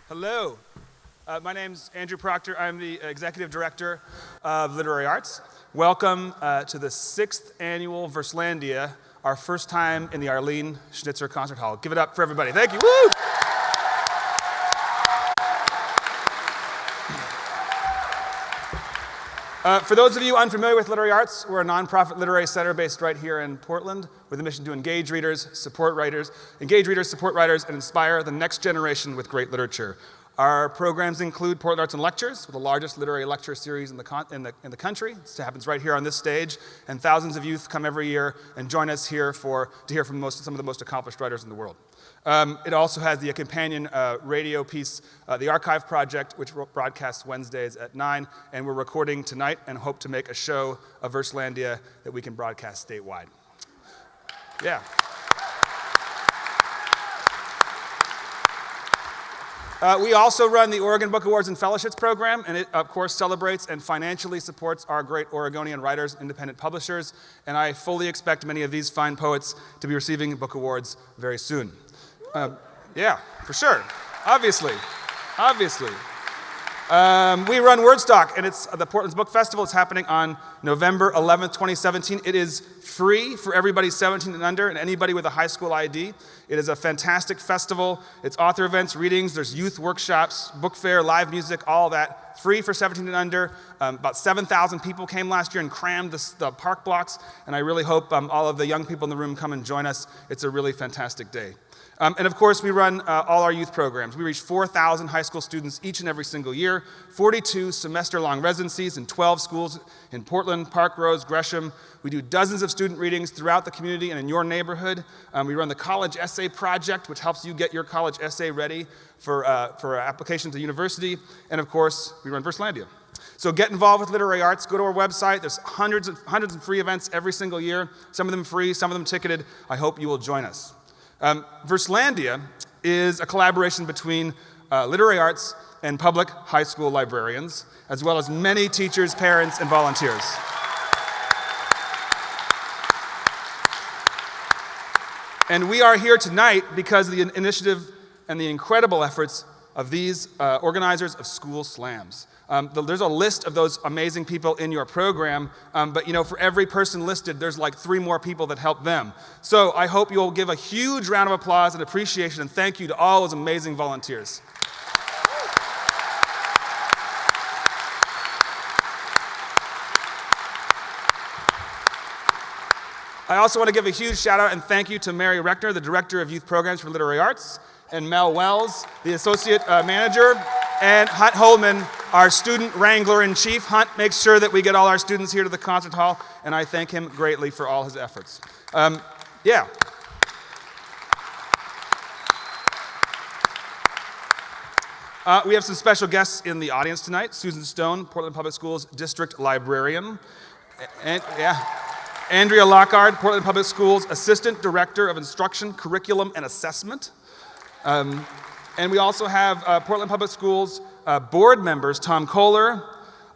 Hello. My name's Andrew Proctor. I'm the Executive Director of Literary Arts. Welcome to the 6th annual Verselandia, our first time in the Arlene Schnitzer Concert Hall. Give it up for everybody. Thank you. Woo! For those of you unfamiliar with Literary Arts, we're a nonprofit literary center based right here in Portland with a mission to engage readers, support writers, and inspire the next generation with great literature. Our programs include Portland Arts and Lectures, with the largest literary lecture series in the country. It happens right here on this stage, and thousands of youth come every year and join us here to hear from some of the most accomplished writers in the world. It also has the companion radio piece, the Archive Project, which broadcasts Wednesdays at 9, and we're recording tonight and hope to make a show of Verselandia that we can broadcast statewide. Yeah. We also run the Oregon Book Awards and Fellowships program, and it, of course, celebrates and financially supports our great Oregonian writers, independent publishers, and I fully expect many of these fine poets to be receiving book awards very soon. Yeah, for sure. Obviously. We run Wordstock, and it's the Portland's Book Festival. It's happening on November 11th, 2017. It is free for everybody 17 and under and anybody with a high school ID. It is a fantastic festival. It's author events, readings, there's youth workshops, book fair, live music, all that. Free for 17 and under. About 7,000 people came last year and crammed the park blocks, and I really hope all of the young people in the room come and join us. It's a really fantastic day. And of course, we run all our youth programs. We reach 4,000 high school students each and every single year, 42 semester-long residencies in 12 schools in Portland, Park Rose, Gresham. We do dozens of student readings throughout the community and in your neighborhood. We run the College Essay Project, which helps you get your college essay ready for application to university. And of course, we run Verselandia. So get involved with literary arts. Go to our website. There's hundreds of free events every single year. Some of them free, some of them ticketed. I hope you will join us. Verselandia is a collaboration between literary arts and public high school librarians, as well as many teachers, parents, and volunteers. And we are here tonight because of the initiative and the incredible efforts of these organizers of school slams. There's a list of those amazing people in your program, but for every person listed, there's like 3 more people that help them. So I hope you'll give a huge round of applause and appreciation and thank you to all those amazing volunteers. I also want to give a huge shout out and thank you to Mary Reckner, the Director of Youth Programs for Literary Arts, and Mel Wells, the Associate Manager, and Hunt Holman, our Student Wrangler-in-Chief. Hunt makes sure that we get all our students here to the concert hall, and I thank him greatly for all his efforts. Yeah. We have some special guests in the audience tonight. Susan Stone, Portland Public Schools District Librarian. And, Andrea Lockard, Portland Public Schools Assistant Director of Instruction, Curriculum, and Assessment. And we also have Portland Public Schools board members Tom Kohler,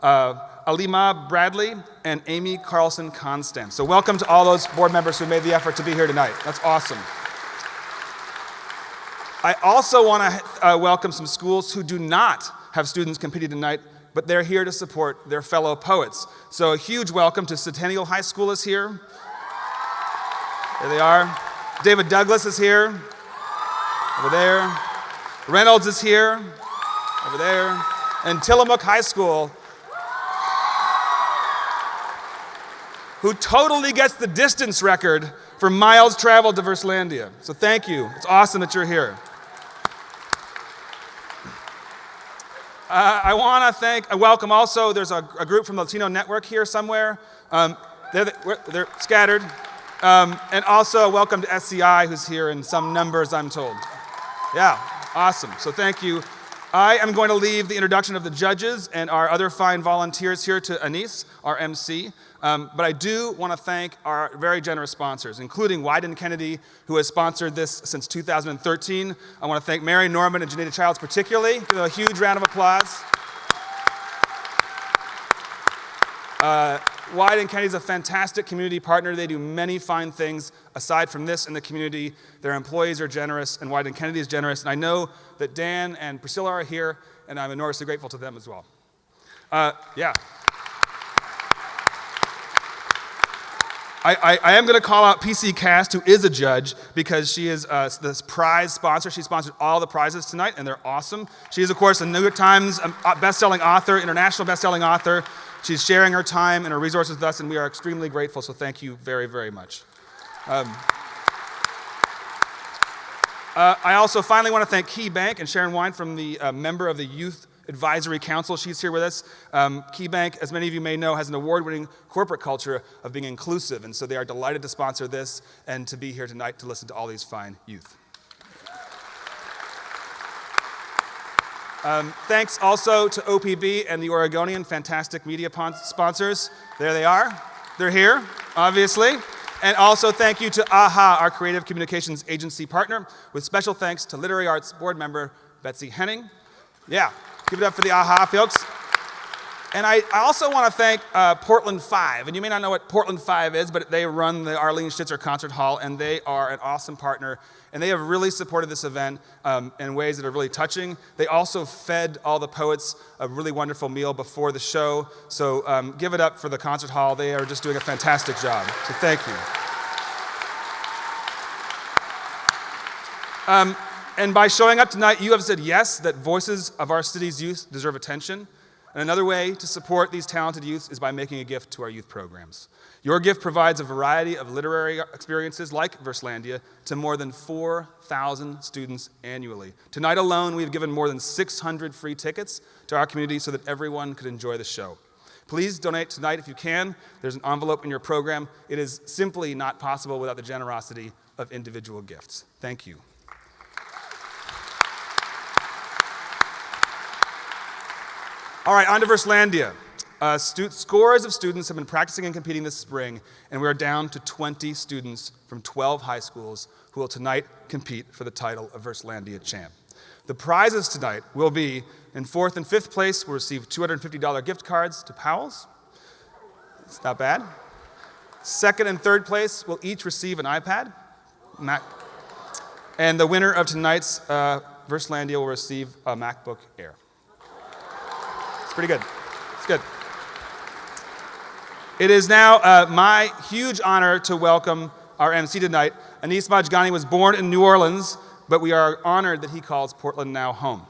Alima Bradley, and Amy Carlson-Constance. So welcome to all those board members who made the effort to be here tonight. That's awesome. I also want to welcome some schools who do not have students competing tonight, but they're here to support their fellow poets. So a huge welcome to Centennial High School is here. There they are. David Douglas is here. Over there. Reynolds is here. Over there. And Tillamook High School, who totally gets the distance record for miles traveled to Verselandia. So thank you. It's awesome that you're here. I want to welcome also, there's a group from the Latino Network here somewhere. They're scattered. And also welcome to SCI, who's here in some numbers, I'm told. Yeah, awesome. So thank you. I am going to leave the introduction of the judges and our other fine volunteers here to Anise, our MC. But I do want to thank our very generous sponsors, including Wyden Kennedy, who has sponsored this since 2013. I want to thank Mary Norman and Janita Childs particularly. Give them a huge round of applause. Wieden Kennedy is a fantastic community partner. They do many fine things aside from this in the community. Their employees are generous, and Wieden Kennedy is generous. And I know that Dan and Priscilla are here, and I'm enormously grateful to them as well. Yeah. I am going to call out PC Cast, who is a judge, because she is this prize sponsor. She sponsored all the prizes tonight, and they're awesome. She is, of course, a New York Times best-selling author, international best-selling author. She's sharing her time and her resources with us, and we are extremely grateful, so thank you very, very much. I also finally want to thank Key Bank and Sharon Wine from the member of the Youth Advisory Council. She's here with us. Key Bank, as many of you may know, has an award-winning corporate culture of being inclusive, and so they are delighted to sponsor this and to be here tonight to listen to all these fine youth. Thanks also to OPB and the Oregonian, fantastic media sponsors. There they are. They're here, obviously. And also thank you to AHA, our creative communications agency partner, with special thanks to Literary Arts board member Betsy Henning. Yeah, give it up for the AHA folks. And I also want to thank Portland 5. And you may not know what Portland 5 is, but they run the Arlene Schnitzer Concert Hall, and they are an awesome partner. And they have really supported this event in ways that are really touching. They also fed all the poets a really wonderful meal before the show. So give it up for the concert hall. They are just doing a fantastic job. So thank you. And by showing up tonight, you have said yes, that voices of our city's youth deserve attention. And another way to support these talented youth is by making a gift to our youth programs. Your gift provides a variety of literary experiences like Verselandia to more than 4,000 students annually. Tonight alone, we've given more than 600 free tickets to our community so that everyone could enjoy the show. Please donate tonight if you can. There's an envelope in your program. It is simply not possible without the generosity of individual gifts. Thank you. All right, on to Verselandia. Scores of students have been practicing and competing this spring, and we are down to 20 students from 12 high schools who will tonight compete for the title of Verselandia champ. The prizes tonight will be, in 4th and 5th place, we'll receive $250 gift cards to Powell's. It's not bad. 2nd and 3rd place will each receive an iPad. And the winner of tonight's Verselandia will receive a MacBook Air. It's pretty good. It's good. It is now my huge honor to welcome our MC tonight. Anis Majgani was born in New Orleans, but we are honored that he calls Portland now home.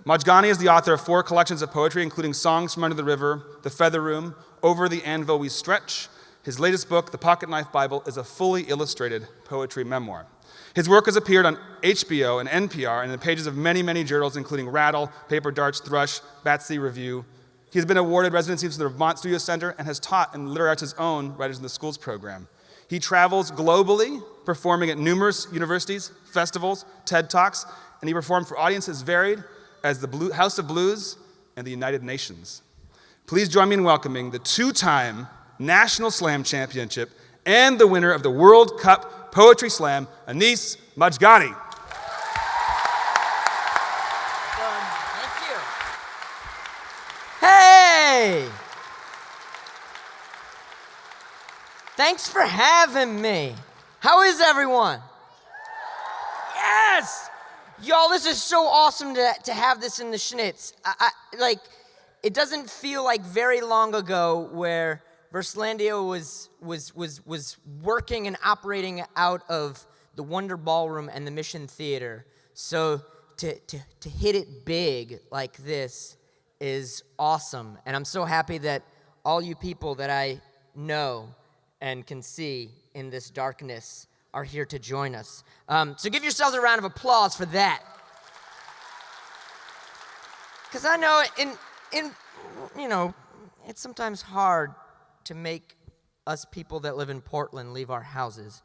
Majgani is the author of 4 collections of poetry, including Songs from Under the River, The Feather Room, Over the Anvil We Stretch. His latest book, The Pocket Knife Bible, is a fully illustrated poetry memoir. His work has appeared on HBO and NPR and in the pages of many, many journals, including Rattle, Paper Darts, Thrush, Batsy Review. He has been awarded residency from the Vermont Studio Center and has taught in Literary Arts' own Writers in the Schools program. He travels globally, performing at numerous universities, festivals, TED Talks, and he performed for audiences varied as the House of Blues and the United Nations. Please join me in welcoming the 2-time National Slam Championship and the winner of the World Cup Poetry Slam, Anis Majgani. Thank you. Hey! Thanks for having me. How is everyone? Yes! Y'all, this is so awesome to have this in the Schnitz. It doesn't feel like very long ago where Verselandia was working and operating out of the Wonder Ballroom and the Mission Theater. So to hit it big like this is awesome. And I'm so happy that all you people that I know and can see in this darkness are here to join us. So give yourselves a round of applause for that. Because I know it's sometimes hard to make us people that live in Portland leave our houses.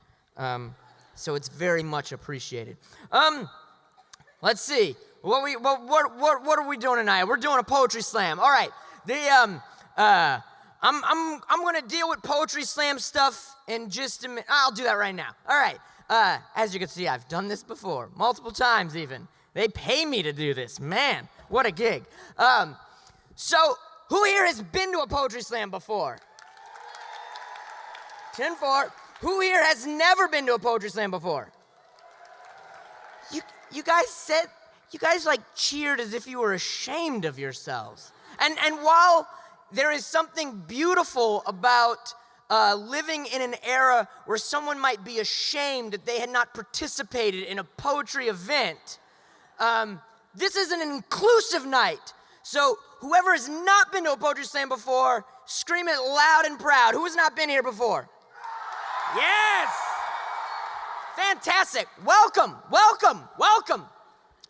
So it's very much appreciated. Let's see. What are we doing tonight? We're doing a poetry slam. All right. I'm gonna deal with poetry slam stuff in just a minute. I'll do that right now. All right. As you can see, I've done this before, multiple times even. They pay me to do this. Man, what a gig. So who here has been to a poetry slam before? 10-4. Who here has never been to a poetry slam before? You guys like cheered as if you were ashamed of yourselves. And while there is something beautiful about living in an era where someone might be ashamed that they had not participated in a poetry event, this is an inclusive night. So whoever has not been to a poetry slam before, scream it loud and proud. Who has not been here before? Yes! Fantastic. Welcome, welcome, welcome.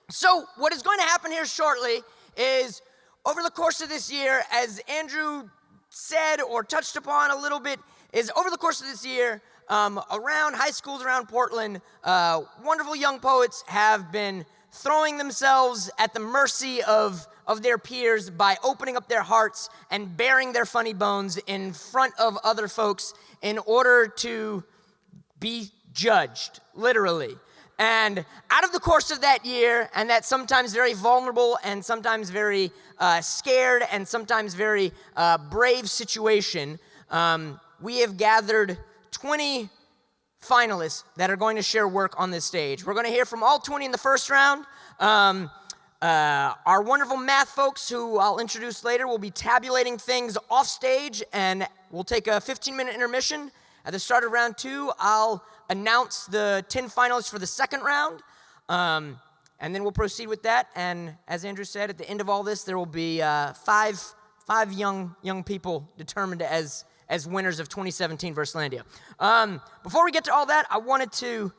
So what is going to happen here shortly is over the course of this year, as Andrew said or touched upon a little bit, is over the course of this year, around high schools around Portland, wonderful young poets have been throwing themselves at the mercy of their peers by opening up their hearts and bearing their funny bones in front of other folks in order to be judged, literally. And out of the course of that year, and that sometimes very vulnerable and sometimes very scared and sometimes very brave situation, we have gathered 20 finalists that are going to share work on this stage. We're going to hear from all 20 in the first round. Our wonderful math folks, who I'll introduce later, will be tabulating things off stage, and we'll take a 15-minute intermission. At the start of round 2, I'll announce the 10 finalists for the second round, and then we'll proceed with that. And as Andrew said, at the end of all this, there will be five young people determined as winners of 2017 Verselandia. Before we get to all that, I wanted to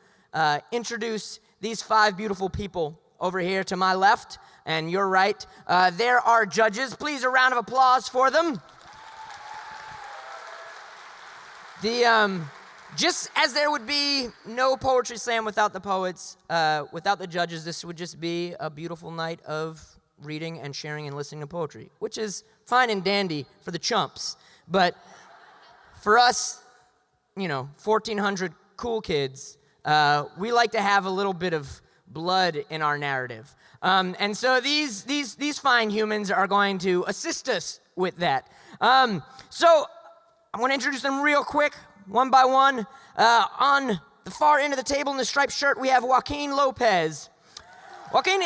introduce these 5 beautiful people over here to my left and your right. There are judges. Please, a round of applause for them. Just as there would be no poetry slam without the poets, without the judges, this would just be a beautiful night of reading and sharing and listening to poetry, which is fine and dandy for the chumps. But for us, 1,400 cool kids, we like to have a little bit of blood in our narrative. And so these fine humans are going to assist us with that. So I want to introduce them real quick, one by one. On the far end of the table in the striped shirt, we have Joaquin Lopez. Joaquin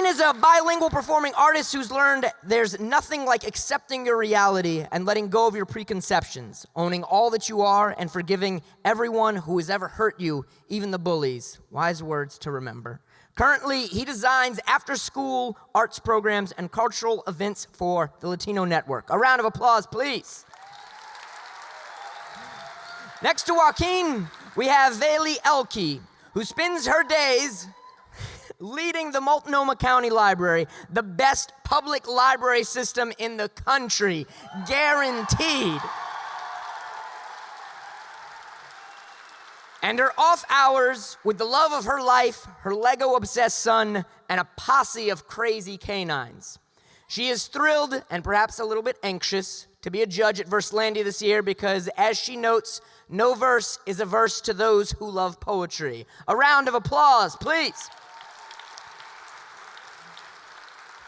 is a bilingual performing artist who's learned there's nothing like accepting your reality and letting go of your preconceptions, owning all that you are and forgiving everyone who has ever hurt you, even the bullies. Wise words to remember. Currently, he designs after-school arts programs and cultural events for the Latino Network. A round of applause, please. Next to Joaquin, we have Veli Elke, who spends her days leading the Multnomah County Library, the best public library system in the country, guaranteed. And her off hours with the love of her life, her Lego-obsessed son, and a posse of crazy canines. She is thrilled and perhaps a little bit anxious to be a judge at Verselandia this year because, as she notes, no verse is a verse to those who love poetry. A round of applause, please.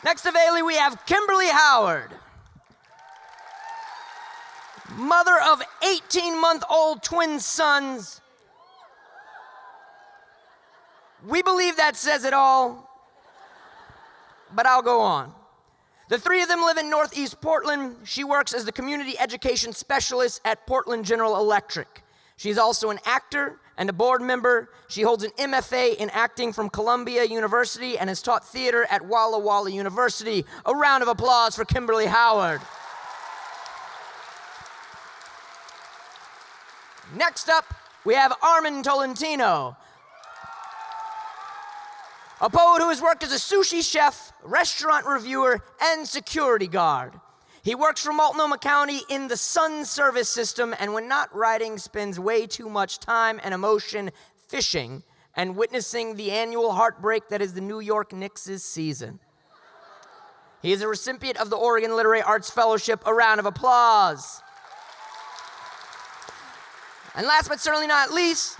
Next to Bailey, we have Kimberly Howard, mother of 18-month-old twin sons. We believe that says it all, but I'll go on. The 3 of them live in Northeast Portland. She works as the community education specialist at Portland General Electric. She's also an actor and a board member. She holds an MFA in acting from Columbia University and has taught theater at Walla Walla University. A round of applause for Kimberly Howard. Next up, we have Armin Tolentino, a poet who has worked as a sushi chef, restaurant reviewer, and security guard. He works for Multnomah County in the Sun Service system, and when not writing, spends way too much time and emotion fishing and witnessing the annual heartbreak that is the New York Knicks' season. He is a recipient of the Oregon Literary Arts Fellowship. A round of applause. And last but certainly not least,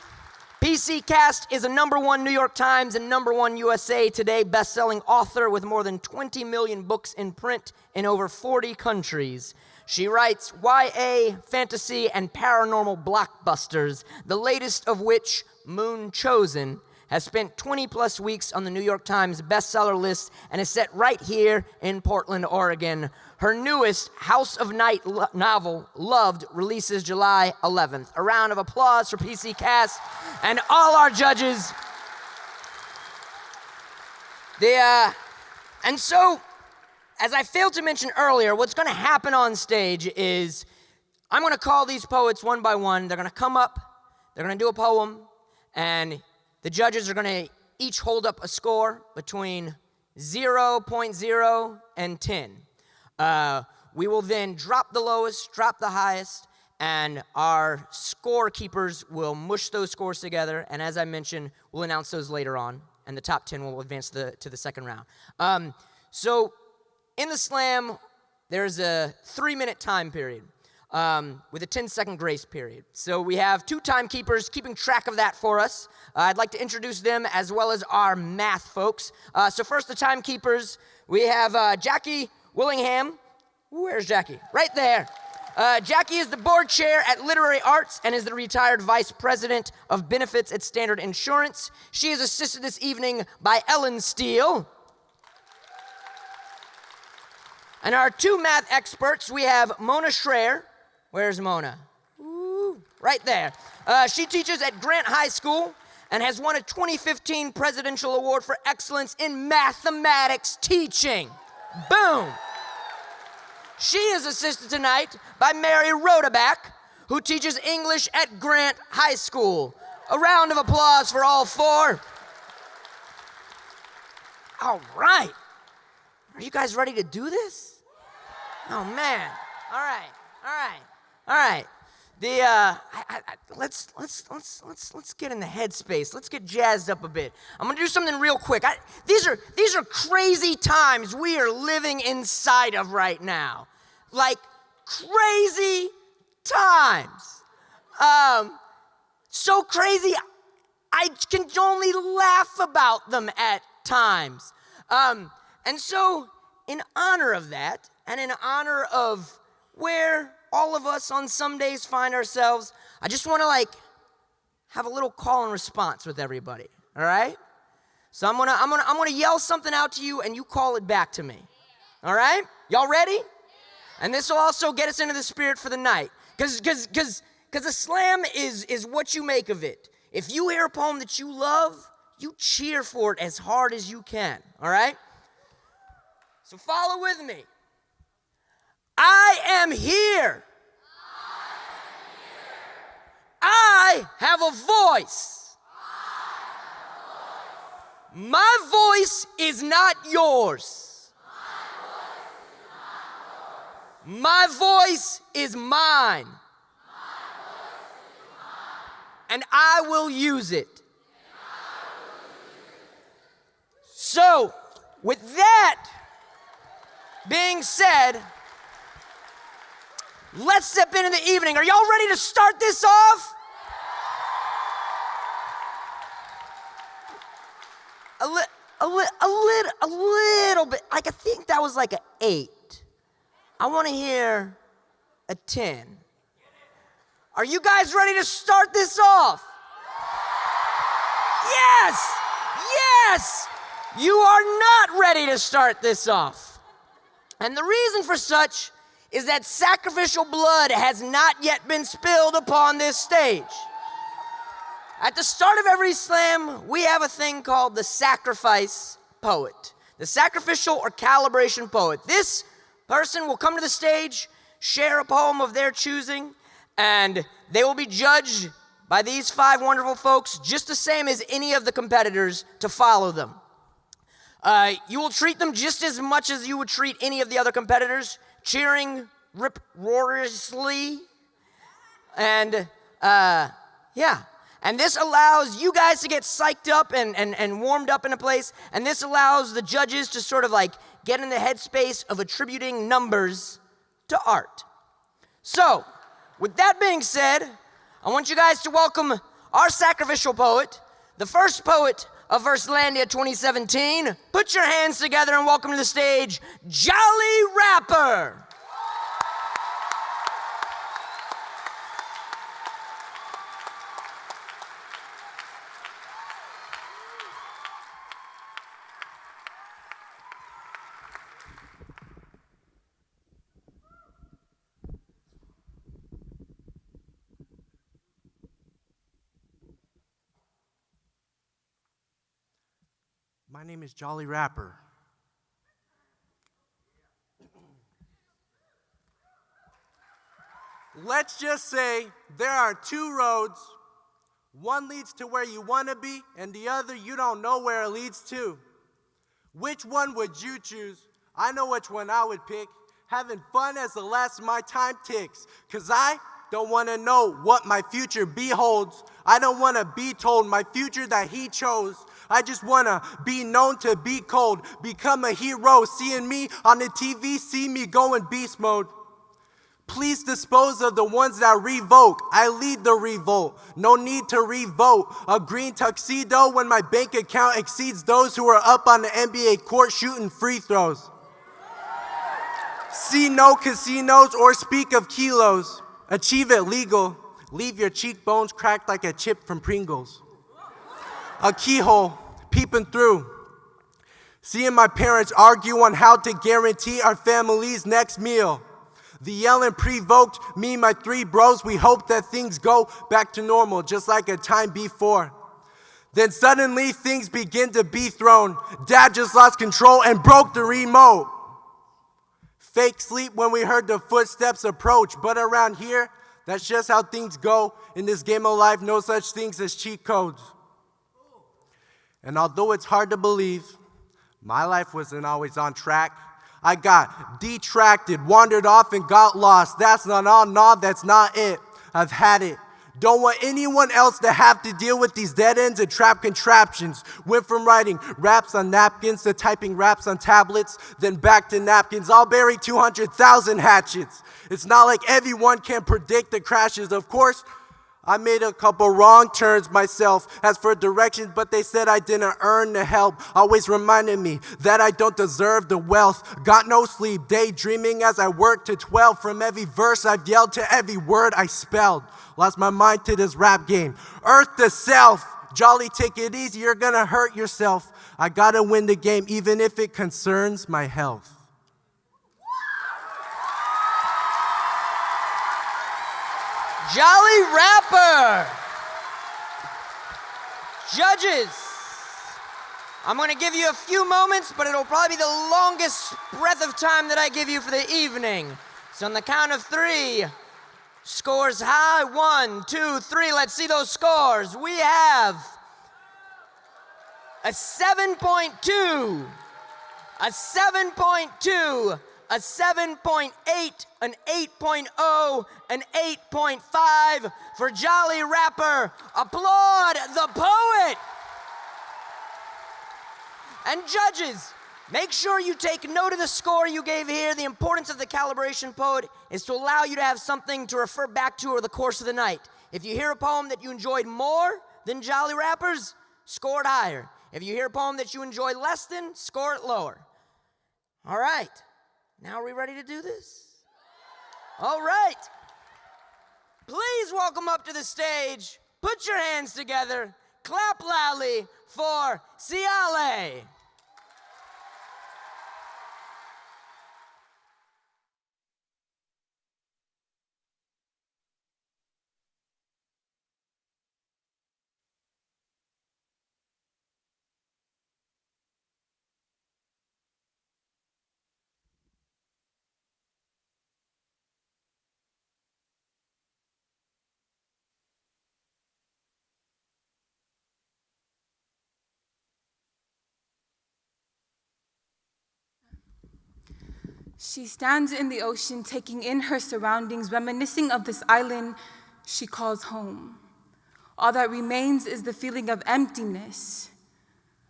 PC Cast is a #1 New York Times and #1 USA Today best-selling author with more than 20 million books in print in over 40 countries. She writes YA, fantasy, and paranormal blockbusters, the latest of which, Moon Chosen, has spent 20-plus weeks on the New York Times bestseller list and is set right here in Portland, Oregon. Her newest House of Night novel, Loved, releases July 11th. A round of applause for PC Cast and all our judges. And so, as I failed to mention earlier, what's going to happen on stage is I'm going to call these poets one by one. They're going to come up, they're going to do a poem, and the judges are going to each hold up a score between 0.0 and 10. We will then drop the lowest, drop the highest, and our scorekeepers will mush those scores together. And as I mentioned, we'll announce those later on, and the top 10 will advance to the second round. So in the slam, there's a 3-minute time period with a 10-second grace period. So we have 2 timekeepers keeping track of that for us. I'd like to introduce them as well as our math folks. So first, the timekeepers. We have Jackie Willingham. Where's Jackie? Right there. Jackie is the board chair at Literary Arts and is the retired vice president of benefits at Standard Insurance. She is assisted this evening by Ellen Steele. And our 2 math experts, we have Mona Schreier. Where's Mona? Ooh, right there. She teaches at Grant High School and has won a 2015 Presidential Award for Excellence in Mathematics Teaching. Boom. She is assisted tonight by Mary Rodeback, who teaches English at Grant High School. A round of applause for all 4. All right. Are you guys ready to do this? Oh, man. All right. Let's get in the headspace. Let's get jazzed up a bit. I'm gonna do something real quick. These are crazy times we are living inside of right now. Like crazy times. So crazy, I can only laugh about them at times. And so, in honor of that, and in honor of where all of us on some days find ourselves, I just want to have a little call and response with everybody. All right? So I'm gonna yell something out to you, and you call it back to me. All right? Y'all ready? And this will also get us into the spirit for the night, because a slam is what you make of it. If you hear a poem that you love, you cheer for it as hard as you can. All right? So follow with me. I am here. I have a voice. My voice is not yours. My voice is mine. And I will use it. So, with that being said, let's step into the evening. Are y'all ready to start this off? A little bit. I think that was like an 8. I want to hear a 10. Are you guys ready to start this off? Yes! Yes! You are not ready to start this off. And the reason for such is that sacrificial blood has not yet been spilled upon this stage. At the start of every slam, we have a thing called the sacrifice poet. The sacrificial or calibration poet. This person will come to the stage, share a poem of their choosing, and they will be judged by these 5 wonderful folks, just the same as any of the competitors to follow them. You will treat them just as much as you would treat any of the other competitors, cheering rip-roariously. And, yeah. And this allows you guys to get psyched up and warmed up in a place. And this allows the judges to sort of get in the headspace of attributing numbers to art. So, with that being said, I want you guys to welcome our sacrificial poet, the first poet of Verselandia 2017. Put your hands together and welcome to the stage, Jolly Rapper. My name is Jolly Rapper. Let's just say there are two roads. One leads to where you want to be, and the other you don't know where it leads to. Which one would you choose? I know which one I would pick. Having fun as the last of my time ticks. 'Cause I don't want to know what my future beholds. I don't want to be told my future that he chose. I just want to be known to be cold, become a hero, seeing me on the TV, see me go in beast mode. Please dispose of the ones that revoke. I lead the revolt, no need to revote. A green tuxedo when my bank account exceeds those who are up on the NBA court shooting free throws. See no casinos or speak of kilos. Achieve it legal. Leave your cheekbones cracked like a chip from Pringles. A keyhole, peeping through. Seeing my parents argue on how to guarantee our family's next meal. The yelling provoked me and my three bros. We hope that things go back to normal, just like a time before. Then suddenly things begin to be thrown. Dad just lost control and broke the remote. Fake sleep when we heard the footsteps approach. But around here, that's just how things go. In this game of life, no such things as cheat codes. And although it's hard to believe, my life wasn't always on track. I got detracted, wandered off and got lost. That's not all, no, that's not it. I've had it. Don't want anyone else to have to deal with these dead ends and trap contraptions. Went from writing raps on napkins to typing raps on tablets, then back to napkins. I'll bury 200,000 hatchets. It's not like everyone can predict the crashes. Of course, I made a couple wrong turns myself as for directions, but they said I didn't earn the help. Always reminding me that I don't deserve the wealth. Got no sleep, daydreaming as I worked to 12. From every verse I've yelled to every word I spelled. Lost my mind to this rap game. Earth to self. Jolly, take it easy, you're gonna hurt yourself. I gotta win the game even if it concerns my health. Jolly Rapper. Judges, I'm going to give you a few moments, but it'll probably be the longest breath of time that I give you for the evening. So on the count of three, scores high. 1, 2, 3. Let's see those scores. We have a 7.2, a 7.2, a 7.8, an 8.0, an 8.5 for Jolly Rapper. Applaud the poet. And judges, make sure you take note of the score you gave here. The importance of the calibration poet is to allow you to have something to refer back to over the course of the night. If you hear a poem that you enjoyed more than Jolly Rapper's, score it higher. If you hear a poem that you enjoyed less than, score it lower. All right. Now are we ready to do this? All right. Please welcome up to the stage. Put your hands together. Clap loudly for Ciale. She stands in the ocean, taking in her surroundings, reminiscing of this island she calls home. All that remains is the feeling of emptiness.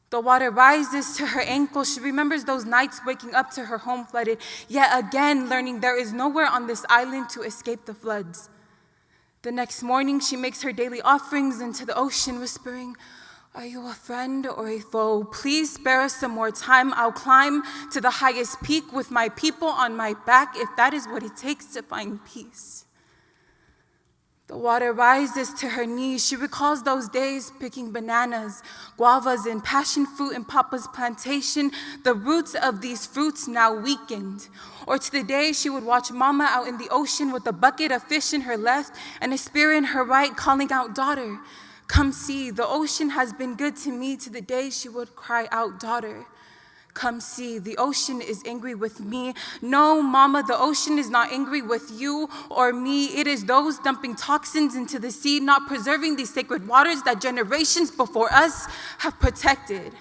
The water rises to her ankles. She remembers those nights waking up to her home flooded, yet again learning there is nowhere on this island to escape the floods. The next morning, she makes her daily offerings into the ocean, whispering, "Are you a friend or a foe? Please spare us some more time. I'll climb to the highest peak with my people on my back if that is what it takes to find peace." The water rises to her knees. She recalls those days picking bananas, guavas, and passion fruit in Papa's plantation, the roots of these fruits now weakened. Or to the day she would watch Mama out in the ocean with a bucket of fish in her left and a spear in her right, calling out, "Daughter, come see, the ocean has been good to me," to the day she would cry out, "Daughter, come see, the ocean is angry with me." No, Mama, the ocean is not angry with you or me. It is those dumping toxins into the sea, not preserving these sacred waters that generations before us have protected.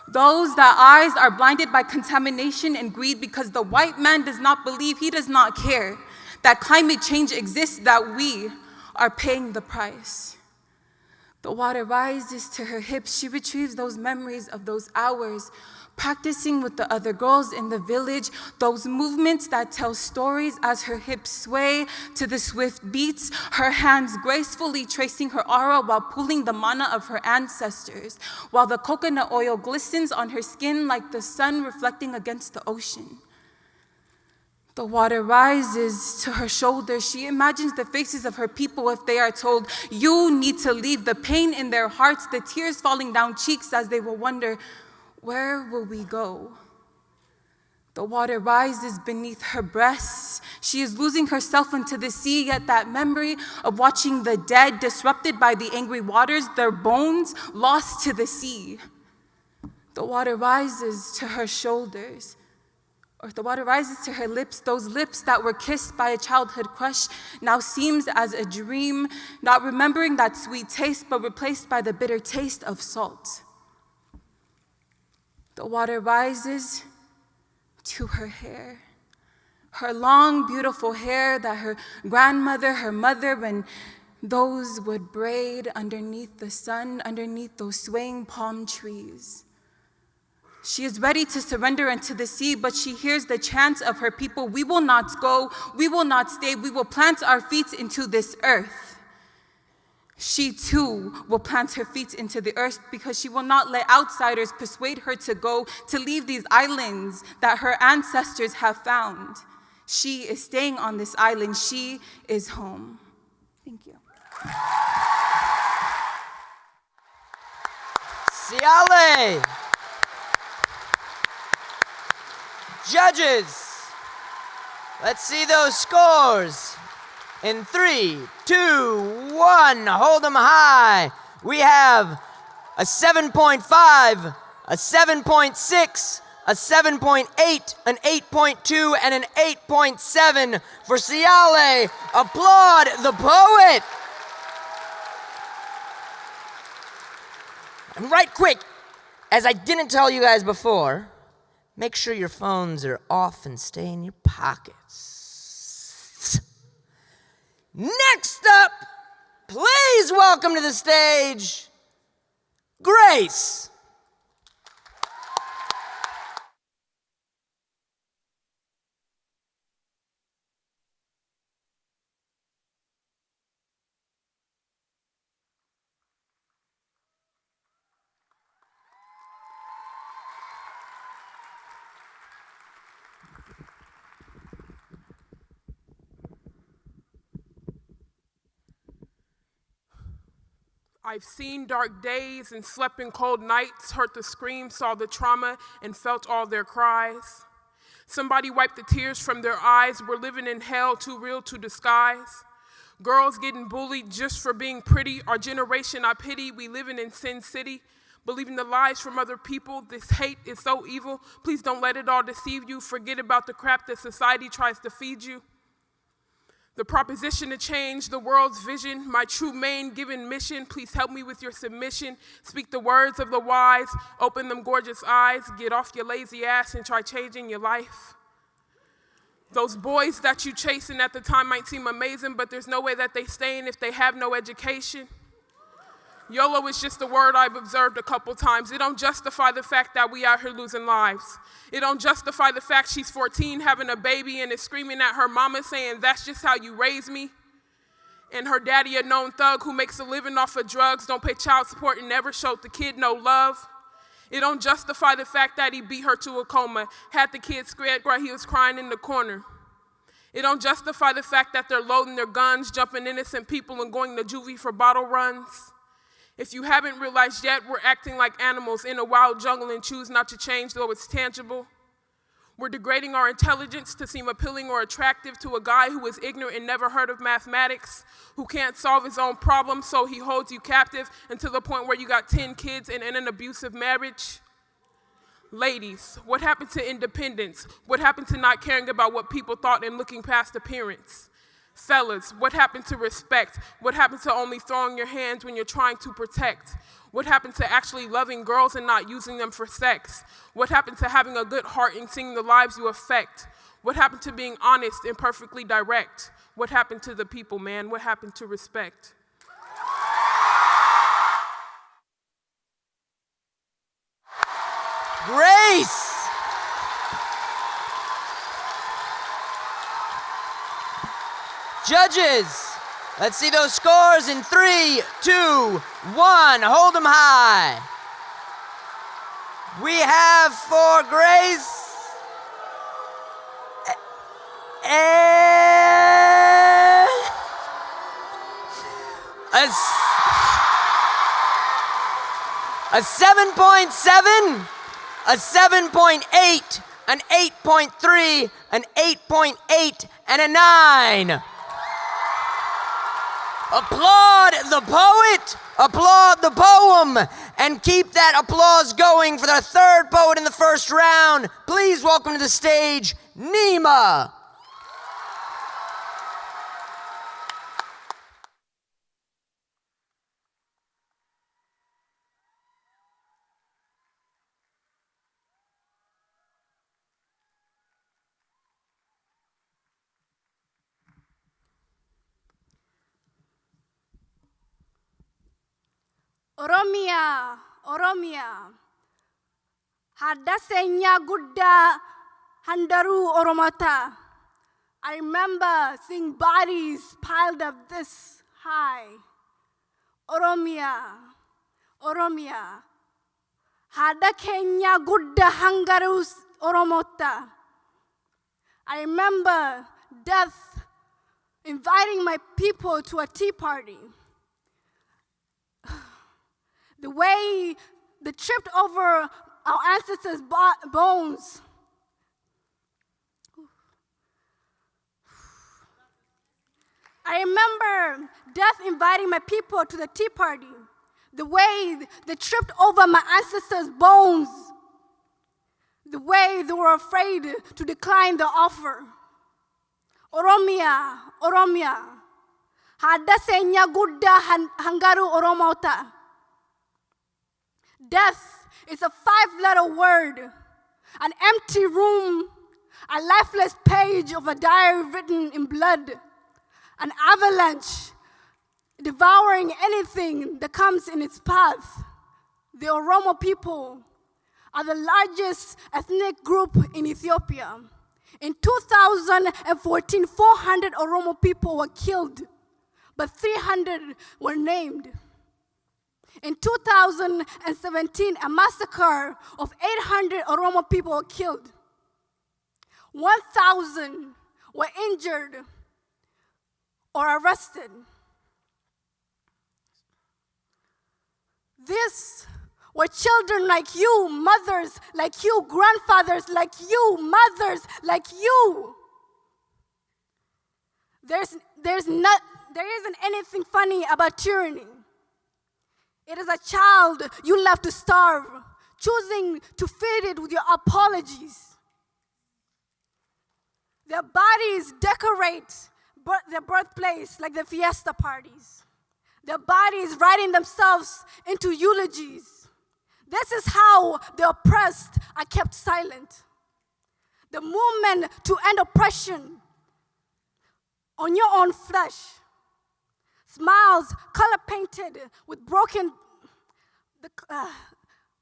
Those that eyes are blinded by contamination and greed because the white man does not believe, he does not care, that climate change exists, that we are paying the price. The water rises to her hips. She retrieves those memories of those hours, practicing with the other girls in the village, those movements that tell stories as her hips sway to the swift beats, her hands gracefully tracing her aura while pulling the mana of her ancestors, while the coconut oil glistens on her skin like the sun reflecting against the ocean. The water rises to her shoulders. She imagines the faces of her people if they are told, "You need to leave," the pain in their hearts, the tears falling down cheeks as they will wonder, "Where will we go?" The water rises beneath her breasts. She is losing herself into the sea, yet that memory of watching the dead disrupted by the angry waters, their bones lost to the sea. The water rises to her shoulders, or the water rises to her lips, those lips that were kissed by a childhood crush now seems as a dream, not remembering that sweet taste, but replaced by the bitter taste of salt. The water rises to her hair, her long, beautiful hair that her grandmother, her mother, and those would braid underneath the sun, underneath those swaying palm trees. She is ready to surrender into the sea, but she hears the chants of her people, "We will not go, we will not stay, we will plant our feet into this earth." She too will plant her feet into the earth because she will not let outsiders persuade her to go, to leave these islands that her ancestors have found. She is staying on this island. She is home. Thank you. Siale! Judges, let's see those scores. In 3, 2, 1, hold them high. We have a 7.5, a 7.6, a 7.8, an 8.2, and an 8.7 for Siale. Applaud the poet. And right quick, as I didn't tell you guys before, make sure your phones are off and stay in your pockets. Next up, please welcome to the stage, Grace. I've seen dark days and slept in cold nights, heard the screams, saw the trauma, and felt all their cries. Somebody wiped the tears from their eyes. We're living in hell, too real to disguise. Girls getting bullied just for being pretty. Our generation I pity. We living in Sin City, believing the lies from other people. This hate is so evil. Please don't let it all deceive you. Forget about the crap that society tries to feed you. The proposition to change the world's vision, my true main given mission. Please help me with your submission. Speak the words of the wise. Open them gorgeous eyes. Get off your lazy ass and try changing your life. Those boys that you chasing at the time might seem amazing, but there's no way that they staying if they have no education. YOLO is just a word I've observed a couple times. It don't justify the fact that we out here losing lives. It don't justify the fact she's 14 having a baby and is screaming at her mama saying, "That's just how you raise me." And her daddy, a known thug who makes a living off of drugs, don't pay child support and never showed the kid no love. It don't justify the fact that he beat her to a coma, had the kid scared while he was crying in the corner. It don't justify the fact that they're loading their guns, jumping innocent people, and going to juvie for bottle runs. If you haven't realized yet, we're acting like animals in a wild jungle and choose not to change, though it's tangible. We're degrading our intelligence to seem appealing or attractive to a guy who is ignorant and never heard of mathematics, who can't solve his own problems, so he holds you captive until the point where you got 10 kids and in an abusive marriage. Ladies, what happened to independence? What happened to not caring about what people thought and looking past appearance? Fellas, what happened to respect? What happened to only throwing your hands when you're trying to protect? What happened to actually loving girls and not using them for sex? What happened to having a good heart and seeing the lives you affect? What happened to being honest and perfectly direct? What happened to the people, man? What happened to respect? Grace! Judges, let's see those scores in 3, 2, 1. Hold them high. We have for Grace a 7.7, a 7.8, an 8.3, an 8.8, and a 9. Applaud the poet, applaud the poem, and keep that applause going for the third poet in the first round. Please welcome to the stage, Nima. Oromia, Oromia. Hadda senya gudda handaru Oromota. I remember seeing bodies piled up this high. Oromia, Oromia. Hadda kenya gudda hangaru Oromota. I remember death inviting my people to a tea party. The way they tripped over our ancestors' bones. I remember death inviting my people to the tea party. The way they tripped over my ancestors' bones. The way they were afraid to decline the offer. Oromia, Oromia. Hadda senya gudda hangaru Oromota. Death is a 5-letter word, an empty room, a lifeless page of a diary written in blood, an avalanche devouring anything that comes in its path. The Oromo people are the largest ethnic group in Ethiopia. In 2014, 400 Oromo people were killed, but 300 were named. In 2017, a massacre of 800 Oromo people were killed. 1,000 were injured or arrested. These were children like you, mothers like you, grandfathers like you, mothers like you. There isn't anything funny about tyranny. It is a child you left to starve, choosing to feed it with your apologies. Their bodies decorate their birthplace like the fiesta parties. Their bodies writing themselves into eulogies. This is how the oppressed are kept silent. The movement to end oppression on your own flesh. Smiles color-painted with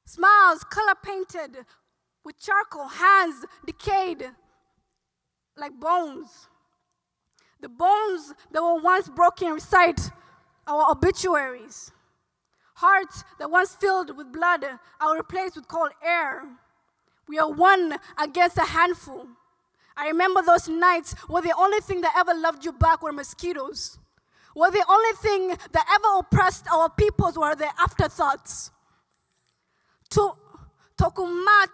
smiles color-painted with charcoal, hands decayed like bones. The bones that were once broken recite our obituaries. Hearts that once filled with blood are replaced with cold air. We are one against a handful. I remember those nights where the only thing that ever loved you back were mosquitoes. Where the only thing that ever oppressed our peoples were the afterthoughts. Tokuma,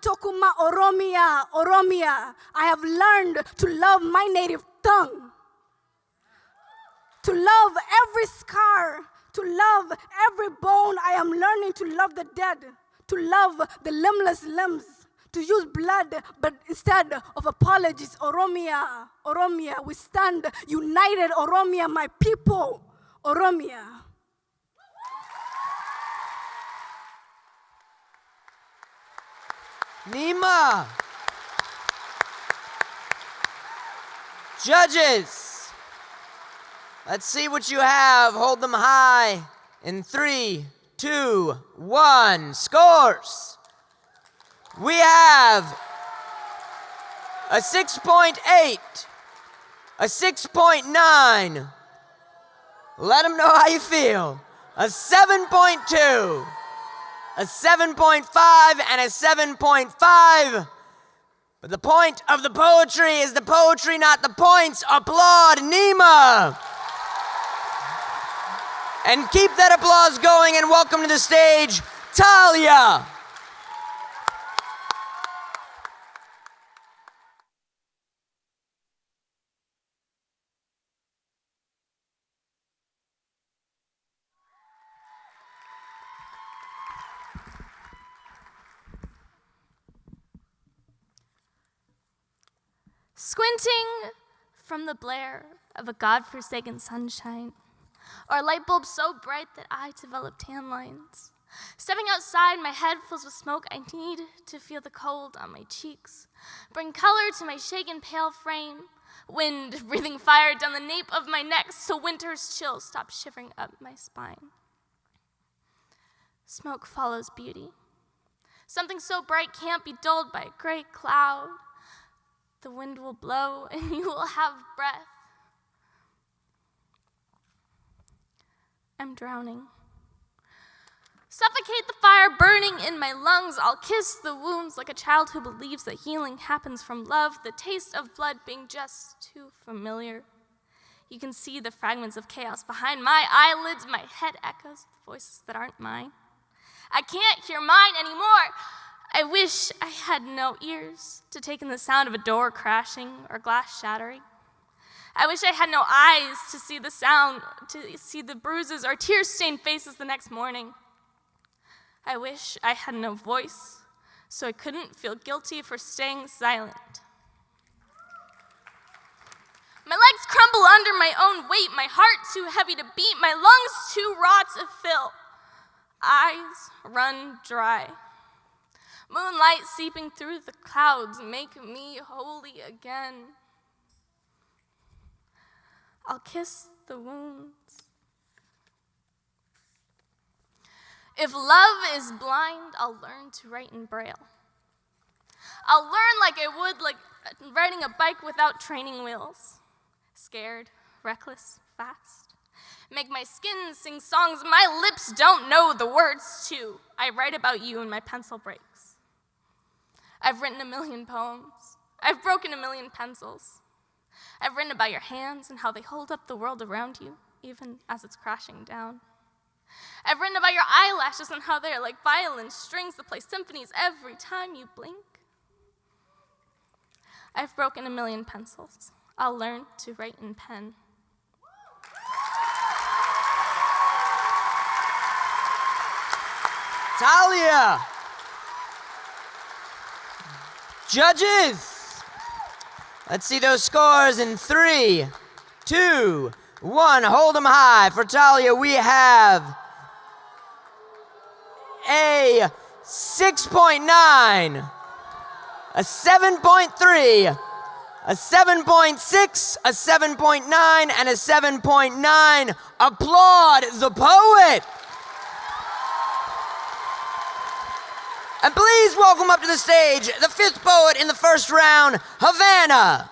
Oromia, Oromia. I have learned to love my native tongue. To love every scar, to love every bone. I am learning to love the dead, to love the limbless limbs, to use blood, but instead of apologies, Oromia, Oromia, we stand united, Oromia, my people, Oromia. Nima. Judges, let's see what you have. Hold them high in 3, 2, 1. Scores. We have a 6.8, a 6.9. Let them know how you feel. A 7.2, a 7.5, and a 7.5. But the point of the poetry is the poetry, not the points. Applaud Nima. And keep that applause going, and welcome to the stage, Talia. Squinting from the blare of a godforsaken sunshine, or a light bulb so bright that I develop tan lines. Stepping outside, my head fills with smoke. I need to feel the cold on my cheeks, bring color to my shaken pale frame, wind breathing fire down the nape of my neck so winter's chills stop shivering up my spine. Smoke follows beauty. Something so bright can't be dulled by a gray cloud. The wind will blow and you will have breath. I'm drowning. Suffocate the fire burning in my lungs. I'll kiss the wounds like a child who believes that healing happens from love, the taste of blood being just too familiar. You can see the fragments of chaos behind my eyelids. My head echoes with voices that aren't mine. I can't hear mine anymore. I wish I had no ears to take in the sound of a door crashing or glass shattering. I wish I had no eyes to see the sound, to see the bruises or tear-stained faces the next morning. I wish I had no voice, so I couldn't feel guilty for staying silent. My legs crumble under my own weight, my heart too heavy to beat, my lungs too raw to fill. Eyes run dry. Moonlight seeping through the clouds make me holy again. I'll kiss the wounds. If love is blind, I'll learn to write in Braille. I'll learn like I would like riding a bike without training wheels. Scared, reckless, fast. Make my skin sing songs my lips don't know the words to. I write about you in my pencil breaks. I've written 1,000,000 poems. I've broken 1,000,000 pencils. I've written about your hands and how they hold up the world around you, even as it's crashing down. I've written about your eyelashes and how they're like violin strings that play symphonies every time you blink. I've broken 1,000,000 pencils. I'll learn to write in pen. Talia! Judges! Let's see those scores in 3, 2, 1. Hold them high. For Talia, we have a 6.9, a 7.3, a 7.6, a 7.9, and a 7.9. Applaud the poet! And please welcome up to the stage the 5th poet in the first round, Havana.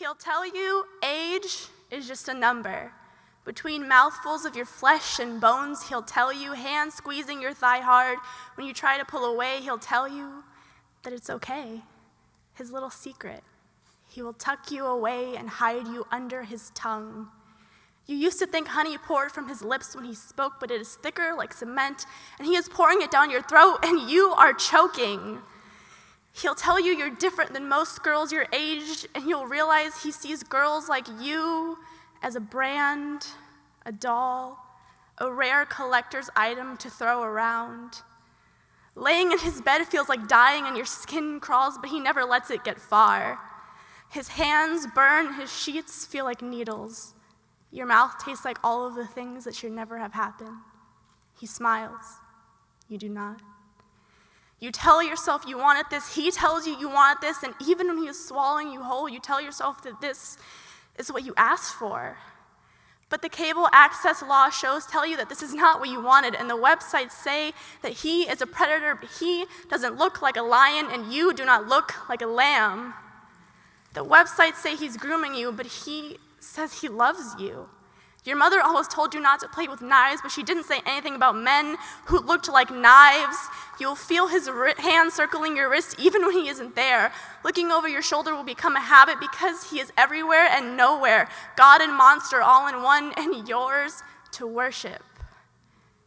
He'll tell you age is just a number. Between mouthfuls of your flesh and bones, he'll tell you, hand squeezing your thigh hard. When you try to pull away, he'll tell you that it's okay. His little secret. He will tuck you away and hide you under his tongue. You used to think honey poured from his lips when he spoke, but it is thicker like cement, and he is pouring it down your throat, and you are choking. He'll tell you you're different than most girls your age, and you'll realize he sees girls like you as a brand, a doll, a rare collector's item to throw around. Laying in his bed feels like dying and your skin crawls, but he never lets it get far. His hands burn, his sheets feel like needles. Your mouth tastes like all of the things that should never have happened. He smiles. You do not. You tell yourself you wanted this, he tells you you wanted this, and even when he is swallowing you whole, you tell yourself that this is what you asked for. But the cable access law shows tell you that this is not what you wanted, and the websites say that he is a predator, but he doesn't look like a lion, and you do not look like a lamb. The websites say he's grooming you, but he says he loves you. Your mother always told you not to play with knives, but she didn't say anything about men who looked like knives. You'll feel his hand circling your wrist even when he isn't there. Looking over your shoulder will become a habit because he is everywhere and nowhere, God and monster all in one, and yours to worship.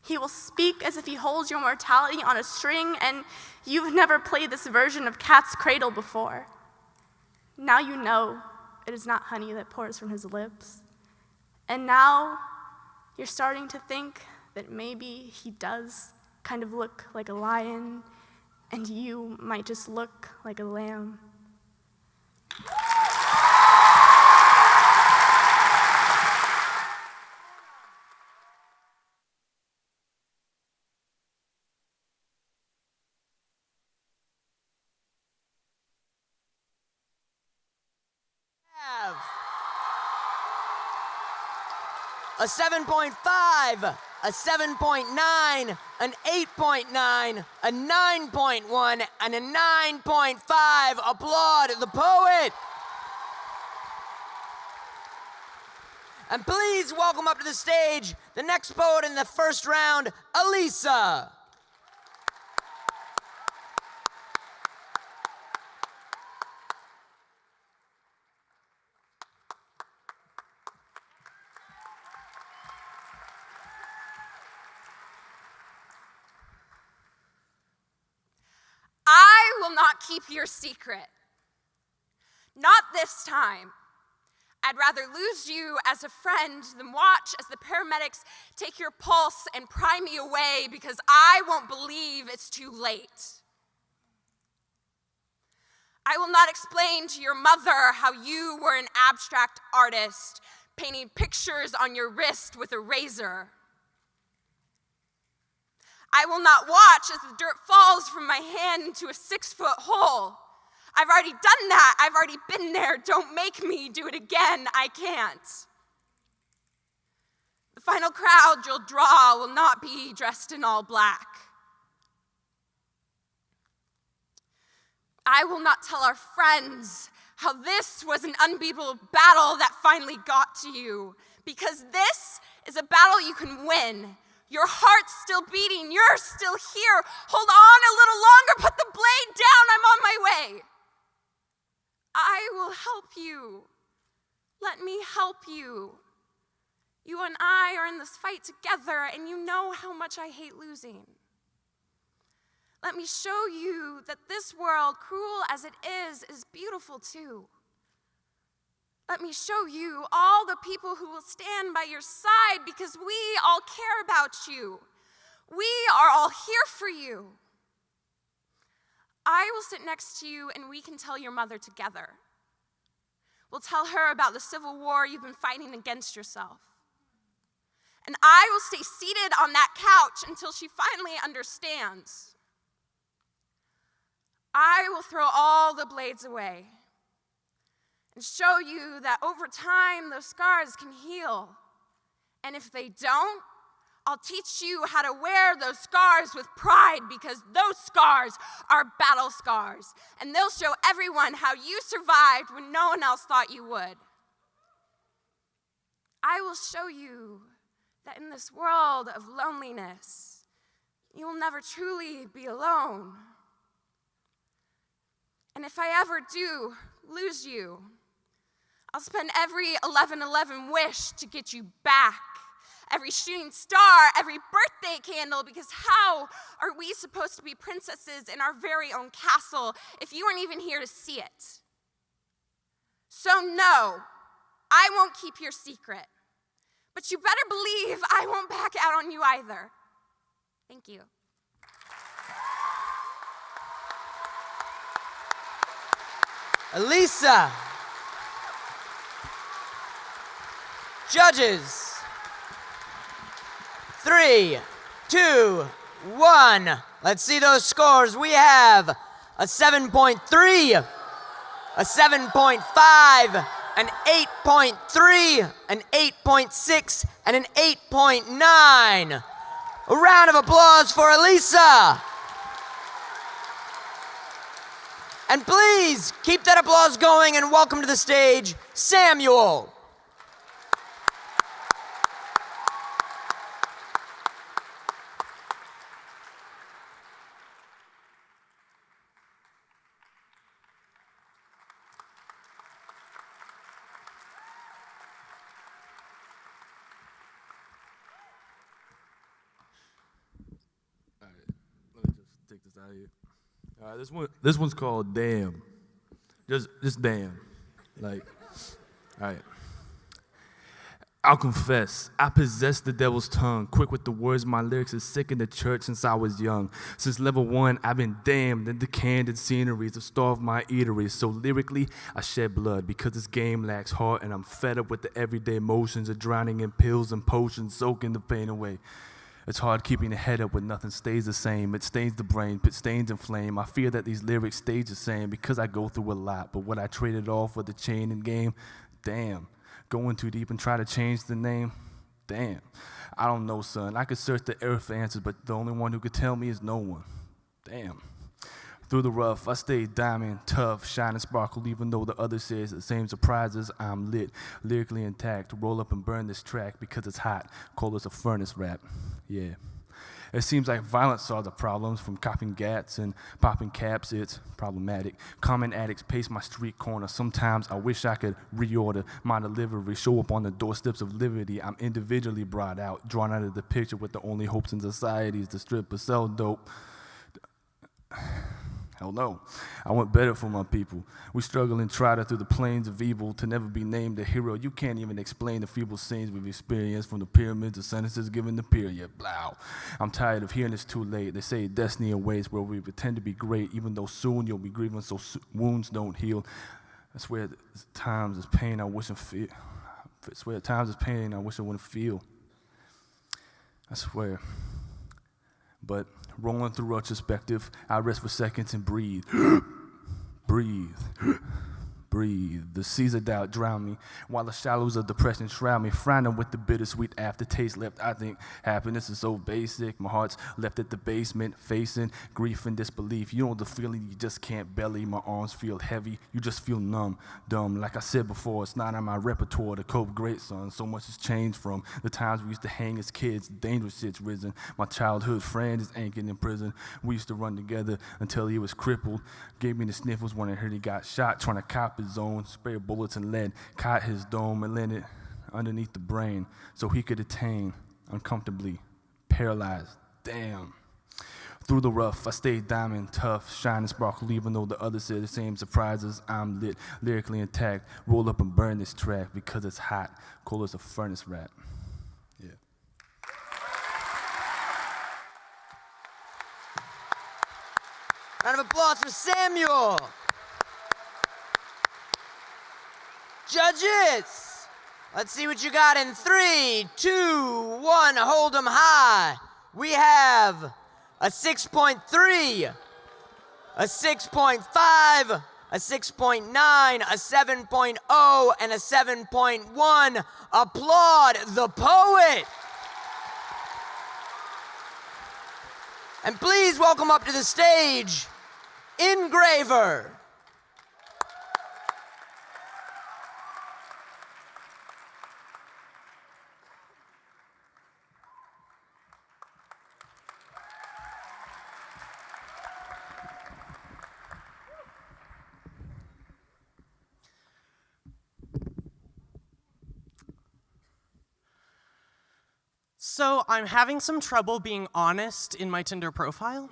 He will speak as if he holds your mortality on a string, and you've never played this version of Cat's Cradle before. Now you know it is not honey that pours from his lips. And now you're starting to think that maybe he does kind of look like a lion, and you might just look like a lamb. A 7.5, a 7.9, an 8.9, a 9.1, and a 9.5. Applaud the poet. And please welcome up to the stage the next poet in the first round, Elisa. I will not keep your secret. Not this time. I'd rather lose you as a friend than watch as the paramedics take your pulse and pry me away because I won't believe it's too late. I will not explain to your mother how you were an abstract artist, painting pictures on your wrist with a razor. I will not watch as the dirt falls from my hand into a 6-foot hole. I've already done that. I've already been there. Don't make me do it again. I can't. The final crowd you'll draw will not be dressed in all black. I will not tell our friends how this was an unbeatable battle that finally got to you, because this is a battle you can win. Your heart's still beating. You're still here. Hold on a little longer. Put the blade down. I'm on my way. I will help you. Let me help you. You and I are in this fight together, and you know how much I hate losing. Let me show you that this world, cruel as it is beautiful too. Let me show you all the people who will stand by your side because we all care about you. We are all here for you. I will sit next to you and we can tell your mother together. We'll tell her about the civil war you've been fighting against yourself. And I will stay seated on that couch until she finally understands. I will throw all the blades away and show you that over time those scars can heal. And if they don't, I'll teach you how to wear those scars with pride, because those scars are battle scars, and they'll show everyone how you survived when no one else thought you would. I will show you that in this world of loneliness, you will never truly be alone. And if I ever do lose you, I'll spend every 11/11 wish to get you back. Every shooting star, every birthday candle, because how are we supposed to be princesses in our very own castle if you weren't even here to see it? So no, I won't keep your secret. But you better believe I won't back out on you either. Thank you. Elisa. Judges. 3, 2, 1. Let's see those scores. We have a 7.3, a 7.5, an 8.3, an 8.6, and an 8.9. A round of applause for Elisa. And please keep that applause going and welcome to the stage, Samuel. All right, this one's called Damn. Just damn. Like, all right. I'll confess, I possess the devil's tongue, quick with the words, my lyrics is sick in the church since I was young. Since level 1, I've been damned in the candid sceneries of starved my eateries. So lyrically, I shed blood because this game lacks heart, and I'm fed up with the everyday motions of drowning in pills and potions, soaking the pain away. It's hard keeping the head up when nothing stays the same. It stains the brain, put stains in flame. I fear that these lyrics stay the same because I go through a lot. But when I traded off for the chain and game, damn. Going too deep and try to change the name, damn. I don't know, son. I could search the earth for answers, but the only one who could tell me is no one. Damn. Through the rough, I stayed diamond, tough, shine and sparkle, even though the other says the same surprises. I'm lit, lyrically intact. Roll up and burn this track because it's hot. Cold as a furnace rap. Yeah. It seems like violence are the problems, from copping gats and popping caps, it's problematic. Common addicts pace my street corner. Sometimes I wish I could reorder my delivery, show up on the doorsteps of liberty. I'm individually brought out, drawn out of the picture with the only hopes in society is to strip or sell dope. Hell no. I want better for my people. We struggle and try through the plains of evil to never be named a hero. You can't even explain the feeble scenes we've experienced, from the pyramids to sentences given the period. Blah. I'm tired of hearing it's too late. They say destiny awaits where we pretend to be great, even though soon you'll be grieving so wounds don't heal. I swear at times is pain I wish I feel. I swear at times is pain I wish I wouldn't feel. I swear. But rolling through retrospective, I rest for seconds and breathe. Breathe. Breathe. The seas of doubt drown me, while the shallows of depression shroud me, frowning with the bittersweet aftertaste left. I think happiness is so basic. My heart's left at the basement, facing grief and disbelief. You know the feeling you just can't belly. My arms feel heavy. You just feel numb, dumb. Like I said before, it's not in my repertoire to cope great, son. So much has changed from the times we used to hang as kids. Dangerous shit's risen. My childhood friend is anchored in prison. We used to run together until he was crippled. Gave me the sniffles when I heard he got shot, trying to cop his own, spray bullets and lead, caught his dome and landed underneath the brain so he could attain uncomfortably, paralyzed. Damn. Through the rough, I stayed diamond, tough, shine and sparkle, even though the others say the same surprises. I'm lit, lyrically intact. Roll up and burn this track because it's hot, cold as a furnace rap. Yeah. Round of applause for Samuel. Judges, let's see what you got in 3, 2, 1. Hold them high. We have a 6.3, a 6.5, a 6.9, a 7.0, and a 7.1. Applaud the poet. And please welcome up to the stage, Engraver. So I'm having some trouble being honest in my Tinder profile.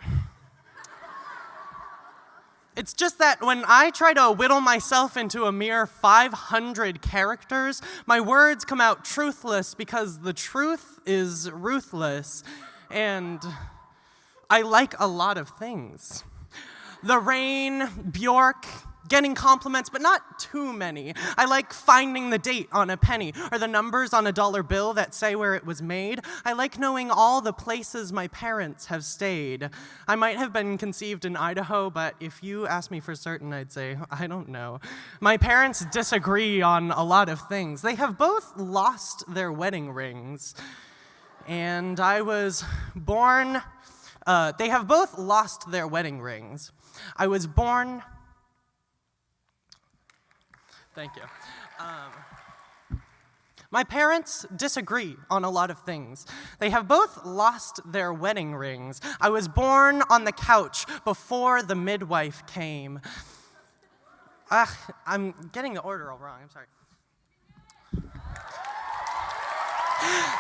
It's just that when I try to whittle myself into a mere 500 characters, my words come out truthless because the truth is ruthless. And I like a lot of things. The rain, Bjork, getting compliments, but not too many. I like finding the date on a penny or the numbers on a dollar bill that say where it was made. I like knowing all the places my parents have stayed. I might have been conceived in Idaho, but if you ask me for certain, I'd say, I don't know. My parents disagree on a lot of things. They have both lost their wedding rings. And I was born, they have both lost their wedding rings. I was born, thank you. My parents disagree on a lot of things. They have both lost their wedding rings. I was born on the couch before the midwife came. I'm getting the order all wrong, I'm sorry.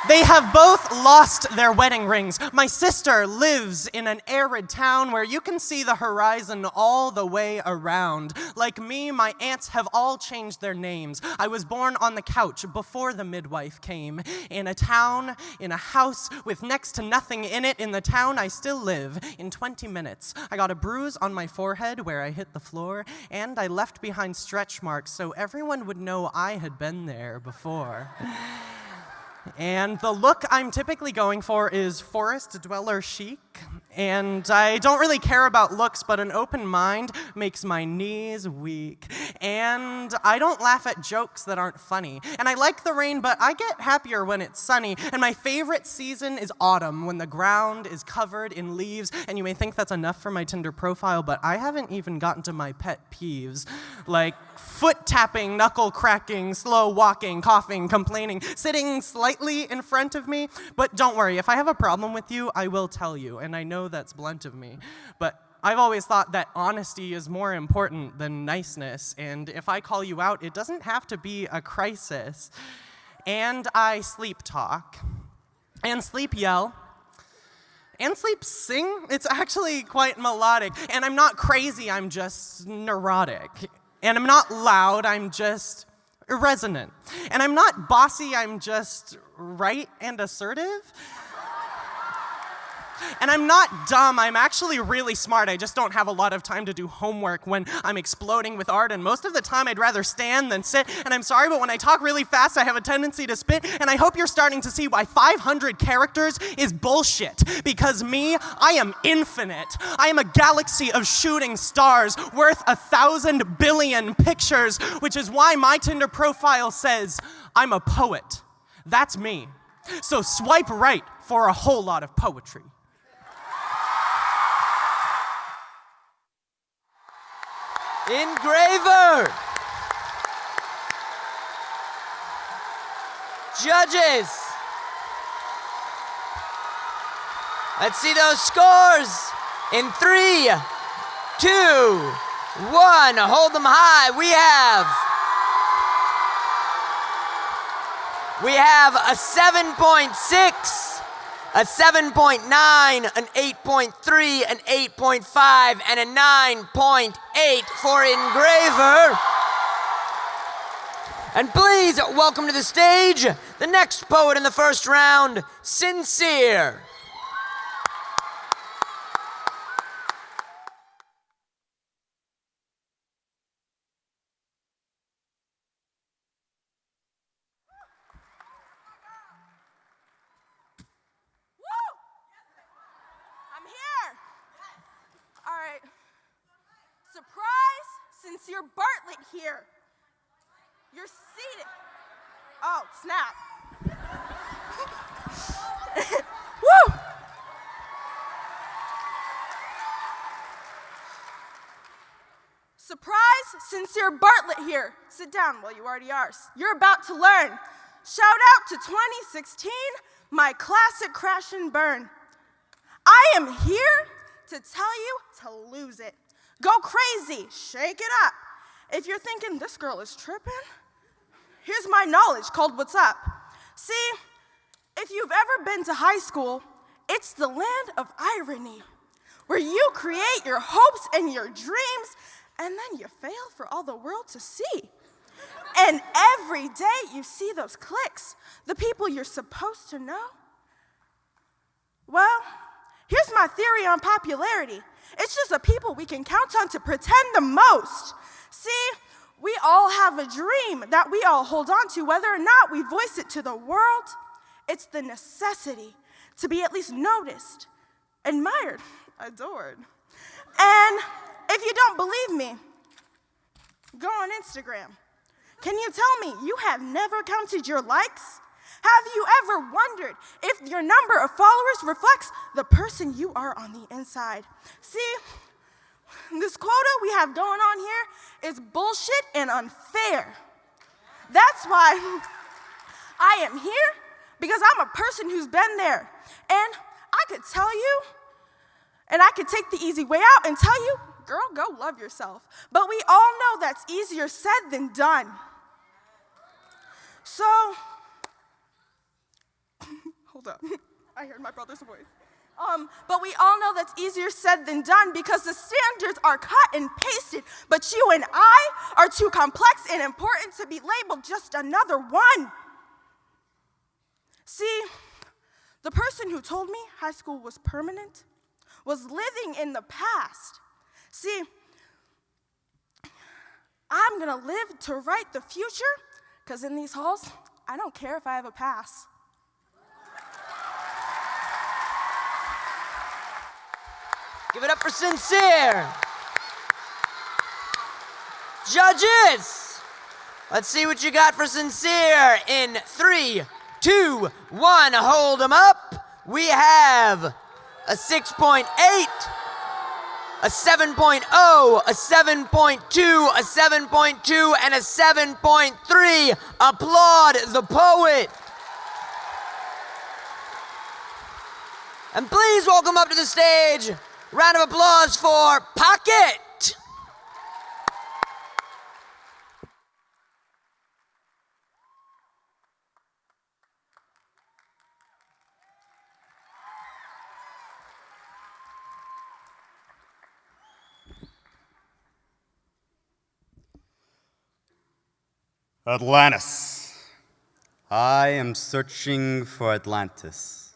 They have both lost their wedding rings. My sister lives in an arid town where you can see the horizon all the way around. Like me, my aunts have all changed their names. I was born on the couch before the midwife came. In a town, in a house with next to nothing in it. In the town I still live. In 20 minutes, I got a bruise on my forehead where I hit the floor, and I left behind stretch marks so everyone would know I had been there before. And the look I'm typically going for is forest dweller chic. And I don't really care about looks, but an open mind makes my knees weak. And I don't laugh at jokes that aren't funny. And I like the rain, but I get happier when it's sunny. And my favorite season is autumn, when the ground is covered in leaves. And you may think that's enough for my Tinder profile, but I haven't even gotten to my pet peeves. Like foot tapping, knuckle cracking, slow walking, coughing, complaining, sitting slightly in front of me. But don't worry, if I have a problem with you, I will tell you. And I know that's blunt of me, but I've always thought that honesty is more important than niceness, and if I call you out, it doesn't have to be a crisis. And I sleep talk, and sleep yell, and sleep sing. It's actually quite melodic, and I'm not crazy, I'm just neurotic. And I'm not loud, I'm just irresonant. And I'm not bossy, I'm just right and assertive. And I'm not dumb, I'm actually really smart. I just don't have a lot of time to do homework when I'm exploding with art, and most of the time I'd rather stand than sit. And I'm sorry, but when I talk really fast, I have a tendency to spit, and I hope you're starting to see why 500 characters is bullshit. Because me, I am infinite. I am a galaxy of shooting stars worth 1,000 billion pictures, which is why my Tinder profile says, I'm a poet. That's me. So swipe right for a whole lot of poetry. Engraver. Judges. Let's see those scores in 3, 2, 1. Hold them high. We have a 7.6. A 7.9, an 8.3, an 8.5, and a 9.8 for Engraver. And please welcome to the stage the next poet in the first round, Sincere. Sincere Bartlett here. You're seated. Oh, snap. Woo! Surprise, sincere Bartlett here. Sit down, well, you already are. You're about to learn. Shout out to 2016, my classic crash and burn. I am here to tell you to lose it. Go crazy, shake it up. If you're thinking this girl is tripping, here's my knowledge called What's Up. See, if you've ever been to high school, it's the land of irony, where you create your hopes and your dreams, and then you fail for all the world to see. And every day you see those cliques, the people you're supposed to know. Well, here's my theory on popularity. It's just the people we can count on to pretend the most. See, we all have a dream that we all hold on to, whether or not we voice it to the world. It's the necessity to be at least noticed, admired, adored. And if you don't believe me, go on Instagram. Can you tell me you have never counted your likes? Have you ever wondered if your number of followers reflects the person you are on the inside? See, this quota we have going on here is bullshit and unfair. That's why I am here, because I'm a person who's been there. And I could tell you, and I could take the easy way out and tell you, girl, go love yourself. But we all know that's easier said than done. So, hold up, I heard my brother's voice. But we all know that's easier said than done because the standards are cut and pasted, but you and I are too complex and important to be labeled just another one. See, the person who told me high school was permanent was living in the past. See, I'm gonna live to write the future, because in these halls, I don't care if I have a pass. Give it up for Sincere. Judges, let's see what you got for Sincere in 3, 2, 1. Hold them up. We have a 6.8, a 7.0, a 7.2, a 7.2, and a 7.3. Applaud the poet. And please welcome up to the stage, round of applause for Pocket. Atlantis. I am searching for Atlantis.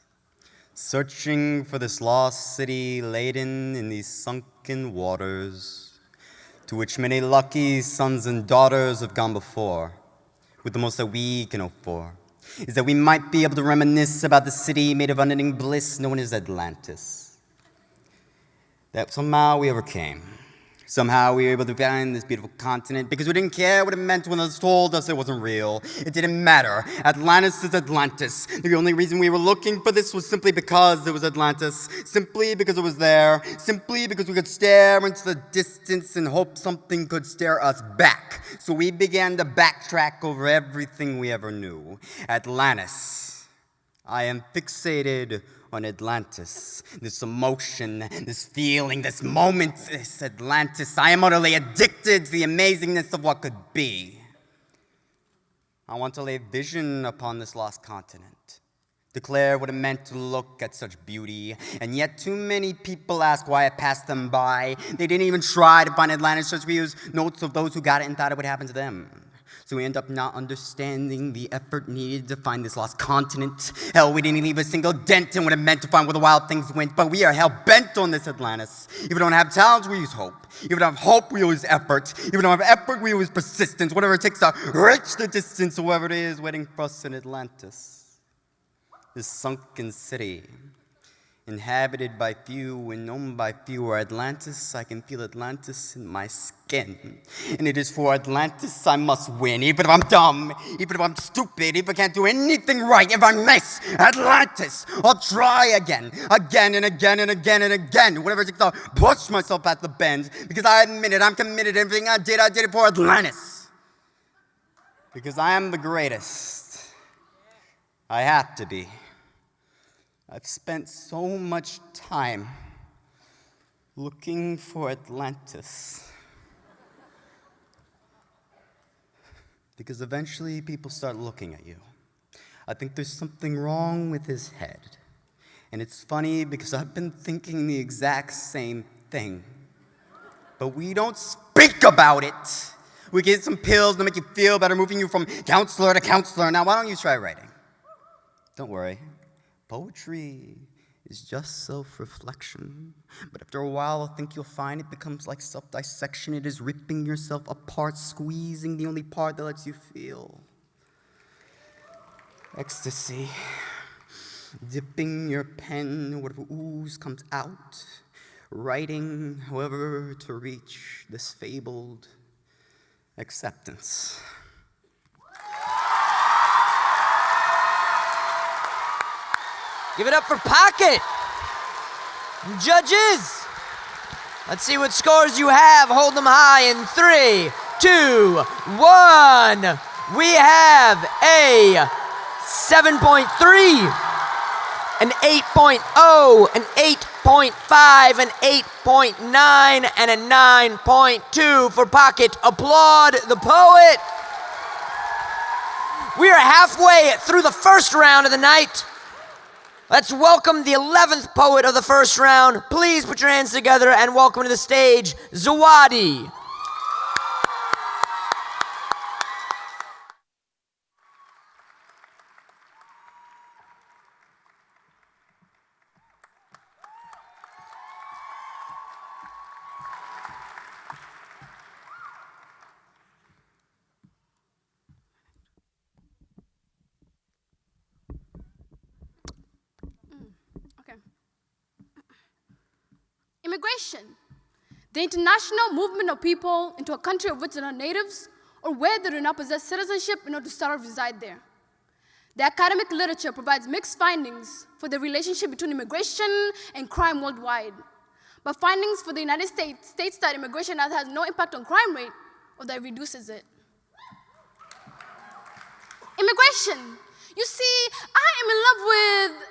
Searching for this lost city laden in these sunken waters, to which many lucky sons and daughters have gone before, with the most that we can hope for, is that we might be able to reminisce about the city made of unending bliss known as Atlantis. That somehow we overcame. Somehow we were able to find this beautiful continent because we didn't care what it meant when it was told us it wasn't real. It didn't matter. Atlantis is Atlantis. The only reason we were looking for this was simply because it was Atlantis. Simply because it was there. Simply because we could stare into the distance and hope something could stare us back. So we began to backtrack over everything we ever knew. Atlantis. I am fixated on Atlantis. This emotion, this feeling, this moment, this Atlantis. I am utterly addicted to the amazingness of what could be. I want to lay vision upon this lost continent. Declare what it meant to look at such beauty. And yet too many people ask why I passed them by. They didn't even try to find Atlantis, just we use notes of those who got it and thought it would happen to them. So we end up not understanding the effort needed to find this lost continent. Hell, we didn't leave a single dent in what it meant to find where the wild things went, but we are hell-bent on this Atlantis. If we don't have talent, we use hope. If we don't have hope, we use effort. If we don't have effort, we use persistence. Whatever it takes to reach the distance of whoever it is waiting for us in Atlantis. This sunken city. inhabited by few and known by few, are Atlantis. I can feel Atlantis in my skin. And it is for Atlantis I must win, even if I'm dumb, even if I'm stupid, if I can't do anything right, if I miss Atlantis, I'll try again and again and again and again. Whatever it takes, I'll push myself past the bends, because I admit it, I'm committed. Everything I did it for Atlantis. Because I am the greatest. I have to be. I've spent so much time looking for Atlantis. Because eventually people start looking at you. I think there's something wrong with his head. And it's funny because I've been thinking the exact same thing. But we don't speak about it. We get some pills to make you feel better, moving you from counselor to counselor. Now, why don't you try writing? Don't worry. Poetry is just self-reflection. But after a while, I think you'll find it becomes like self-dissection. It is ripping yourself apart, squeezing the only part that lets you feel. Ecstasy. Dipping your pen, whatever ooze comes out. Writing, however, to reach this fabled acceptance. Give it up for Pocket. Judges, let's see what scores you have. Hold them high in 3, 2, 1. We have a 7.3, an 8.0, an 8.5, an 8.9, and a 9.2 for Pocket. Applaud the poet. We are halfway through the first round of the night. Let's welcome the 11th poet of the first round. Please put your hands together and welcome to the stage, Zawadi. Immigration, the international movement of people into a country of which they are not natives, or where they do not possess citizenship in order to start or reside there. The academic literature provides mixed findings for the relationship between immigration and crime worldwide. But findings for the United States states that immigration has no impact on crime rate, or that it reduces it. Immigration. You see, I am in love with ...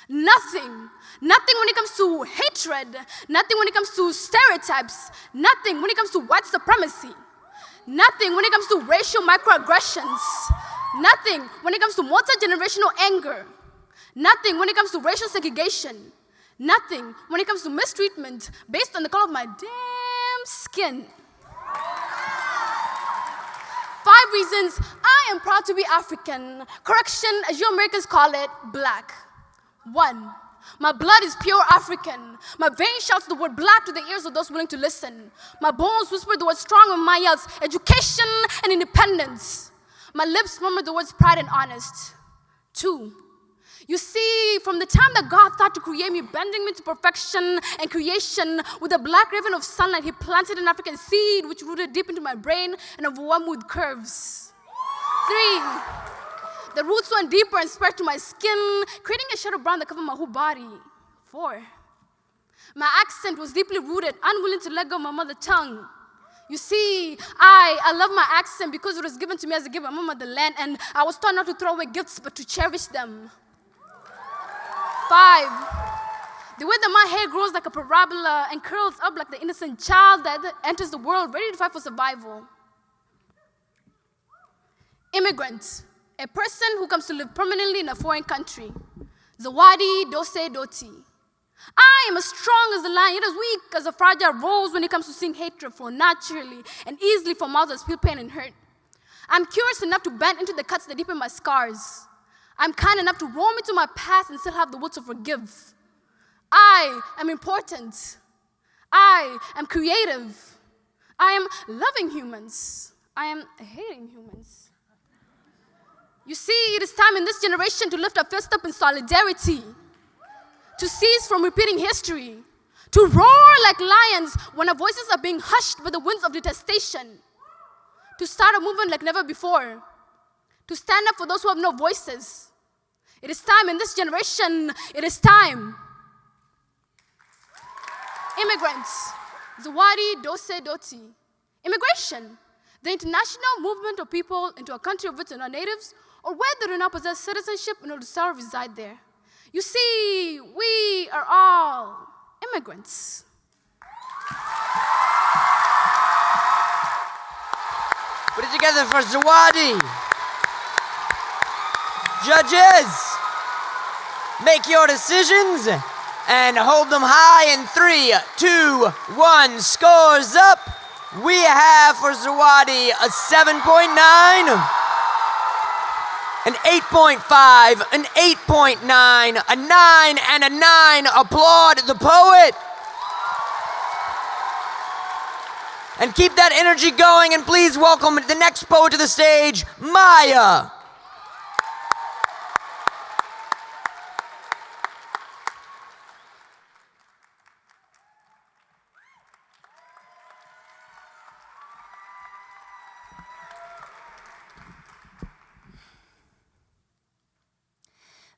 Nothing when it comes to hatred, nothing when it comes to stereotypes, nothing when it comes to white supremacy, nothing when it comes to racial microaggressions, nothing when it comes to multi-generational anger, nothing when it comes to racial segregation, nothing when it comes to mistreatment based on the color of my damn skin. 5 reasons I am proud to be African. Correction, as you Americans call it, black. 1, my blood is pure African. My veins shouts the word black to the ears of those willing to listen. My bones whisper the word strong when my yells education and independence. My lips murmur the words pride and honest. 2, you see, from the time that God thought to create me, bending me to perfection and creation, with a black ribbon of sunlight, he planted an African seed which rooted deep into my brain and overwhelmed with curves. 3, the roots went deeper and spread to my skin, creating a shade of brown that covered my whole body. 4, my accent was deeply rooted, unwilling to let go of my mother tongue. You see, I love my accent because it was given to me as a gift by my motherland, and I was taught not to throw away gifts, but to cherish them. 5, the way that my hair grows like a parabola and curls up like the innocent child that enters the world ready to fight for survival. Immigrant, a person who comes to live permanently in a foreign country. Zawadi Dose Doti. I am as strong as a lion, yet as weak as a fragile rose when it comes to seeing hatred flow naturally and easily from mouths that feel pain and hurt. I'm curious enough to bend into the cuts that deepen my scars. I'm kind enough to roam into my past and still have the will to forgive. I am important. I am creative. I am loving humans. I am hating humans. You see, it is time in this generation to lift our fist up in solidarity, to cease from repeating history, to roar like lions when our voices are being hushed by the winds of detestation, to start a movement like never before, to stand up for those who have no voices. It is time in this generation, it is time. Immigrants, Zawadi Dose Doti. Immigration, the international movement of people into a country of which they are natives, or where they do not possess citizenship in order to still reside there. You see, we are all immigrants. Put it together for Zawadi. Judges, make your decisions and hold them high in 3, 2, 1. Scores up. We have for Zawadi a 7.9, an 8.5, an 8.9, a 9, and a 9. Applaud the poet. And keep that energy going, and please welcome the next poet to the stage, Maya.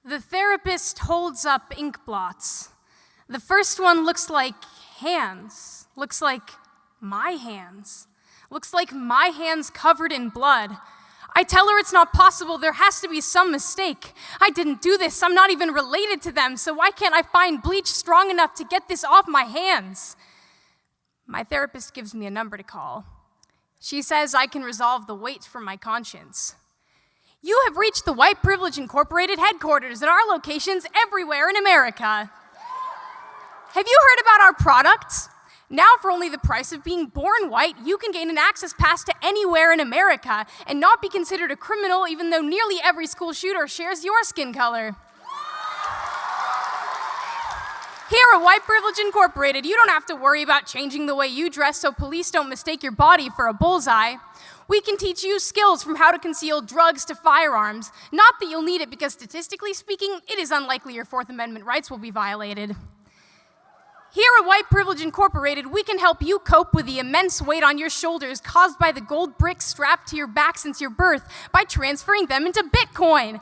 The therapist holds up ink blots. The first one looks like hands, looks like my hands, looks like my hands covered in blood. I tell her it's not possible, there has to be some mistake. I didn't do this, I'm not even related to them, so why can't I find bleach strong enough to get this off my hands? My therapist gives me a number to call. She says I can resolve the weight from my conscience. You have reached the White Privilege Incorporated headquarters at our locations everywhere in America. Have you heard about our products? Now, for only the price of being born white, you can gain an access pass to anywhere in America and not be considered a criminal, even though nearly every school shooter shares your skin color. Here at White Privilege Incorporated, you don't have to worry about changing the way you dress so police don't mistake your body for a bullseye. We can teach you skills from how to conceal drugs to firearms. Not that you'll need it because statistically speaking, it is unlikely your Fourth Amendment rights will be violated. Here at White Privilege Incorporated, we can help you cope with the immense weight on your shoulders caused by the gold bricks strapped to your back since your birth by transferring them into Bitcoin.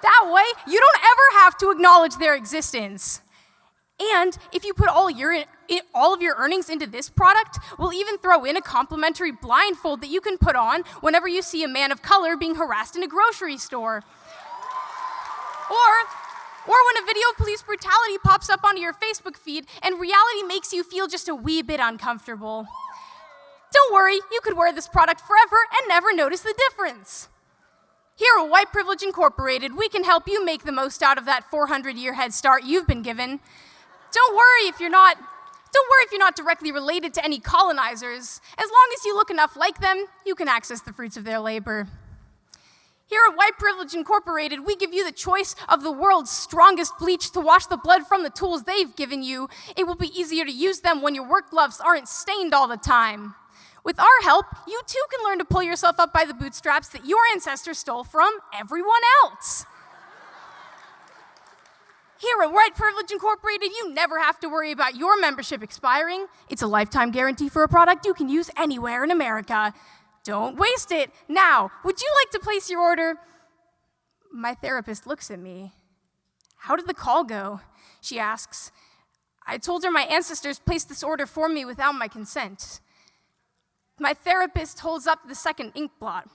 That way, you don't ever have to acknowledge their existence. And if you put all of your earnings into this product, we'll even throw in a complimentary blindfold that you can put on whenever you see a man of color being harassed in a grocery store. Or when a video of police brutality pops up onto your Facebook feed and reality makes you feel just a wee bit uncomfortable. Don't worry, you could wear this product forever and never notice the difference. Here at White Privilege Incorporated, we can help you make the most out of that 400-year head start you've been given. Don't worry if you're not directly related to any colonizers. As long as you look enough like them, you can access the fruits of their labor. Here at White Privilege Incorporated, we give you the choice of the world's strongest bleach to wash the blood from the tools they've given you. It will be easier to use them when your work gloves aren't stained all the time. With our help, you too can learn to pull yourself up by the bootstraps that your ancestors stole from everyone else. Here at White Privilege Incorporated, you never have to worry about your membership expiring. It's a lifetime guarantee for a product you can use anywhere in America. Don't waste it. Now, would you like to place your order? My therapist looks at me. How did the call go? She asks. I told her my ancestors placed this order for me without my consent. My therapist holds up the second ink blot.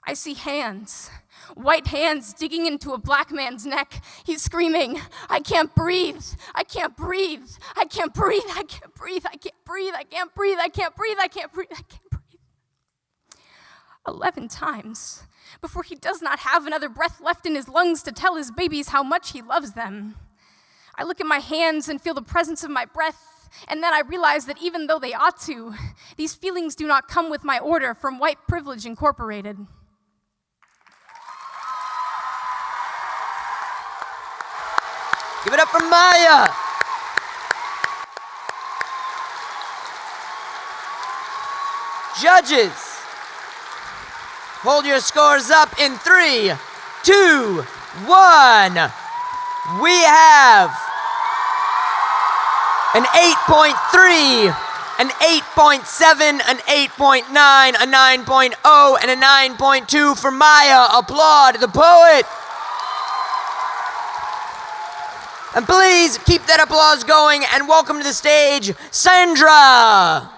I see hands, white hands digging into a black man's neck. He's screaming, I can't breathe, I can't breathe, I can't breathe, I can't breathe, I can't breathe, I can't breathe, I can't breathe, I can't breathe, I can't breathe. 11 times before he does not have another breath left in his lungs to tell his babies how much he loves them. I look at my hands and feel the presence of my breath. And then I realize that even though they ought to, these feelings do not come with my order from White Privilege Incorporated. Give it up for Maya. Judges, Hold your scores up in 3, 2, 1. We have an 8.3, an 8.7, an 8.9, a 9.0, and a 9.2 for Maya. Applaud the poet. And please keep that applause going and welcome to the stage, Sandra.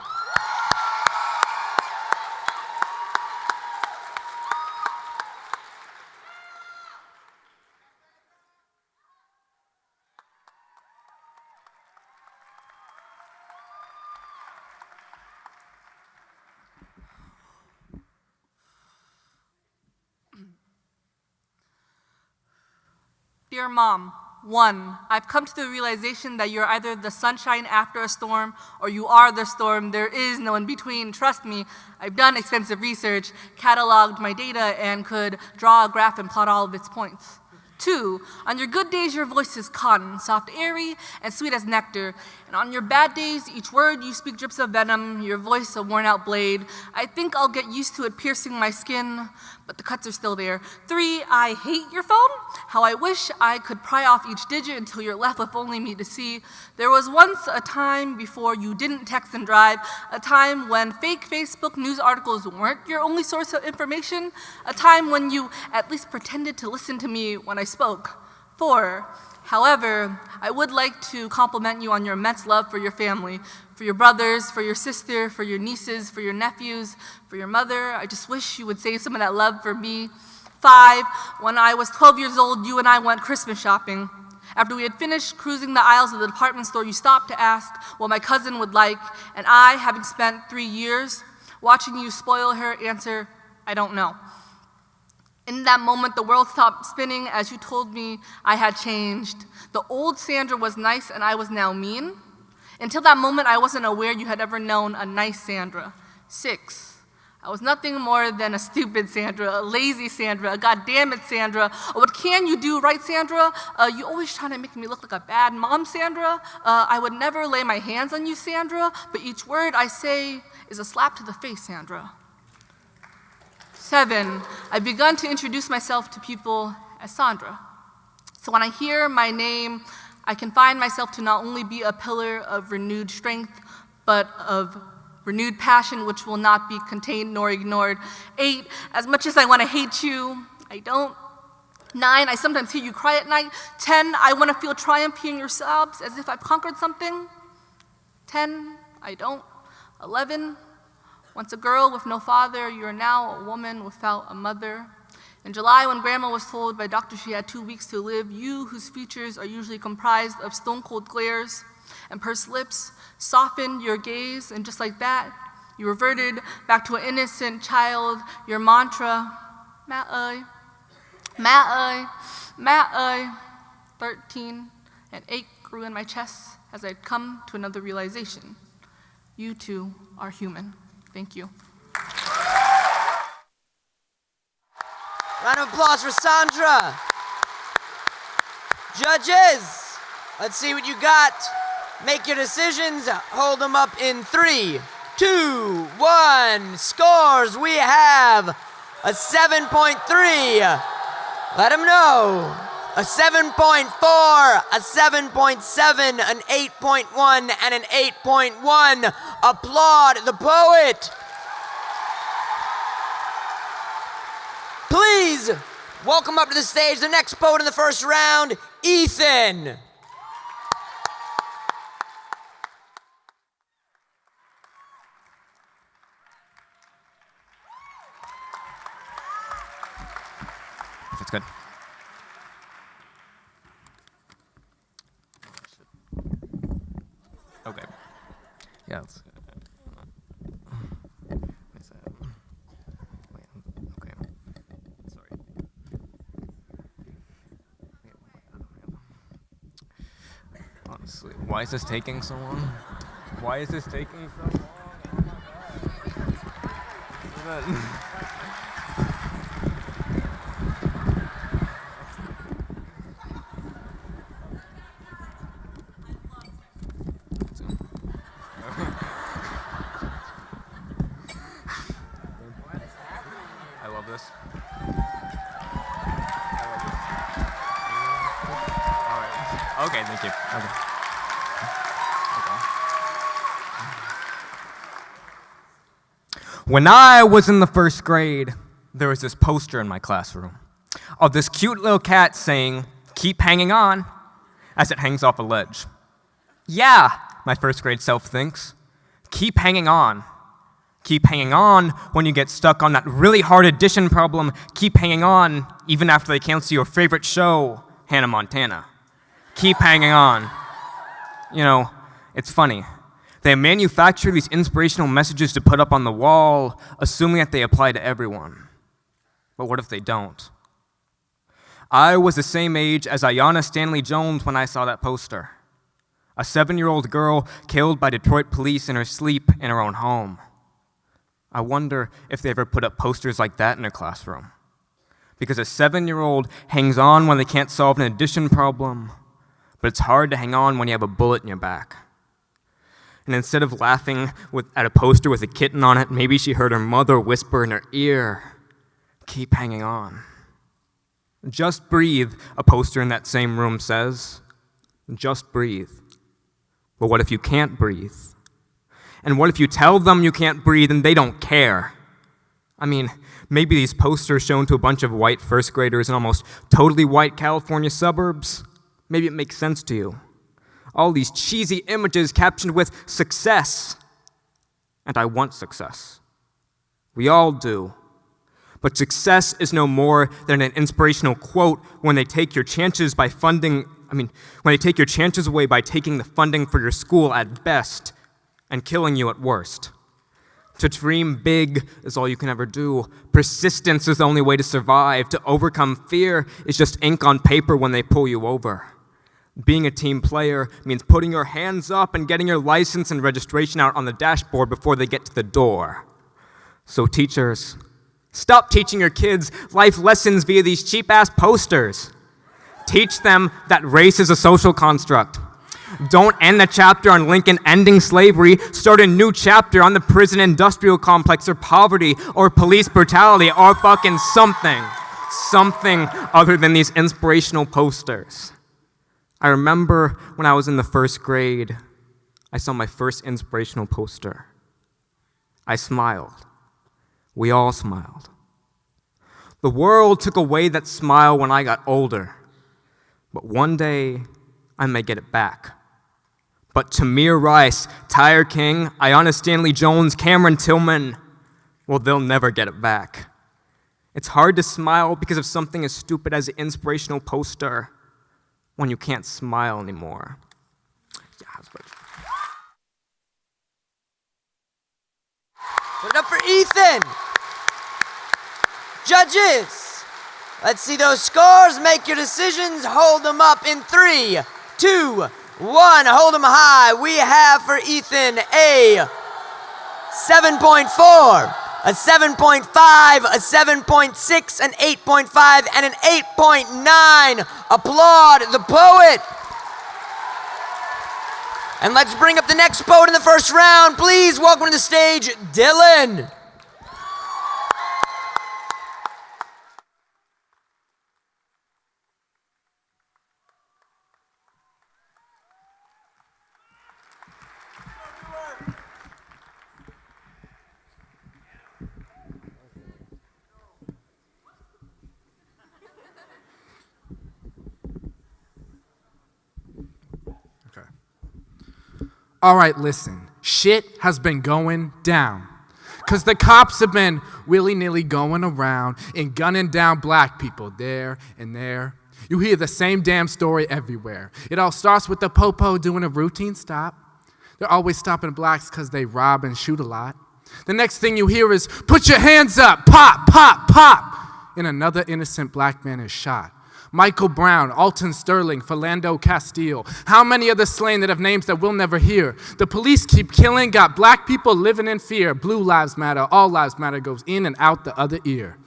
Dear Mom, 1, I've come to the realization that you're either the sunshine after a storm or you are the storm. There is no in between. Trust me, I've done extensive research, cataloged my data, and could draw a graph and plot all of its points. 2, on your good days, your voice is cotton, soft, airy, and sweet as nectar. And on your bad days, each word you speak drips of venom, your voice a worn-out blade. I think I'll get used to it piercing my skin, but the cuts are still there. 3, I hate your phone. How I wish I could pry off each digit until you're left with only me to see. There was once a time before you didn't text and drive, a time when fake Facebook news articles weren't your only source of information, a time when you at least pretended to listen to me when I spoke. 4, however, I would like to compliment you on your immense love for your family, for your brothers, for your sister, for your nieces, for your nephews, for your mother. I just wish you would save some of that love for me. 5, when I was 12 years old, you and I went Christmas shopping. After we had finished cruising the aisles of the department store, you stopped to ask what my cousin would like, and I, having spent 3 years watching you spoil her, answer, I don't know. In that moment, the world stopped spinning as you told me I had changed. The old Sandra was nice and I was now mean. Until that moment, I wasn't aware you had ever known a nice Sandra. 6, I was nothing more than a stupid Sandra, a lazy Sandra, a goddammit Sandra. What can you do, right, Sandra? You always trying to make me look like a bad mom, Sandra. I would never lay my hands on you, Sandra, but each word I say is a slap to the face, Sandra. 7, I've begun to introduce myself to people as Sandra. So when I hear my name, I can find myself to not only be a pillar of renewed strength, but of renewed passion which will not be contained nor ignored. 8, as much as I want to hate you, I don't. 9, I sometimes hear you cry at night. 10, I want to feel triumph hearing your sobs as if I've conquered something. 10, I don't. 11, once a girl with no father, you are now a woman without a mother. In July, when Grandma was told by doctor she had 2 weeks to live, you, whose features are usually comprised of stone-cold glares and pursed lips, softened your gaze, and just like that, you reverted back to an innocent child, your mantra, Ma'ai, Ma'ai, Ma'ai. 13, an ache grew in my chest as I'd come to another realization. You too are human. Thank you. Round of applause for Sandra. Judges, let's see what you got. Make your decisions. Hold them up in 3, 2, 1. Scores, we have a 7.3. Let them know. A 7.4, a 7.7, an 8.1, and an 8.1. Applaud the poet. Please welcome up to the stage the next poet in the first round, Ethan. That's good. Okay. Yeah. Okay. Sorry. Honestly, why is this taking so long? Why is this taking so long? Oh my God. I love this. Okay, thank you. Okay. When I was in the first grade, there was this poster in my classroom of this cute little cat saying, "Keep hanging on," as it hangs off a ledge. Yeah, my first grade self thinks. Keep hanging on. Keep hanging on when you get stuck on that really hard addition problem. Keep hanging on even after they cancel your favorite show, Hannah Montana. Keep hanging on. You know, it's funny. They manufacture these inspirational messages to put up on the wall, assuming that they apply to everyone. But what if they don't? I was the same age as Ayanna Stanley Jones when I saw that poster. A 7-year-old girl killed by Detroit police in her sleep in her own home. I wonder if they ever put up posters like that in their classroom. Because a 7-year-old hangs on when they can't solve an addition problem, but it's hard to hang on when you have a bullet in your back. And instead of laughing at a poster with a kitten on it, maybe she heard her mother whisper in her ear, "Keep hanging on." Just breathe, a poster in that same room says. Just breathe. But what if you can't breathe? And what if you tell them you can't breathe and they don't care? I mean, maybe these posters shown to a bunch of white first graders in almost totally white California suburbs, maybe it makes sense to you. All these cheesy images captioned with success. And I want success. We all do. But success is no more than an inspirational quote when they take your chances away by taking the funding for your school at best and killing you at worst. To dream big is all you can ever do. Persistence is the only way to survive. To overcome fear is just ink on paper when they pull you over. Being a team player means putting your hands up and getting your license and registration out on the dashboard before they get to the door. So teachers, stop teaching your kids life lessons via these cheap-ass posters. Teach them that race is a social construct. Don't end the chapter on Lincoln ending slavery. Start a new chapter on the prison industrial complex or poverty or police brutality or fucking something. Something other than these inspirational posters. I remember when I was in the first grade, I saw my first inspirational poster. I smiled. We all smiled. The world took away that smile when I got older. But one day, I may get it back. But Tamir Rice, Tyre King, Ayanna Stanley Jones, Cameron Tillman, well, they'll never get it back. It's hard to smile because of something as stupid as an inspirational poster when you can't smile anymore. Put it up for Ethan. Judges, let's see those scores. Make your decisions. Hold them up in 3, 2, 1. Hold them high. We have for Ethan a 7.4, a 7.5, a 7.6, an 8.5, and an 8.9. Applaud the poet. And let's bring up the next poet in the first round. Please welcome to the stage, Dylan. All right, listen, shit has been going down. Because the cops have been willy-nilly going around and gunning down black people there and there. You hear the same damn story everywhere. It all starts with the popo doing a routine stop. They're always stopping blacks because they rob and shoot a lot. The next thing you hear is, put your hands up, pop, pop, pop. And another innocent black man is shot. Michael Brown, Alton Sterling, Philando Castile. How many are the slain that have names that we'll never hear? The police keep killing, got black people living in fear. Blue lives matter, all lives matter goes in and out the other ear.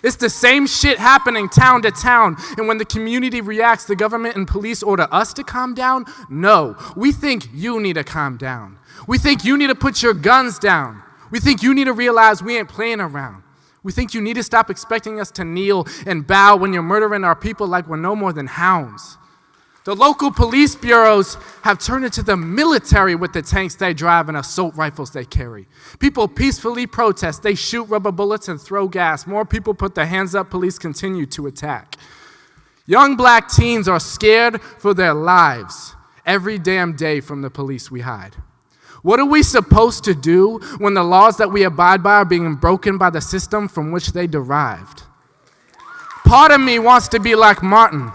It's the same shit happening town to town. And when the community reacts, the government and police order us to calm down? No, we think you need to calm down. We think you need to put your guns down. We think you need to realize we ain't playing around. We think you need to stop expecting us to kneel and bow when you're murdering our people like we're no more than hounds. The local police bureaus have turned into the military with the tanks they drive and assault rifles they carry. People peacefully protest. They shoot rubber bullets and throw gas. More people put their hands up. Police continue to attack. Young black teens are scared for their lives. Every damn day from the police we hide. What are we supposed to do when the laws that we abide by are being broken by the system from which they derived? Part of me wants to be like Martin,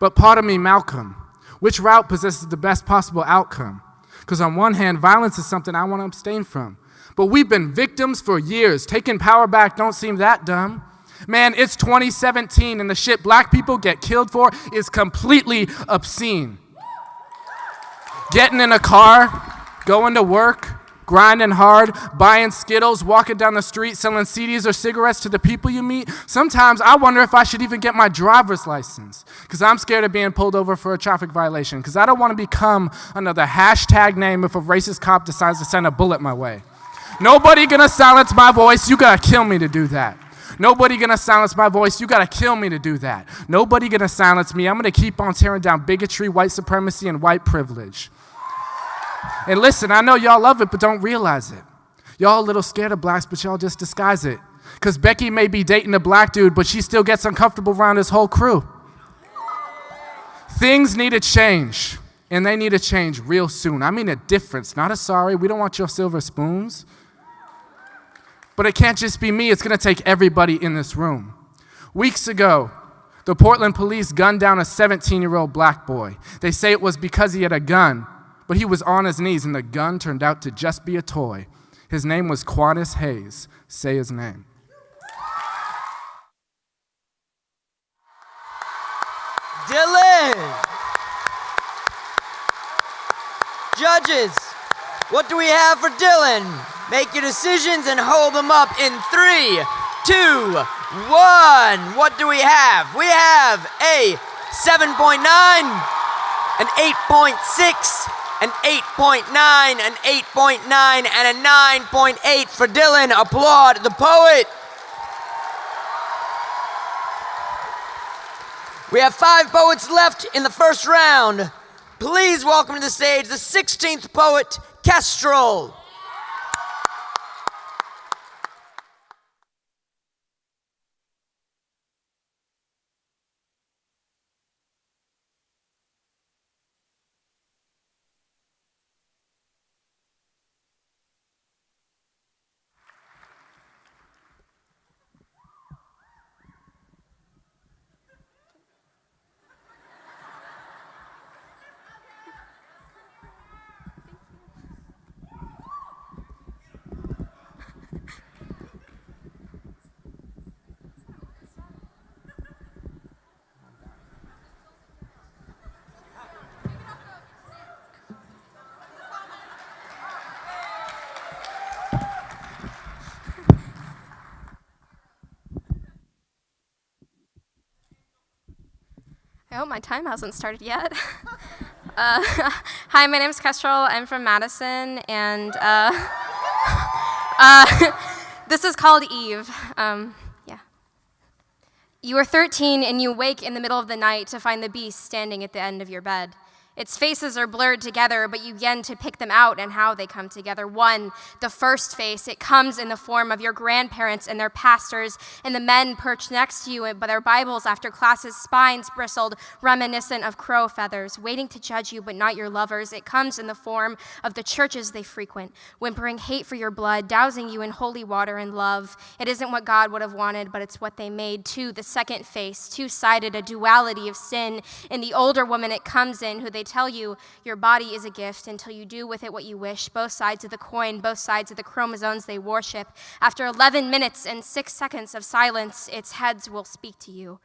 but part of me Malcolm. Which route possesses the best possible outcome? Because on one hand, violence is something I want to abstain from. But we've been victims for years. Taking power back don't seem that dumb. Man, it's 2017 and the shit black people get killed for is completely obscene. Getting in a car, going to work, grinding hard, buying Skittles, walking down the street, selling CDs or cigarettes to the people you meet. Sometimes I wonder if I should even get my driver's license because I'm scared of being pulled over for a traffic violation because I don't want to become another hashtag name if a racist cop decides to send a bullet my way. Nobody gonna silence my voice. You gotta kill me to do that. Nobody gonna silence my voice. You gotta kill me to do that. Nobody gonna silence me. I'm gonna keep on tearing down bigotry, white supremacy, and white privilege. And listen, I know y'all love it, but don't realize it. Y'all a little scared of blacks, but y'all just disguise it. Because Becky may be dating a black dude, but she still gets uncomfortable around his whole crew. Things need to change, and they need to change real soon. I mean a difference, not a sorry. We don't want your silver spoons. But it can't just be me. It's going to take everybody in this room. Weeks ago, the Portland police gunned down a 17-year-old black boy. They say it was because he had a gun, but he was on his knees, and the gun turned out to just be a toy. His name was Quantus Hayes. Say his name. Dylan! Judges, what do we have for Dylan? Make your decisions and hold them up in 3, 2, 1. What do we have? We have a 7.9, an 8.6, an 8.9, an 8.9, and a 9.8 for Dylan. Applaud the poet. We have 5 poets left in the first round. Please welcome to the stage the 16th poet, Kestrel. I hope my time hasn't started yet. Hi, my name's Kestrel. I'm from Madison, and this is called Eve. Yeah. You are 13, and you wake in the middle of the night to find the beast standing at the end of your bed. Its faces are blurred together, but you begin to pick them out and how they come together. One, the first face, it comes in the form of your grandparents and their pastors and the men perched next to you by their Bibles after classes, spines bristled, reminiscent of crow feathers, waiting to judge you but not your lovers. It comes in the form of the churches they frequent, whimpering hate for your blood, dousing you in holy water and love. It isn't what God would have wanted, but it's what they made. Two, the second face, two-sided, a duality of sin. In the older woman it comes in, who they tell you your body is a gift until you do with it what you wish. Both sides of the coin, both sides of the chromosomes they worship. After 11 minutes and 6 seconds of silence, its heads will speak to you.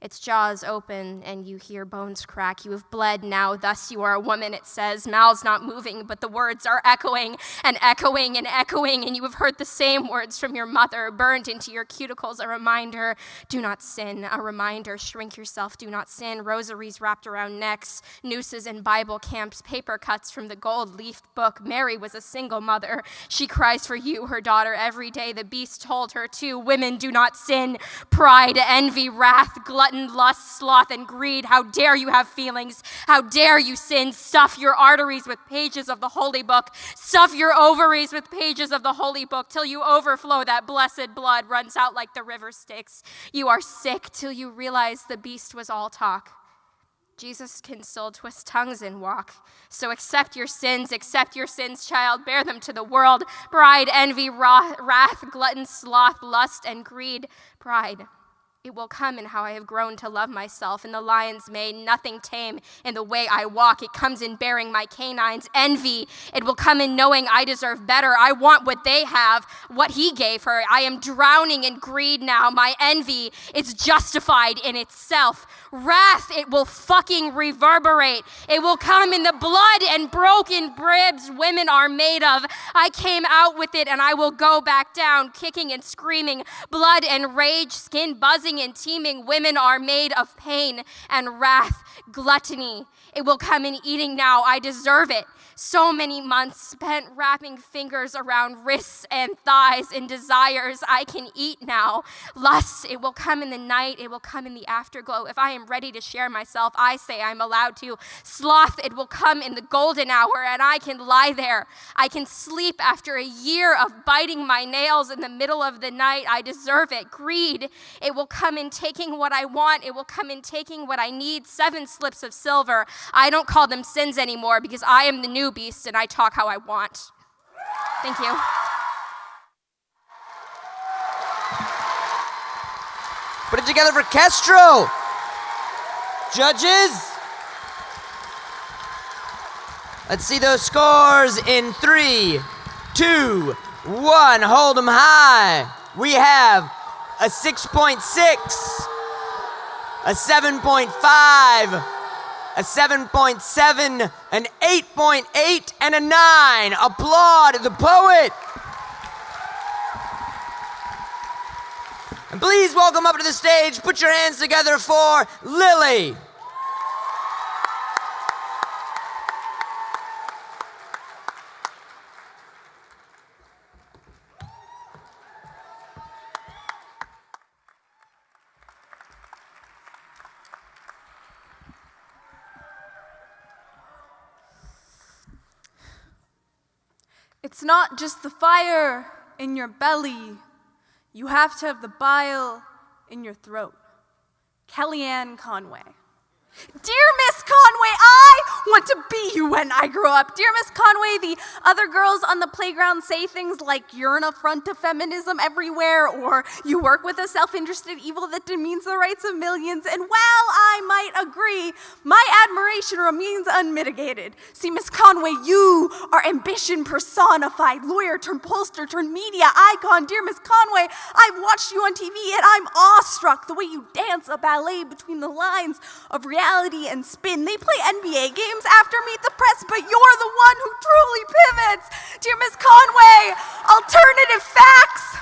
Its jaws open and you hear bones crack. You have bled now, thus you are a woman, it says. Mouths not moving, but the words are echoing and echoing and echoing, and you have heard the same words from your mother, burned into your cuticles. A reminder, do not sin. A reminder, shrink yourself, do not sin. Rosaries wrapped around necks, nooses in Bible camps, paper cuts from the gold-leafed book. Mary was a single mother. She cries for you, her daughter, every day. The beast told her to. Women do not sin. Pride, envy, wrath, gluttony, glutton, lust, sloth, and greed. How dare you have feelings? How dare you sin? Stuff your arteries with pages of the holy book. Stuff your ovaries with pages of the holy book till you overflow. That blessed blood runs out like the river Styx. You are sick till you realize the beast was all talk. Jesus can still twist tongues and walk. So accept your sins, child. Bear them to the world. Pride, envy, wrath, glutton, sloth, lust, and greed. Pride. It will come in how I have grown to love myself. In the lion's mane, nothing tame in the way I walk. It comes in bearing my canines. Envy. It will come in knowing I deserve better. I want what they have, what he gave her. I am drowning in greed now. My envy is justified in itself. Wrath, it will fucking reverberate. It will come in the blood and broken ribs women are made of. I came out with it and I will go back down, kicking and screaming. Blood and rage, skin buzzing and teeming. Women are made of pain and wrath. Gluttony, it will come in eating now. I deserve it. So many months spent wrapping fingers around wrists and thighs and desires I can eat now. Lust, it will come in the night. It will come in the afterglow. If I am ready to share myself, I say I'm allowed to. Sloth, it will come in the golden hour and I can lie there. I can sleep after a year of biting my nails in the middle of the night. I deserve it. Greed, it will come in taking what I want. It will come in taking what I need. 7 slips of silver. I don't call them sins anymore because I am the new beast and I talk how I want. Thank you. Put it together for Kestrel. Judges. Let's see those scores in 3, 2, 1. Hold them high. We have a 6.6, a 7.5, a 7.7, an 8.8, and a 9. Applaud the poet. And please welcome up to the stage, put your hands together for Lily. It's not just the fire in your belly. You have to have the bile in your throat. Kellyanne Conway. Dear Miss Conway, I want to be you when I grow up. Dear Miss Conway, the other girls on the playground say things like you're an affront to feminism everywhere, or you work with a self-interested evil that demeans the rights of millions. And while I might agree, my admiration remains unmitigated. See, Miss Conway, you are ambition personified, lawyer turned pollster turned media icon. Dear Miss Conway, I've watched you on TV and I'm awestruck the way you dance a ballet between the lines of reality and spin. They play NBA games after Meet the Press, but you're the one who truly pivots. Dear Miss Conway, alternative facts.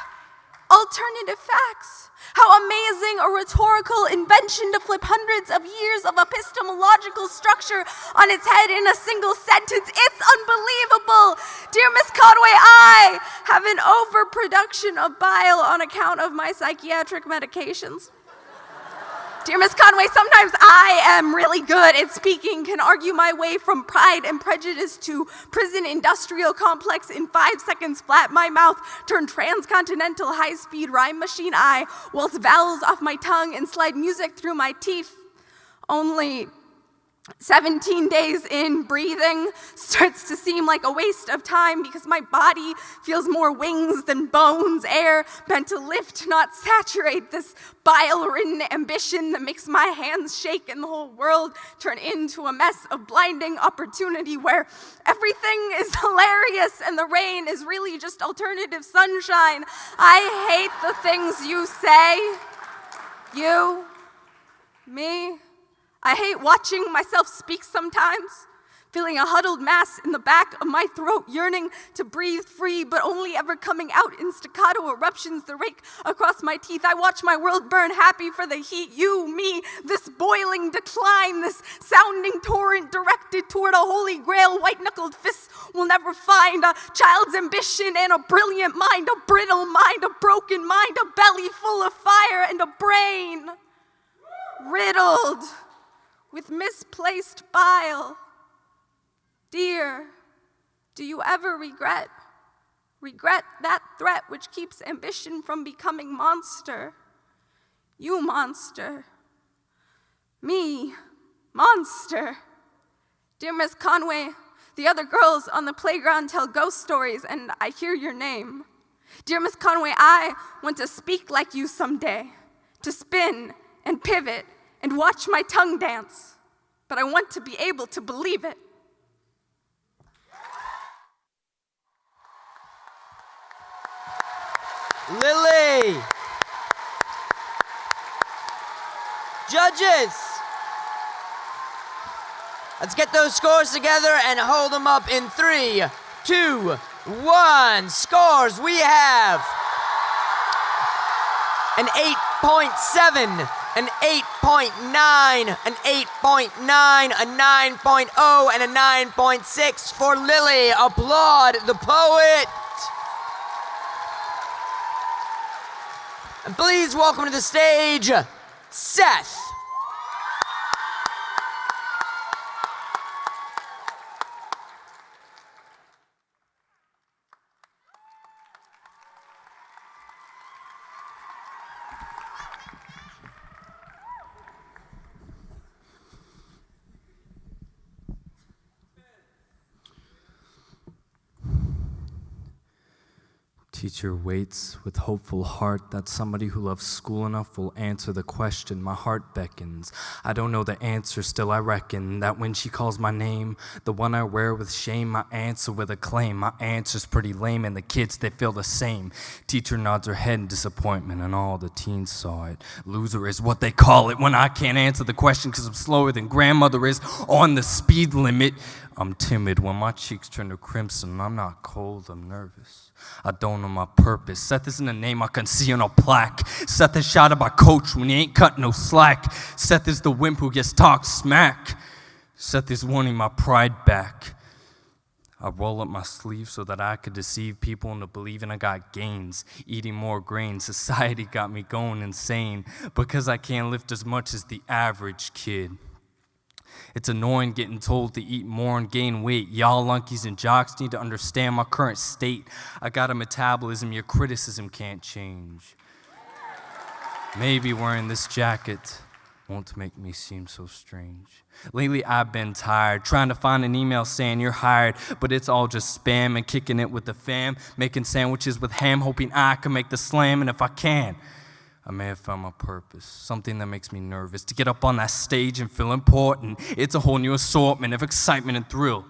Alternative facts. How amazing a rhetorical invention to flip hundreds of years of epistemological structure on its head in a single sentence. It's unbelievable. Dear Miss Conway, I have an overproduction of bile on account of my psychiatric medications. Dear Miss Conway, sometimes I am really good at speaking, can argue my way from Pride and Prejudice to prison industrial complex in 5 seconds flat. My mouth turned transcontinental high-speed rhyme machine. I waltz vowels off my tongue and slide music through my teeth. Only 17 days in, breathing starts to seem like a waste of time because my body feels more wings than bones, air meant to lift, not saturate this bile-ridden ambition that makes my hands shake and the whole world turn into a mess of blinding opportunity where everything is hilarious and the rain is really just alternative sunshine. I hate the things you say. You, me. I hate watching myself speak sometimes, feeling a huddled mass in the back of my throat, yearning to breathe free, but only ever coming out in staccato eruptions that rake across my teeth. I watch my world burn, happy for the heat. You, me, this boiling decline, this sounding torrent directed toward a holy grail. White-knuckled fists will never find a child's ambition and a brilliant mind, a brittle mind, a broken mind, a belly full of fire, and a brain riddled with misplaced bile. Dear, do you ever regret that threat which keeps ambition from becoming monster? You monster. Me, monster. Dear Miss Conway, the other girls on the playground tell ghost stories and I hear your name. Dear Miss Conway, I want to speak like you someday, to spin and pivot and watch my tongue dance, but I want to be able to believe it. Lily! Judges! Let's get those scores together and hold them up in 3, 2, 1. Scores, we have an 8.7, an 8.9, an 8.9, a 9.0, and a 9.6 for Lily. Applaud the poet. And please welcome to the stage, Seth. Teacher waits with hopeful heart that somebody who loves school enough will answer the question. My heart beckons. I don't know the answer, still I reckon that when she calls my name, the one I wear with shame, I answer with acclaim. My answer's pretty lame and the kids, they feel the same. Teacher nods her head in disappointment and all the teens saw it. Loser is what they call it when I can't answer the question because I'm slower than grandmother is on the speed limit. I'm timid when my cheeks turn to crimson. I'm not cold, I'm nervous. I don't know my purpose. Seth isn't a name I can see on a plaque. Seth is shouted by coach when he ain't cut no slack. Seth is the wimp who gets talked smack. Seth is wanting my pride back. I roll up my sleeves so that I could deceive people into believing I got gains. Eating more grain, society got me going insane because I can't lift as much as the average kid. It's annoying getting told to eat more and gain weight. Y'all lunkies and jocks need to understand my current state. I got a metabolism your criticism can't change. Maybe wearing this jacket won't make me seem so strange. Lately I've been tired, trying to find an email saying you're hired, but it's all just spam and kicking it with the fam, making sandwiches with ham, hoping I can make the slam, and if I can, I may have found my purpose, something that makes me nervous, to get up on that stage and feel important. It's a whole new assortment of excitement and thrill.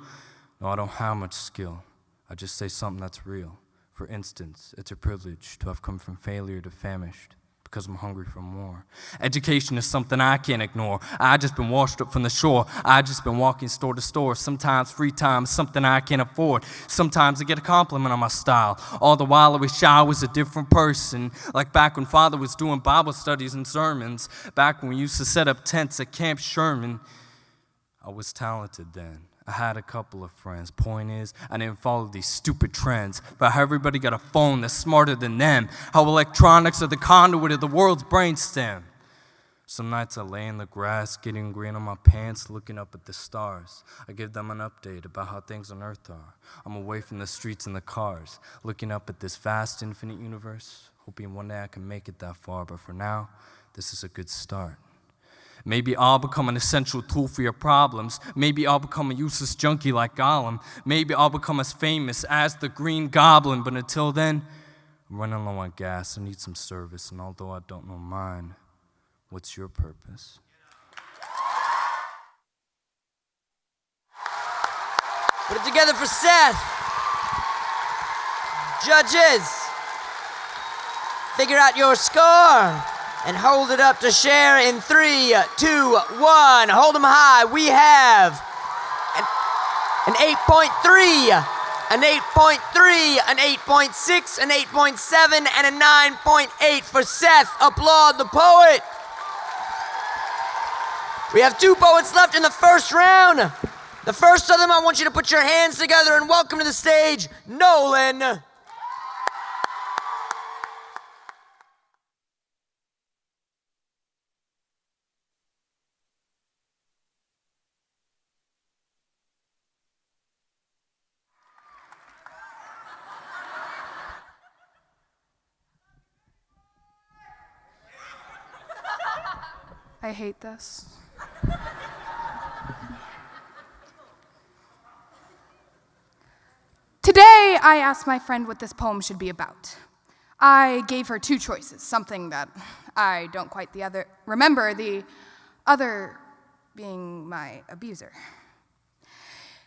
No, I don't have much skill. I just say something that's real. For instance, it's a privilege to have come from failure to famished, because I'm hungry for more. Education is something I can't ignore. I just been washed up from the shore. I just been walking store to store. Sometimes free time is something I can't afford. Sometimes I get a compliment on my style. All the while I wish I was a different person. Like back when Father was doing Bible studies and sermons. Back when we used to set up tents at Camp Sherman. I was talented then. I had a couple of friends. Point is, I didn't follow these stupid trends. But how everybody got a phone that's smarter than them. How electronics are the conduit of the world's brainstem. Some nights I lay in the grass, getting green on my pants, looking up at the stars. I give them an update about how things on Earth are. I'm away from the streets and the cars, looking up at this vast, infinite universe, hoping one day I can make it that far. But for now, this is a good start. Maybe I'll become an essential tool for your problems. Maybe I'll become a useless junkie like Gollum. Maybe I'll become as famous as the Green Goblin. But until then, I'm running low on gas. I need some service. And although I don't know mine, what's your purpose? Put it together for Seth. Judges, figure out your score. And hold it up to share in 3, 2, 1. Hold them high. We have an 8.3, an 8.3, an 8.6, an 8.7, and a 9.8 for Seth. Applaud the poet. We have 2 poets left in the first round. The first of them, I want you to put your hands together and welcome to the stage, Nolan. I hate this. Today, I asked my friend what this poem should be about. I gave her two choices, something that I don't quite remember, the other being my abuser.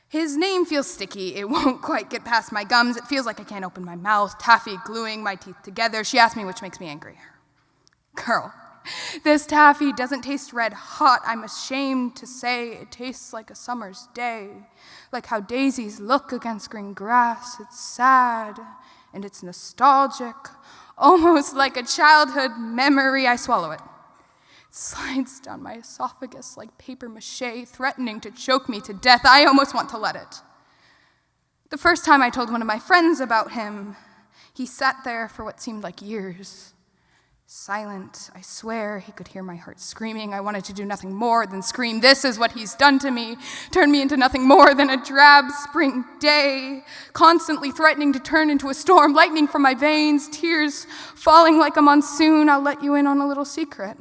His name feels sticky. It won't quite get past my gums. It feels like I can't open my mouth, taffy gluing my teeth together. She asked me which makes me angry. Girl, this taffy doesn't taste red hot. I'm ashamed to say it tastes like a summer's day, like how daisies look against green grass. It's sad and it's nostalgic, almost like a childhood memory. I swallow it. It slides down my esophagus like paper mache, threatening to choke me to death. I almost want to let it. The first time I told one of my friends about him, he sat there for what seemed like years. Silent, I swear he could hear my heart screaming. I wanted to do nothing more than scream, "This is what he's done to me," turned me into nothing more than a drab spring day, constantly threatening to turn into a storm, lightning from my veins, tears falling like a monsoon. I'll let you in on a little secret.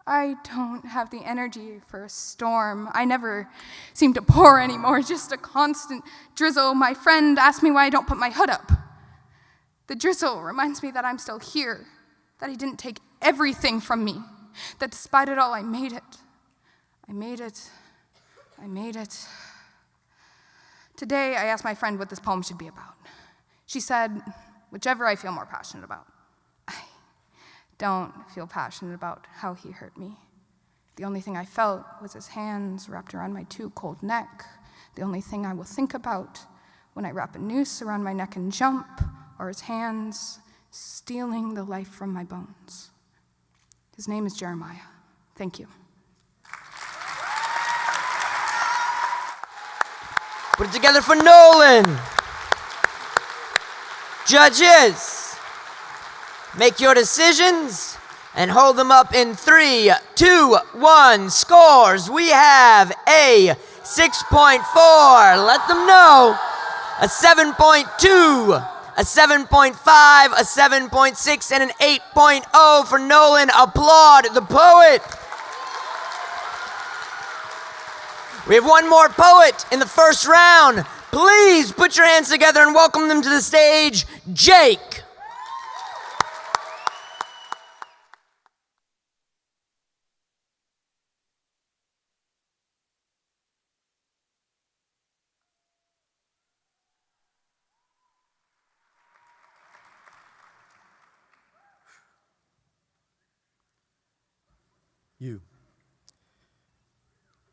I don't have the energy for a storm. I never seem to pour anymore, just a constant drizzle. My friend asked me why I don't put my hood up. The drizzle reminds me that I'm still here, that he didn't take everything from me, that despite it all, I made it. I made it. I made it. Today, I asked my friend what this poem should be about. She said, whichever I feel more passionate about. I don't feel passionate about how he hurt me. The only thing I felt was his hands wrapped around my too cold neck. The only thing I will think about when I wrap a noose around my neck and jump are his hands stealing the life from my bones. His name is Jeremiah. Thank you. Put it together for Nolan. Judges, make your decisions and hold them up in 3, 2, 1. Scores. We have a 6.4. Let them know. A 7.2. A 7.5, a 7.6, and an 8.0 for Nolan. Applaud the poet. We have one more poet in the first round. Please put your hands together and welcome them to the stage, Jake.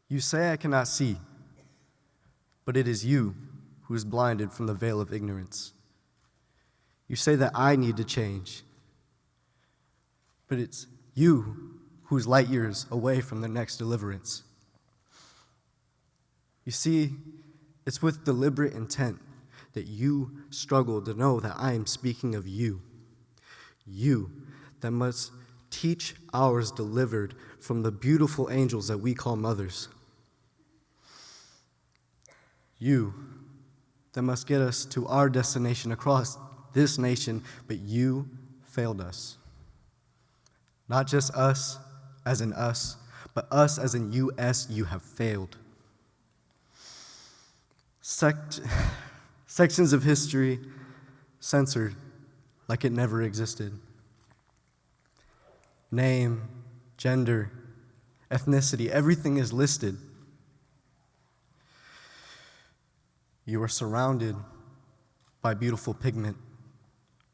You say I cannot see, but it is you who is blinded from the veil of ignorance. You say that I need to change, but it's you who is light years away from the next deliverance. You see, it's with deliberate intent that you struggle to know that I am speaking of you. You that must teach ours delivered from the beautiful angels that we call mothers. You that must get us to our destination across this nation, but you failed us. Not just us as in us, but us as in US, you have failed. Sections of history censored like it never existed. Name, gender, ethnicity, everything is listed. You are surrounded by beautiful pigment,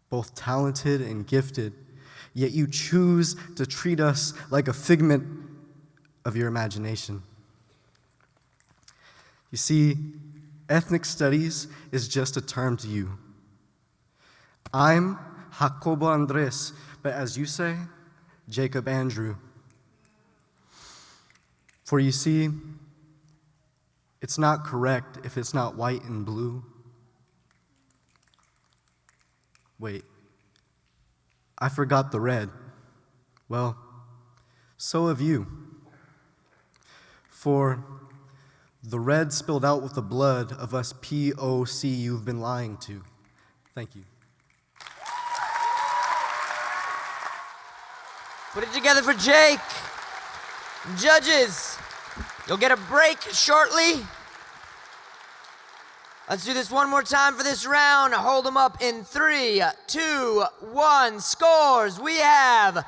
both talented and gifted, yet you choose to treat us like a figment of your imagination. You see, ethnic studies is just a term to you. I'm Jacobo Andres, but as you say, Jacob Andrew. For you see, it's not correct if it's not white and blue. Wait, I forgot the red. Well, so have you. For the red spilled out with the blood of us POC you've been lying to. Thank you. Put it together for Jake. Judges, you'll get a break shortly. Let's do this one more time for this round. Hold them up in 3, 2, 1. Scores. We have a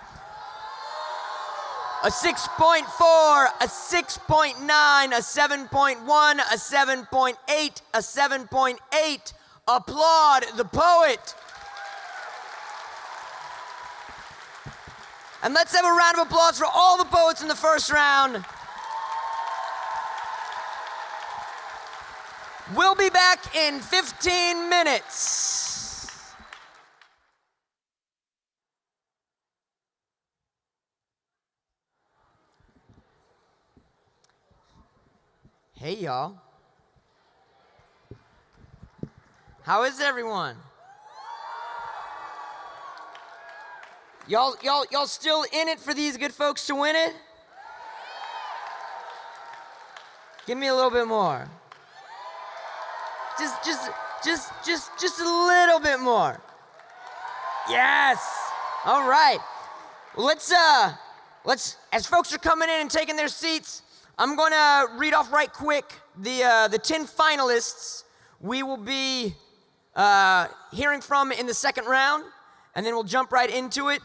6.4, a 6.9, a 7.1, a 7.8, a 7.8. Applaud the poet. And let's have a round of applause for all the poets in the first round. We'll be back in 15 minutes. Hey, y'all. How is everyone? Y'all still in it for these good folks to win it? Give me a little bit more. Just a little bit more. Yes. All right. Well, let's as folks are coming in and taking their seats, I'm going to read off right quick the 10 finalists we will be hearing from in the second round, and then we'll jump right into it.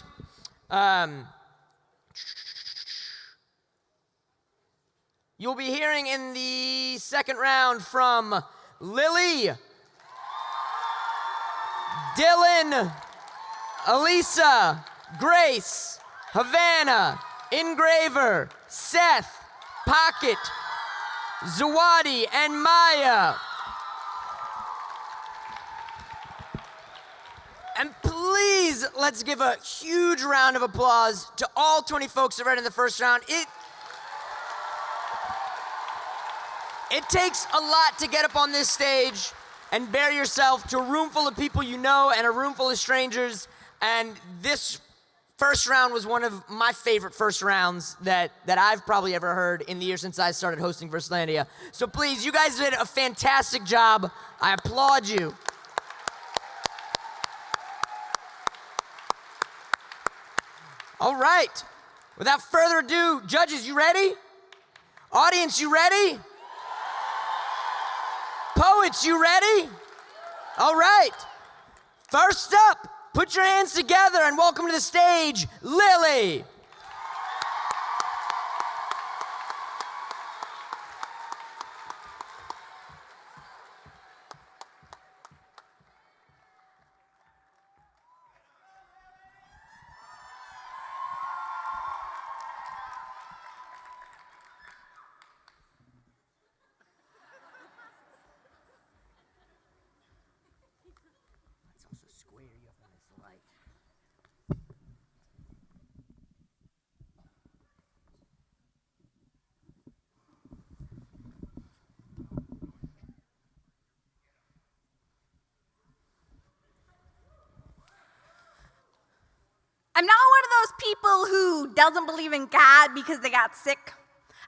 You'll be hearing in the second round from Lily, Dylan, Elisa, Grace, Havana, Engraver, Seth, Pocket, Zawadi, and Maya. And please, let's give a huge round of applause to all 20 folks that read in the first round. It takes a lot to get up on this stage and bare yourself to a room full of people you know and a room full of strangers. And this first round was one of my favorite first rounds that I've probably ever heard in the year since I started hosting Verselandia. So please, you guys did a fantastic job. I applaud you. All right. Without further ado, judges, you ready? Audience, you ready? Poets, you ready? All right. First up, put your hands together and welcome to the stage, Lily. I'm not one of those people who doesn't believe in God because they got sick.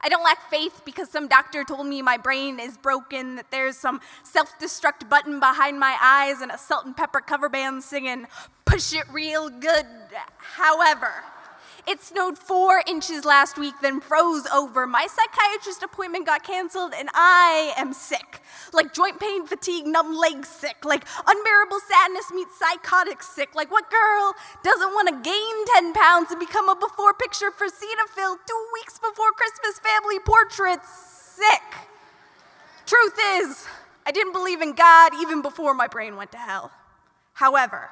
I don't lack faith because some doctor told me my brain is broken, that there's some self-destruct button behind my eyes and a salt and pepper cover band singing, "Push it real good." However, it snowed 4 inches last week, then froze over. My psychiatrist appointment got canceled, and I am sick. Like joint pain, fatigue, numb legs sick. Like unbearable sadness meets psychotic sick. Like what girl doesn't want to gain 10 pounds and become a before picture for Cetaphil 2 weeks before Christmas family portraits? Sick. Truth is, I didn't believe in God even before my brain went to hell. However,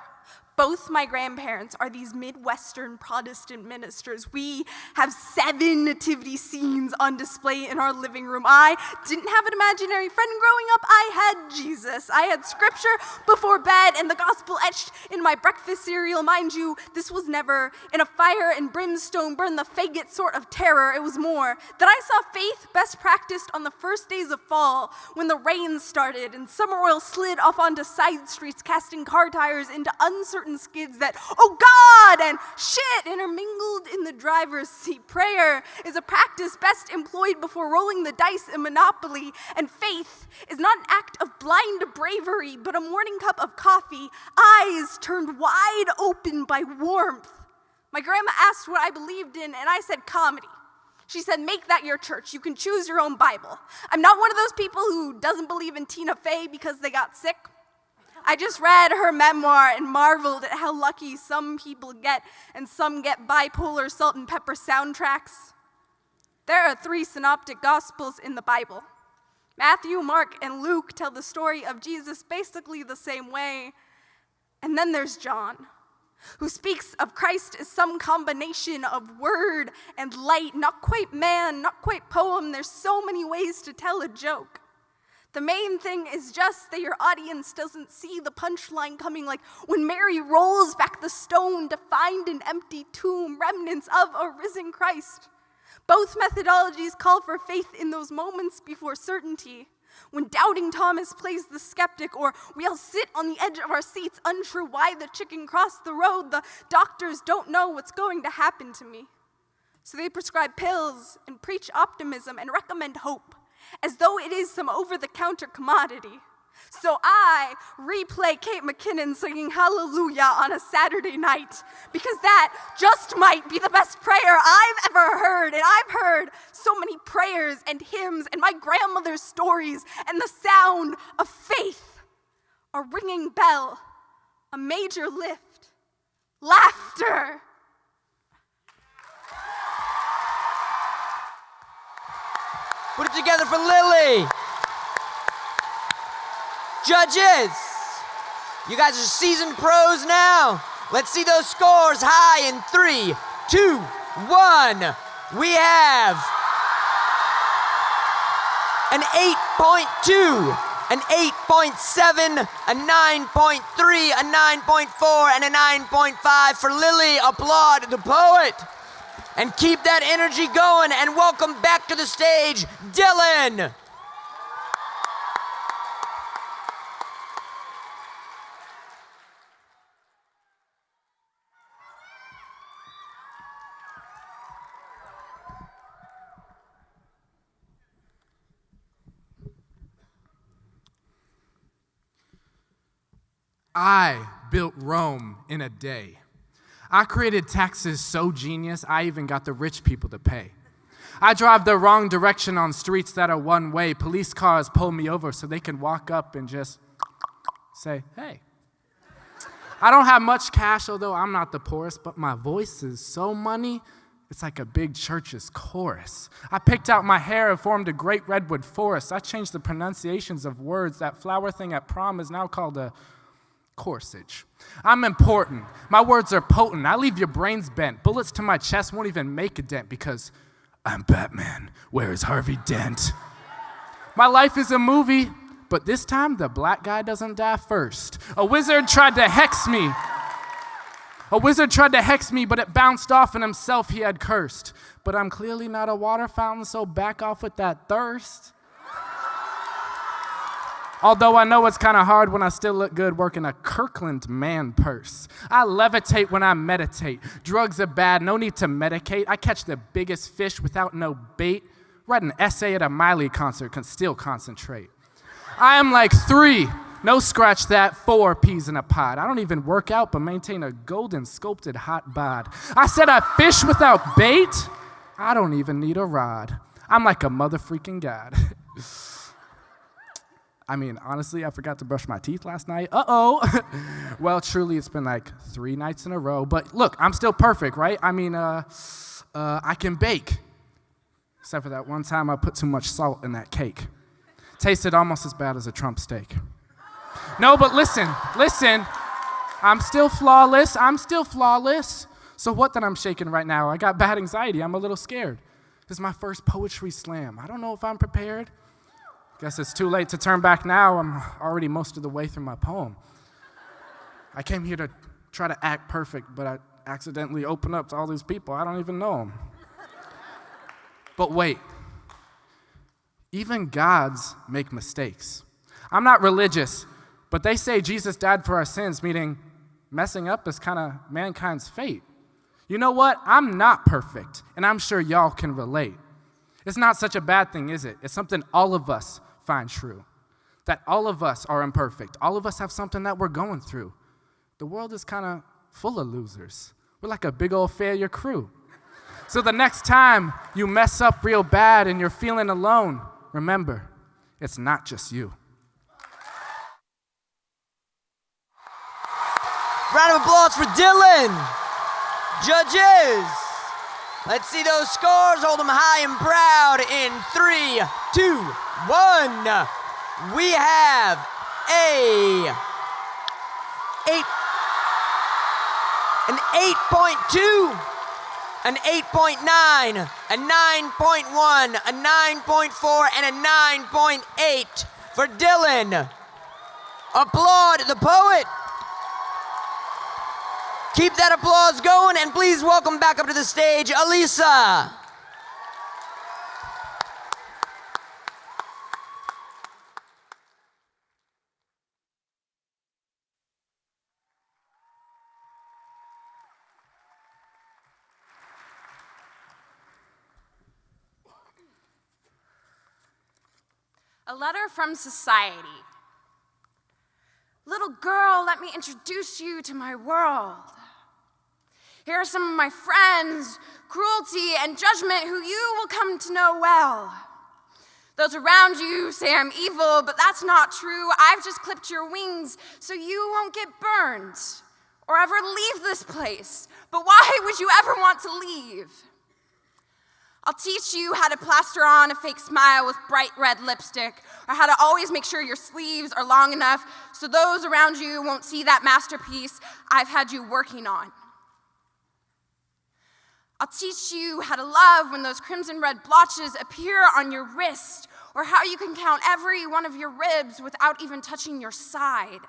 both my grandparents are these Midwestern Protestant ministers. We have 7 nativity scenes on display in our living room. I didn't have an imaginary friend growing up. I had Jesus. I had scripture before bed and the gospel etched in my breakfast cereal. Mind you, this was never in a fire and brimstone, burn the faggot sort of terror. It was more that I saw faith best practiced on the first days of fall when the rain started and summer oil slid off onto side streets, casting car tires into uncertain skids that, oh God, and shit intermingled in the driver's seat. Prayer is a practice best employed before rolling the dice in Monopoly, and faith is not an act of blind bravery, but a morning cup of coffee, eyes turned wide open by warmth. My grandma asked what I believed in, and I said comedy. She said, make that your church. You can choose your own Bible. I'm not one of those people who doesn't believe in Tina Fey because they got sick. I just read her memoir and marveled at how lucky some people get, and some get bipolar salt and pepper soundtracks. There are 3 synoptic gospels in the Bible. Matthew, Mark, and Luke tell the story of Jesus basically the same way. And then there's John, who speaks of Christ as some combination of word and light, not quite man, not quite poem. There's so many ways to tell a joke. The main thing is just that your audience doesn't see the punchline coming, like when Mary rolls back the stone to find an empty tomb, remnants of a risen Christ. Both methodologies call for faith in those moments before certainty. When doubting Thomas plays the skeptic, or we all sit on the edge of our seats unsure why the chicken crossed the road, the doctors don't know what's going to happen to me. So they prescribe pills and preach optimism and recommend hope, as though it is some over-the-counter commodity. So I replay Kate McKinnon singing Hallelujah on a Saturday night, because that just might be the best prayer I've ever heard. And I've heard so many prayers and hymns and my grandmother's stories, and the sound of faith, a ringing bell, a major lift, laughter. Put it together for Lily. Judges, you guys are seasoned pros now. Let's see those scores high in 3, 2, 1. We have an 8.2, an 8.7, a 9.3, a 9.4, and a 9.5 for Lily. Applaud the poet. And keep that energy going, and welcome back to the stage, Dylan. I built Rome in a day. I created taxes so genius, I even got the rich people to pay. I drive the wrong direction on streets that are one way. Police cars pull me over so they can walk up and just say, hey. I don't have much cash, although I'm not the poorest, but my voice is so money, it's like a big church's chorus. I picked out my hair and formed a great redwood forest. I changed the pronunciations of words. That flower thing at prom is now called a corsage. I'm important. My words are potent. I leave your brains bent. Bullets to my chest won't even make a dent because I'm Batman. Where is Harvey Dent? My life is a movie, but this time the black guy doesn't die first. A wizard tried to hex me. But it bounced off and himself he had cursed. But I'm clearly not a water fountain, so back off with that thirst. Although I know it's kind of hard when I still look good working a Kirkland man purse. I levitate when I meditate. Drugs are bad, no need to medicate. I catch the biggest fish without no bait. Write an essay at a Miley concert, can still concentrate. I am like 3, no scratch that, 4 peas in a pod. I don't even work out but maintain a golden sculpted hot bod. I said I fish without bait. I don't even need a rod. I'm like a mother-freaking god. I mean, honestly, I forgot to brush my teeth last night. Uh-oh. Well, truly, it's been like 3 nights in a row. But look, I'm still perfect, right? I mean, I can bake. Except for that one time I put too much salt in that cake. Tasted almost as bad as a Trump steak. No, but listen. I'm still flawless. So what that I'm shaking right now? I got bad anxiety. I'm a little scared. This is my first poetry slam. I don't know if I'm prepared. Guess it's too late to turn back now. I'm already most of the way through my poem. I came here to try to act perfect, but I accidentally opened up to all these people. I don't even know them. But wait, even gods make mistakes. I'm not religious, but they say Jesus died for our sins, meaning messing up is kind of mankind's fate. You know what? I'm not perfect, and I'm sure y'all can relate. It's not such a bad thing, is it? It's something all of us find true. That all of us are imperfect. All of us have something that we're going through. The world is kind of full of losers. We're like a big old failure crew. So the next time you mess up real bad and you're feeling alone, remember, it's not just you. Round of applause for Dylan. Judges, let's see those scores. Hold them high and proud in 3, 2, 1. We have an 8.2, an 8.9, a 9.1, a 9.4, and a 9.8 for Dylan. Applaud the poet. Keep that applause going, and please welcome back up to the stage, Elisa. A letter from society. Little girl, let me introduce you to my world. Here are some of my friends, cruelty and judgment, who you will come to know well. Those around you say I'm evil, but that's not true. I've just clipped your wings so you won't get burned or ever leave this place. But why would you ever want to leave? I'll teach you how to plaster on a fake smile with bright red lipstick, or how to always make sure your sleeves are long enough so those around you won't see that masterpiece I've had you working on. I'll teach you how to love when those crimson red blotches appear on your wrist, or how you can count every one of your ribs without even touching your side.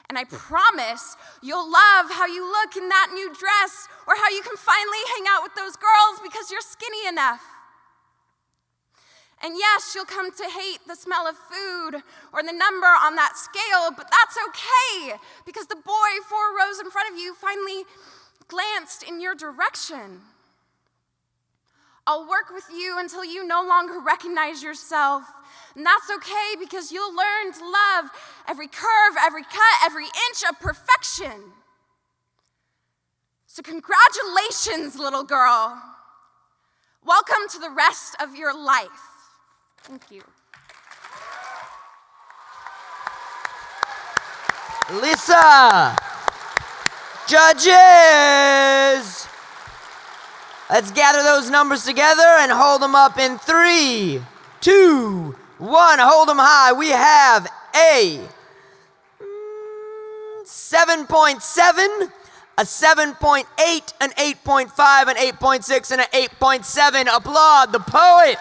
And I promise you'll love how you look in that new dress, or how you can finally hang out with those girls because you're skinny enough. And yes, you'll come to hate the smell of food or the number on that scale, but that's okay, because the boy 4 rows in front of you finally glanced in your direction. I'll work with you until you no longer recognize yourself. And that's okay, because you'll learn to love every curve, every cut, every inch of perfection. So congratulations, little girl. Welcome to the rest of your life. Thank you. Elisa. Judges. Let's gather those numbers together and hold them up in 3, 2, 1. Hold them high. We have a 7.7, a 7.8, an 8.5, an 8.6, and an 8.7. Applaud the poet.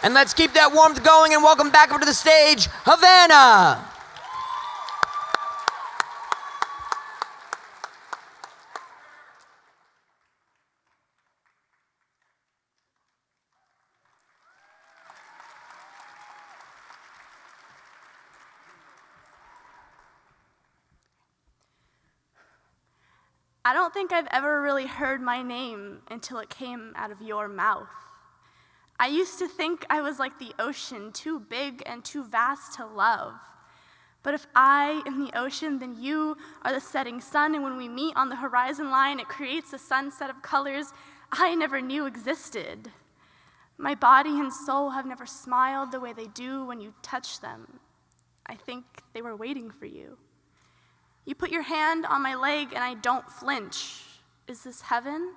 And let's keep that warmth going and welcome back up to the stage, Havana. I don't think I've ever really heard my name until it came out of your mouth. I used to think I was like the ocean, too big and too vast to love. But if I am the ocean, then you are the setting sun, and when we meet on the horizon line, it creates a sunset of colors I never knew existed. My body and soul have never smiled the way they do when you touch them. I think they were waiting for you. You put your hand on my leg and I don't flinch. Is this heaven?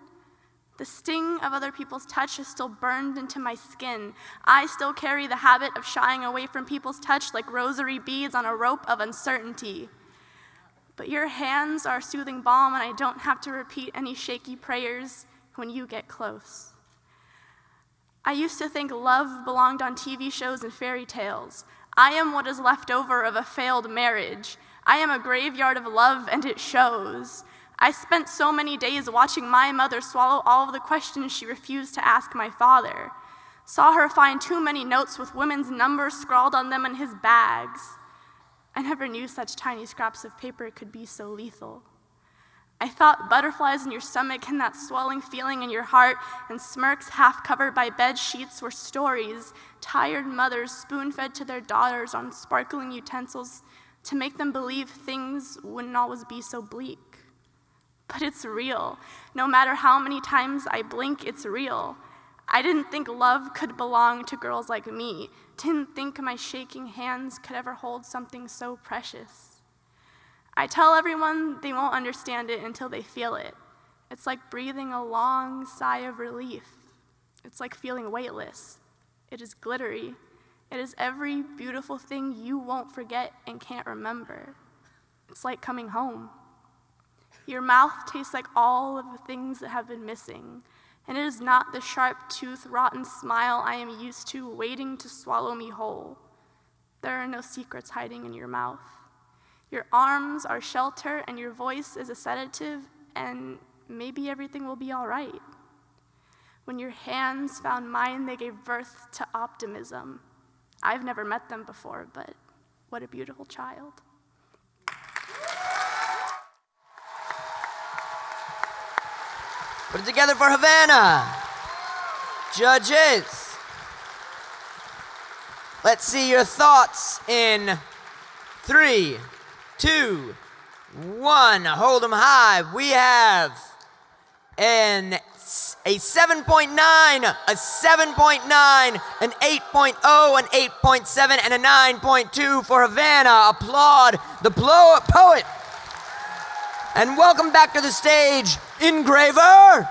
The sting of other people's touch is still burned into my skin. I still carry the habit of shying away from people's touch like rosary beads on a rope of uncertainty. But your hands are soothing balm, and I don't have to repeat any shaky prayers when you get close. I used to think love belonged on TV shows and fairy tales. I am what is left over of a failed marriage. I am a graveyard of love, and it shows. I spent so many days watching my mother swallow all of the questions she refused to ask my father. Saw her find too many notes with women's numbers scrawled on them in his bags. I never knew such tiny scraps of paper could be so lethal. I thought butterflies in your stomach and that swelling feeling in your heart and smirks half covered by bed sheets were stories, tired mothers spoon-fed to their daughters on sparkling utensils to make them believe things wouldn't always be so bleak. but it's real. No matter how many times I blink, it's real. I didn't think love could belong to girls like me. Didn't think my shaking hands could ever hold something so precious. I tell everyone they won't understand it until they feel it. It's like breathing a long sigh of relief. It's like feeling weightless. It is glittery. It is every beautiful thing you won't forget and can't remember. It's like coming home. Your mouth tastes like all of the things that have been missing, and it is not the sharp tooth, rotten smile I am used to waiting to swallow me whole. There are no secrets hiding in your mouth. Your arms are shelter, and your voice is a sedative, and maybe everything will be all right. When your hands found mine, they gave birth to optimism. I've never met them before, but what a beautiful child. Put it together for Havana. Judges. Let's see your thoughts in 3, 2, 1. Hold them high. We have a 7.9, a 7.9, an 8.0, an 8.7, and a 9.2 for Havana. Applaud the poet. And welcome back to the stage, Engraver.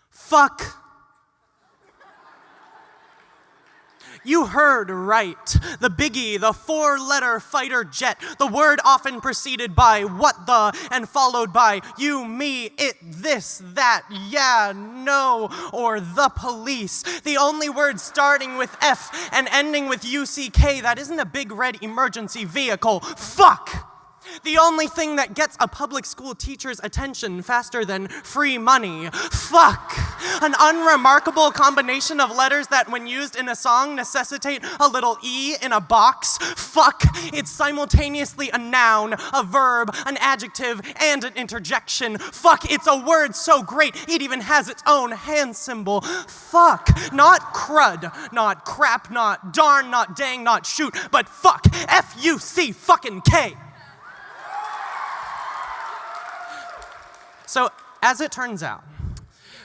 Fuck. You heard right. The biggie, the 4-letter fighter jet, the word often preceded by what the and followed by you, me, it, this, that, yeah, no, or the police. The only word starting with F and ending with UCK that isn't a big red emergency vehicle. Fuck! The only thing that gets a public school teacher's attention faster than free money. Fuck! An unremarkable combination of letters that when used in a song necessitate a little E in a box. Fuck! It's simultaneously a noun, a verb, an adjective, and an interjection. Fuck! It's a word so great it even has its own hand symbol. Fuck! Not crud, not crap, not darn, not dang, not shoot, but fuck! F-U-C fucking K! So, as it turns out,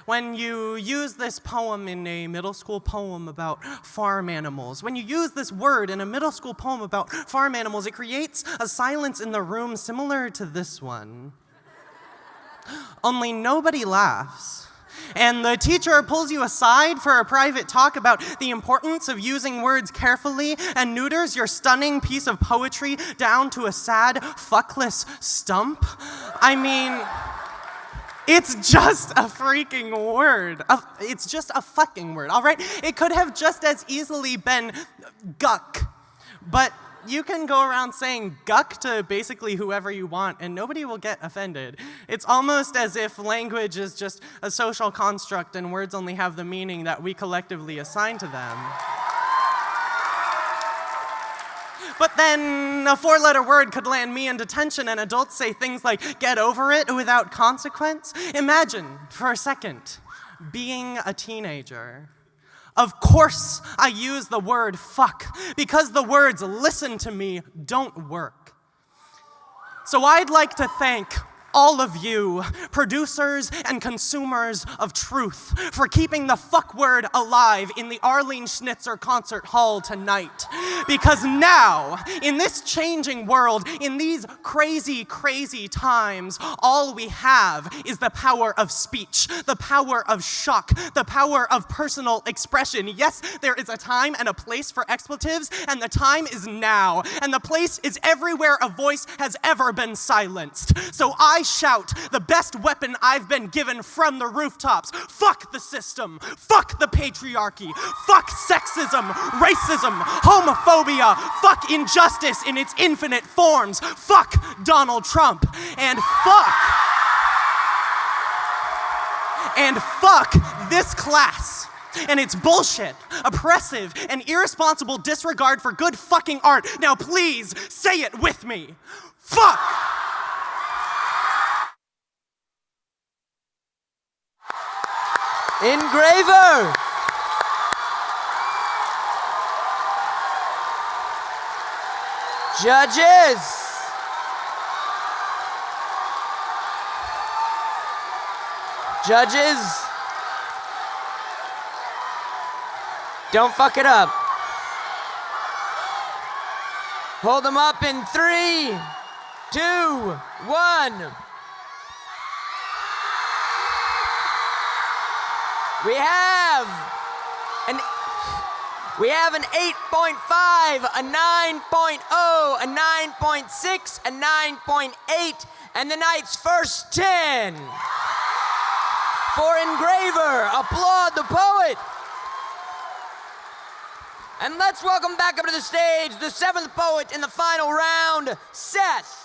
when you use this poem in a middle school poem about farm animals, when you use this word in a middle school poem about farm animals, it creates a silence in the room similar to this one. Only nobody laughs. And the teacher pulls you aside for a private talk about the importance of using words carefully and neuters your stunning piece of poetry down to a sad, fuckless stump. I mean, it's just a freaking word. It's just a fucking word, all right? It could have just as easily been guck. But you can go around saying guck to basically whoever you want and nobody will get offended. It's almost as if language is just a social construct and words only have the meaning that we collectively assign to them. But then a 4-letter word could land me in detention and adults say things like, get over it without consequence. Imagine, for a second, being a teenager. Of course I use the word fuck, because the words listen to me don't work. So I'd like to thank all of you, producers and consumers of truth, for keeping the fuck word alive in the Arlene Schnitzer concert hall tonight. Because now, in this changing world, in these crazy, crazy times, all we have is the power of speech, the power of shock, the power of personal expression. Yes, there is a time and a place for expletives, and the time is now, and the place is everywhere a voice has ever been silenced. So I shout the best weapon I've been given from the rooftops. Fuck the system. Fuck the patriarchy. Fuck sexism, racism, homophobia. Fuck injustice in its infinite forms. Fuck Donald Trump. And fuck this class. And it's bullshit, oppressive, and irresponsible disregard for good fucking art. Now please, say it with me. Fuck! Engraver! Judges! Judges! Don't fuck it up. Hold them up in 3, 2, 1. We have an 8.5, a 9.0, a 9.6, a 9.8, and the night's first 10. For Engraver, applaud the poet. And let's welcome back up to the stage the 7th poet in the final round, Seth.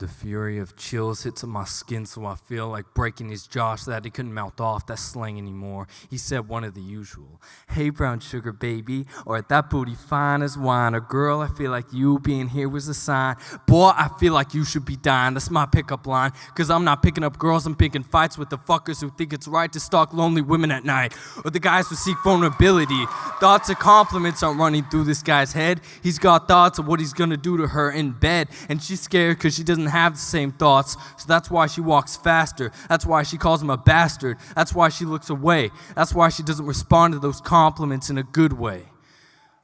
The fury of chills hits on my skin, so I feel like breaking his jaw so that he couldn't mouth off that slang anymore. He said one of the usual, "Hey, brown sugar baby," or "That booty fine as wine," or "Girl, I feel like you being here was a sign." "Boy, I feel like you should be dying." That's my pickup line, cause I'm not picking up girls, I'm picking fights with the fuckers who think it's right to stalk lonely women at night, or the guys who seek vulnerability. Thoughts of compliments aren't running through this guy's head. He's got thoughts of what he's gonna do to her in bed, and she's scared cause she doesn't have the same thoughts, so that's why she walks faster. That's why she calls him a bastard. That's why she looks away. That's why she doesn't respond to those compliments in a good way.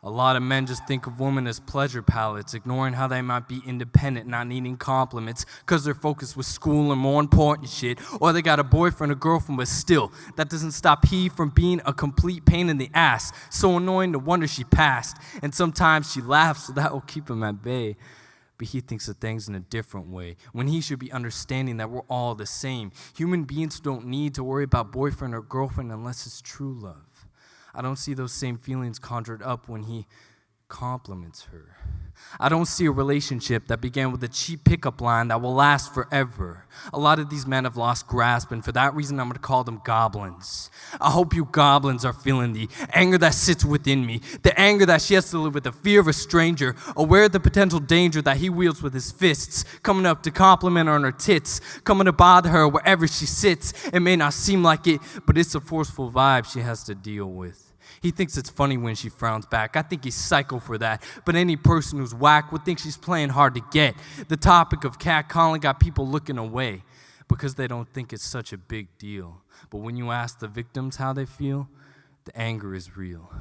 A lot of men just think of women as pleasure palates, ignoring how they might be independent, not needing compliments, because they're focused with school and more important shit, or they got a boyfriend or girlfriend, but still, that doesn't stop he from being a complete pain in the ass. So annoying, no wonder she passed. And sometimes she laughs, so that will keep him at bay. But he thinks of things in a different way, when he should be understanding that we're all the same. Human beings don't need to worry about boyfriend or girlfriend unless it's true love. I don't see those same feelings conjured up when he compliments her. I don't see a relationship that began with a cheap pickup line that will last forever. A lot of these men have lost grasp, and for that reason I'm going to call them goblins. I hope you goblins are feeling the anger that sits within me, the anger that she has to live with, the fear of a stranger, aware of the potential danger that he wields with his fists, coming up to compliment her on her tits, coming to bother her wherever she sits. It may not seem like it, but it's a forceful vibe she has to deal with. He thinks it's funny when she frowns back. I think he's psycho for that. But any person who's whack would think she's playing hard to get. The topic of catcalling got people looking away because they don't think it's such a big deal. But when you ask the victims how they feel, the anger is real.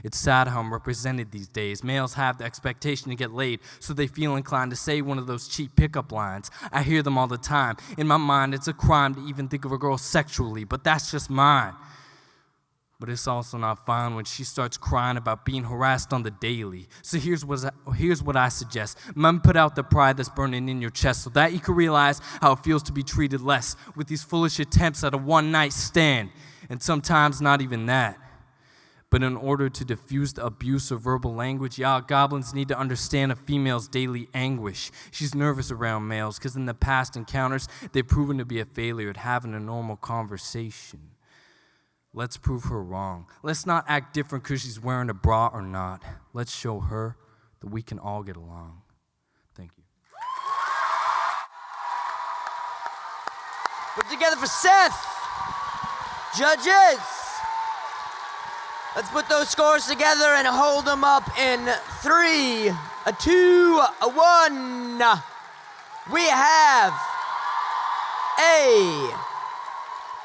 It's sad how I'm represented these days. Males have the expectation to get laid, so they feel inclined to say one of those cheap pickup lines. I hear them all the time. In my mind, it's a crime to even think of a girl sexually, but that's just mine. But it's also not fine when she starts crying about being harassed on the daily. So here's what I suggest. Men, put out the pride that's burning in your chest so that you can realize how it feels to be treated less with these foolish attempts at a one-night stand. And sometimes not even that. But in order to diffuse the abuse of verbal language, y'all goblins need to understand a female's daily anguish. She's nervous around males because in the past encounters, they've proven to be a failure at having a normal conversation. Let's prove her wrong. Let's not act different because she's wearing a bra or not. Let's show her that we can all get along. Thank you. Put together for Seth. Judges. Let's put those scores together and hold them up in 3, 2, 1. We have a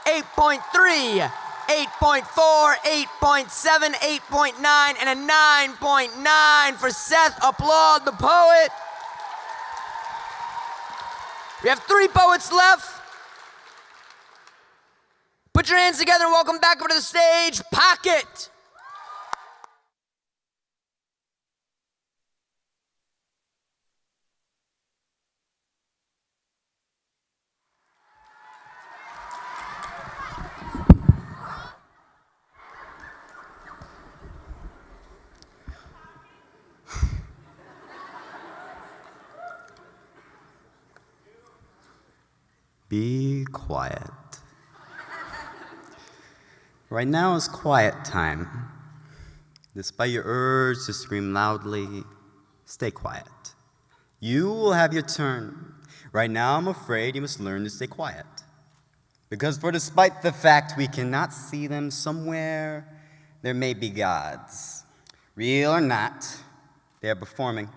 8.3, 8.4, 8.7, 8.9, and a 9.9 for Seth. Applaud the poet. We have 3 poets left. Put your hands together and welcome back over to the stage, Pocket. Be quiet. Right now is quiet time. Despite your urge to scream loudly, stay quiet. You will have your turn. Right now, I'm afraid you must learn to stay quiet. Because for despite the fact we cannot see them, somewhere there may be gods. Real or not, they are performing.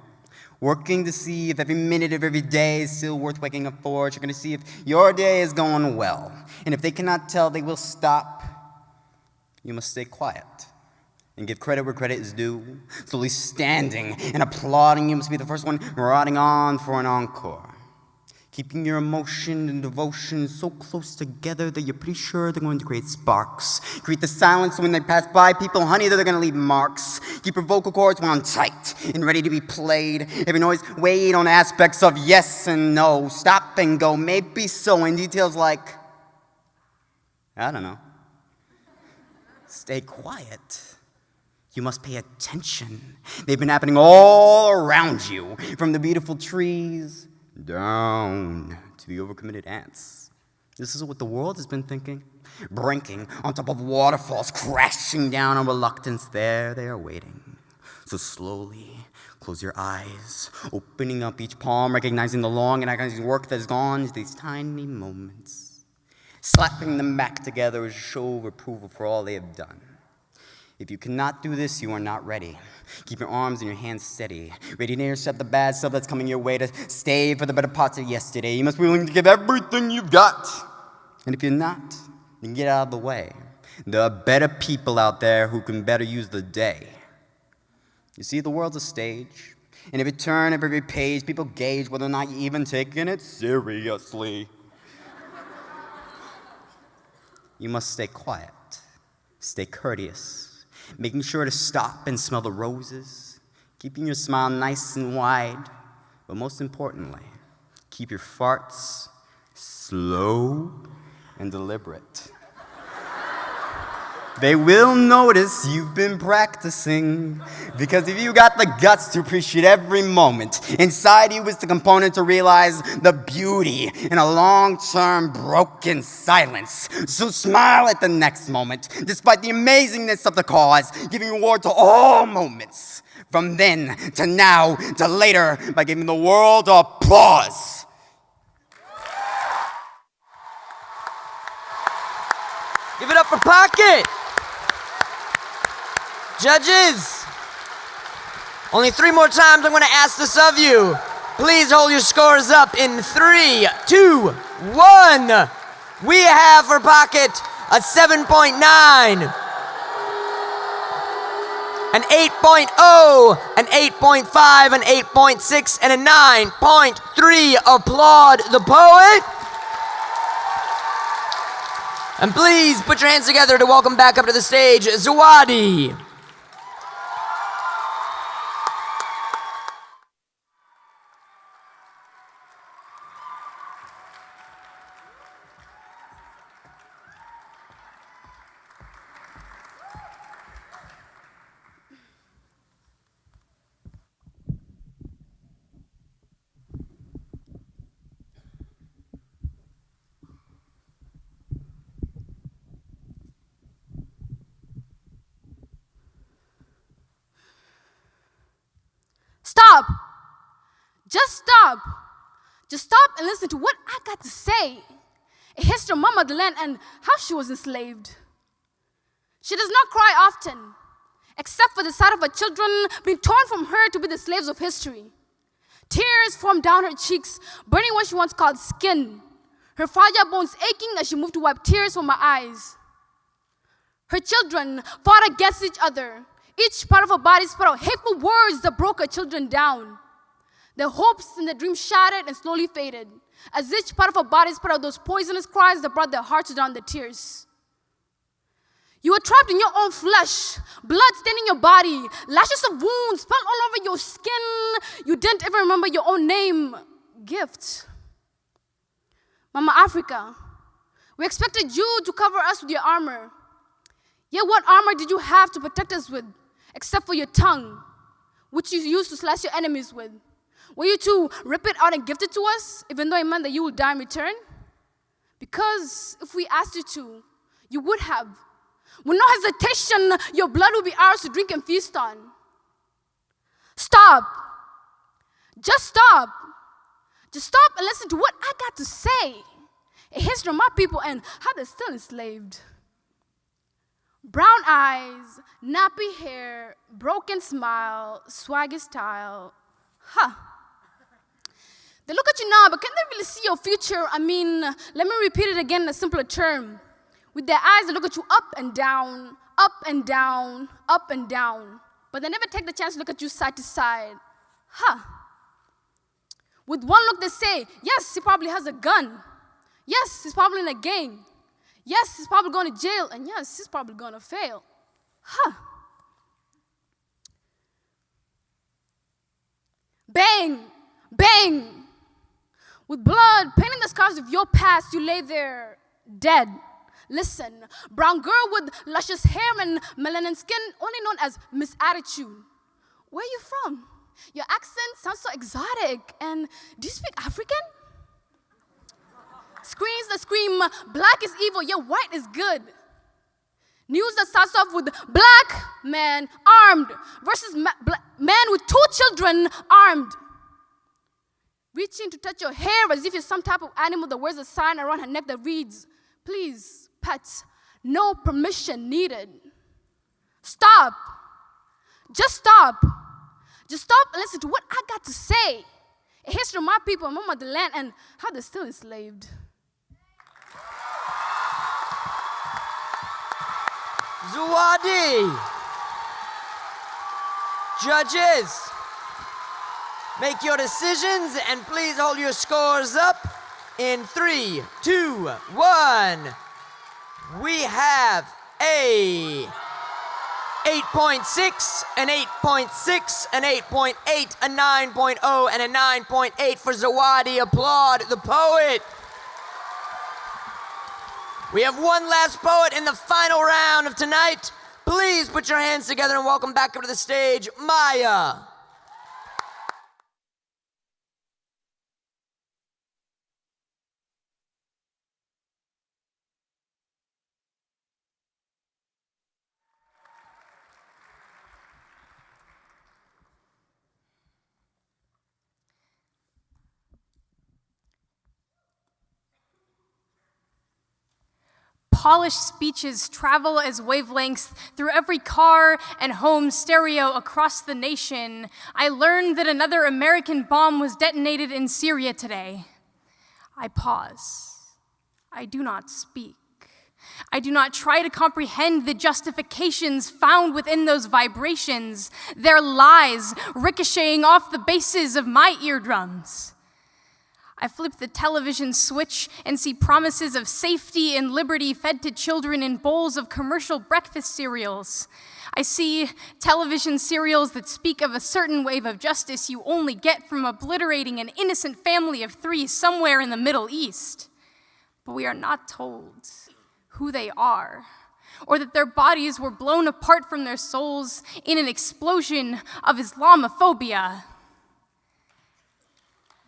Working to see if every minute of every day is still worth waking up for. You're going to see if your day is going well. And if they cannot tell, they will stop. You must stay quiet and give credit where credit is due. Slowly standing and applauding, you must be the first one riding on for an encore. Keeping your emotion and devotion so close together that you're pretty sure they're going to create sparks. Create the silence when they pass by people, honey, that they're going to leave marks. Keep your vocal cords wound tight and ready to be played. Every noise weighed on aspects of yes and no. Stop and go, maybe so, in details like, I don't know. Stay quiet. You must pay attention. They've been happening all around you, from the beautiful trees down to the overcommitted ants. This is what the world has been thinking. Breaking on top of waterfalls, crashing down on reluctance. There they are waiting. So slowly, close your eyes, opening up each palm, recognizing the long and agonizing work that has gone into these tiny moments. Slapping them back together as a show of approval for all they have done. If you cannot do this, you are not ready. Keep your arms and your hands steady, ready to intercept the bad stuff that's coming your way, to stay for the better parts of yesterday. You must be willing to give everything you've got. And if you're not, then get out of the way. There are better people out there who can better use the day. You see, the world's a stage, and every turn of every page, people gauge whether or not you're even taking it seriously. You must stay quiet, stay courteous, making sure to stop and smell the roses, keeping your smile nice and wide, but most importantly, keep your farts slow and deliberate. They will notice you've been practicing, because if you got the guts to appreciate every moment, inside you is the component to realize the beauty in a long-term broken silence. So smile at the next moment, despite the amazingness of the cause, giving reward to all moments, from then to now to later, by giving the world applause. Give it up for Pocket! Judges, only 3 more times I'm going to ask this of you. Please hold your scores up in 3, 2, 1. We have for Pocket a 7.9, an 8.0, an 8.5, an 8.6, and a 9.3. Applaud the poet. And please put your hands together to welcome back up to the stage, Zawadi. Stop! Just stop! Just stop and listen to what I got to say. A history of Mama the land and how she was enslaved. She does not cry often, except for the sight of her children being torn from her to be the slaves of history. Tears formed down her cheeks, burning what she once called skin. Her fragile bones aching as she moved to wipe tears from her eyes. Her children fought against each other. Each part of her body spat out hateful words that broke her children down. Their hopes and their dreams shattered and slowly faded, as each part of her body spat out those poisonous cries that brought their hearts down to tears. You were trapped in your own flesh, blood staining your body, lashes of wounds fell all over your skin. You didn't even remember your own name. Gift. Mama Africa, we expected you to cover us with your armor. Yet what armor did you have to protect us with, except for your tongue, which you used to slash your enemies with? Were you to rip it out and gift it to us, even though it meant that you would die in return? Because if we asked you to, you would have. With no hesitation, your blood will be ours to drink and feast on. Stop. Just stop. Just stop and listen to what I got to say. A history of my people and how they're still enslaved. Brown eyes, nappy hair, broken smile, swaggy style. They look at you now, but can they really see your future? I mean, let me repeat it again in a simpler term. With their eyes, they look at you up and down, up and down, up and down. But they never take the chance to look at you side to side. With one look, they say, yes, he probably has a gun. Yes, he's probably in a gang. Yes, he's probably going to jail. And yes, he's probably going to fail. Bang, bang. With blood painting the scars of your past, you lay there dead. Listen, brown girl with luscious hair and melanin skin, only known as Miss Attitude. Where are you from? Your accent sounds so exotic. And do you speak African? Screens that scream, black is evil, yet white is good. News that starts off with black man armed versus man with 2 children armed. Reaching to touch your hair as if you're some type of animal that wears a sign around her neck that reads, please, pets, no permission needed. Stop. Just stop. Just stop and listen to what I got to say. A history of my people and my motherland and how they're still enslaved. Zawadi. Judges, make your decisions and please hold your scores up in 3, 2, 1. We have a 8.6, an 8.6, an 8.8, a 9.0, and a 9.8 for Zawadi. Applaud the poet. We have one last poet in the final round of tonight. Please put your hands together and welcome back up to the stage, Maya. Polished speeches travel as wavelengths through every car and home stereo across the nation. I learned that another American bomb was detonated in Syria today. I pause. I do not speak. I do not try to comprehend the justifications found within those vibrations, their lies ricocheting off the bases of my eardrums. I flip the television switch and see promises of safety and liberty fed to children in bowls of commercial breakfast cereals. I see television serials that speak of a certain wave of justice you only get from obliterating an innocent family of 3 somewhere in the Middle East. But we are not told who they are, or that their bodies were blown apart from their souls in an explosion of Islamophobia.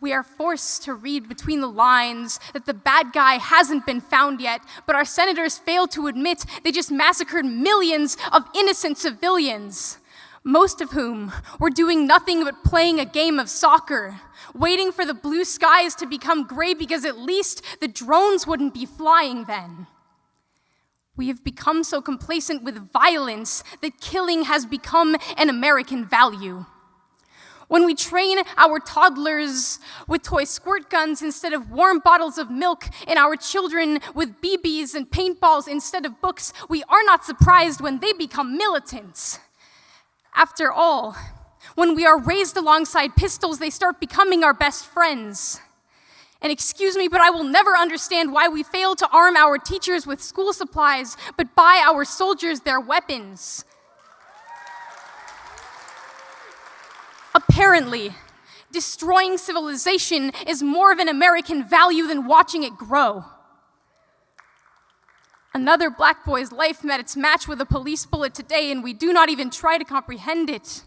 We are forced to read between the lines that the bad guy hasn't been found yet, but our senators fail to admit they just massacred millions of innocent civilians, most of whom were doing nothing but playing a game of soccer, waiting for the blue skies to become gray because at least the drones wouldn't be flying then. We have become so complacent with violence that killing has become an American value. When we train our toddlers with toy squirt guns instead of warm bottles of milk, and our children with BBs and paintballs instead of books, we are not surprised when they become militants. After all, when we are raised alongside pistols, they start becoming our best friends. And excuse me, but I will never understand why we fail to arm our teachers with school supplies, but buy our soldiers their weapons. Apparently, destroying civilization is more of an American value than watching it grow. Another black boy's life met its match with a police bullet today, and we do not even try to comprehend it.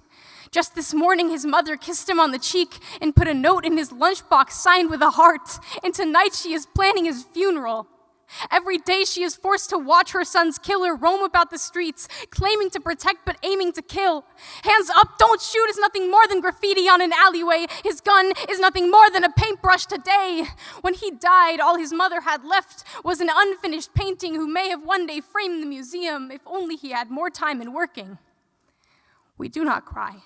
Just this morning, his mother kissed him on the cheek and put a note in his lunchbox signed with a heart, and tonight she is planning his funeral. Every day she is forced to watch her son's killer roam about the streets, claiming to protect but aiming to kill. Hands up, don't shoot is nothing more than graffiti on an alleyway. His gun is nothing more than a paintbrush today. When he died, all his mother had left was an unfinished painting who may have one day framed the museum if only he had more time in working. We do not cry.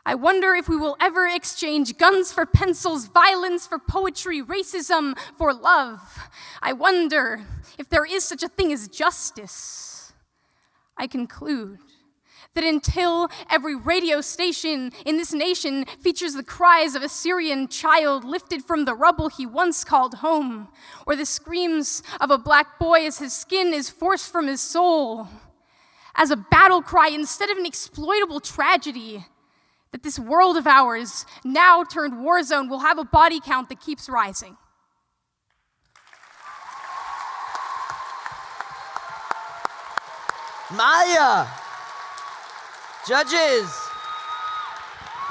I wonder if we will ever exchange guns for pencils, violence for poetry, racism for love. I wonder if there is such a thing as justice. I conclude that until every radio station in this nation features the cries of a Syrian child lifted from the rubble he once called home, or the screams of a black boy as his skin is forced from his soul, as a battle cry instead of an exploitable tragedy, that this world of ours, now turned war zone, will have a body count that keeps rising. Maya! Judges!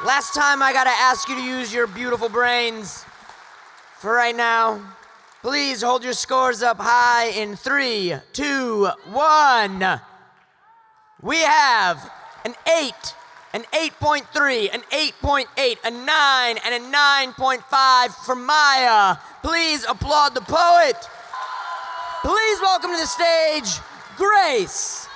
Last time I gotta ask you to use your beautiful brains. For right now, please hold your scores up high in 3, 2, 1. We have an 8, an 8.3, an 8.8, a 9, and a 9.5 for Maya. Please applaud the poet. Please welcome to the stage, Grace.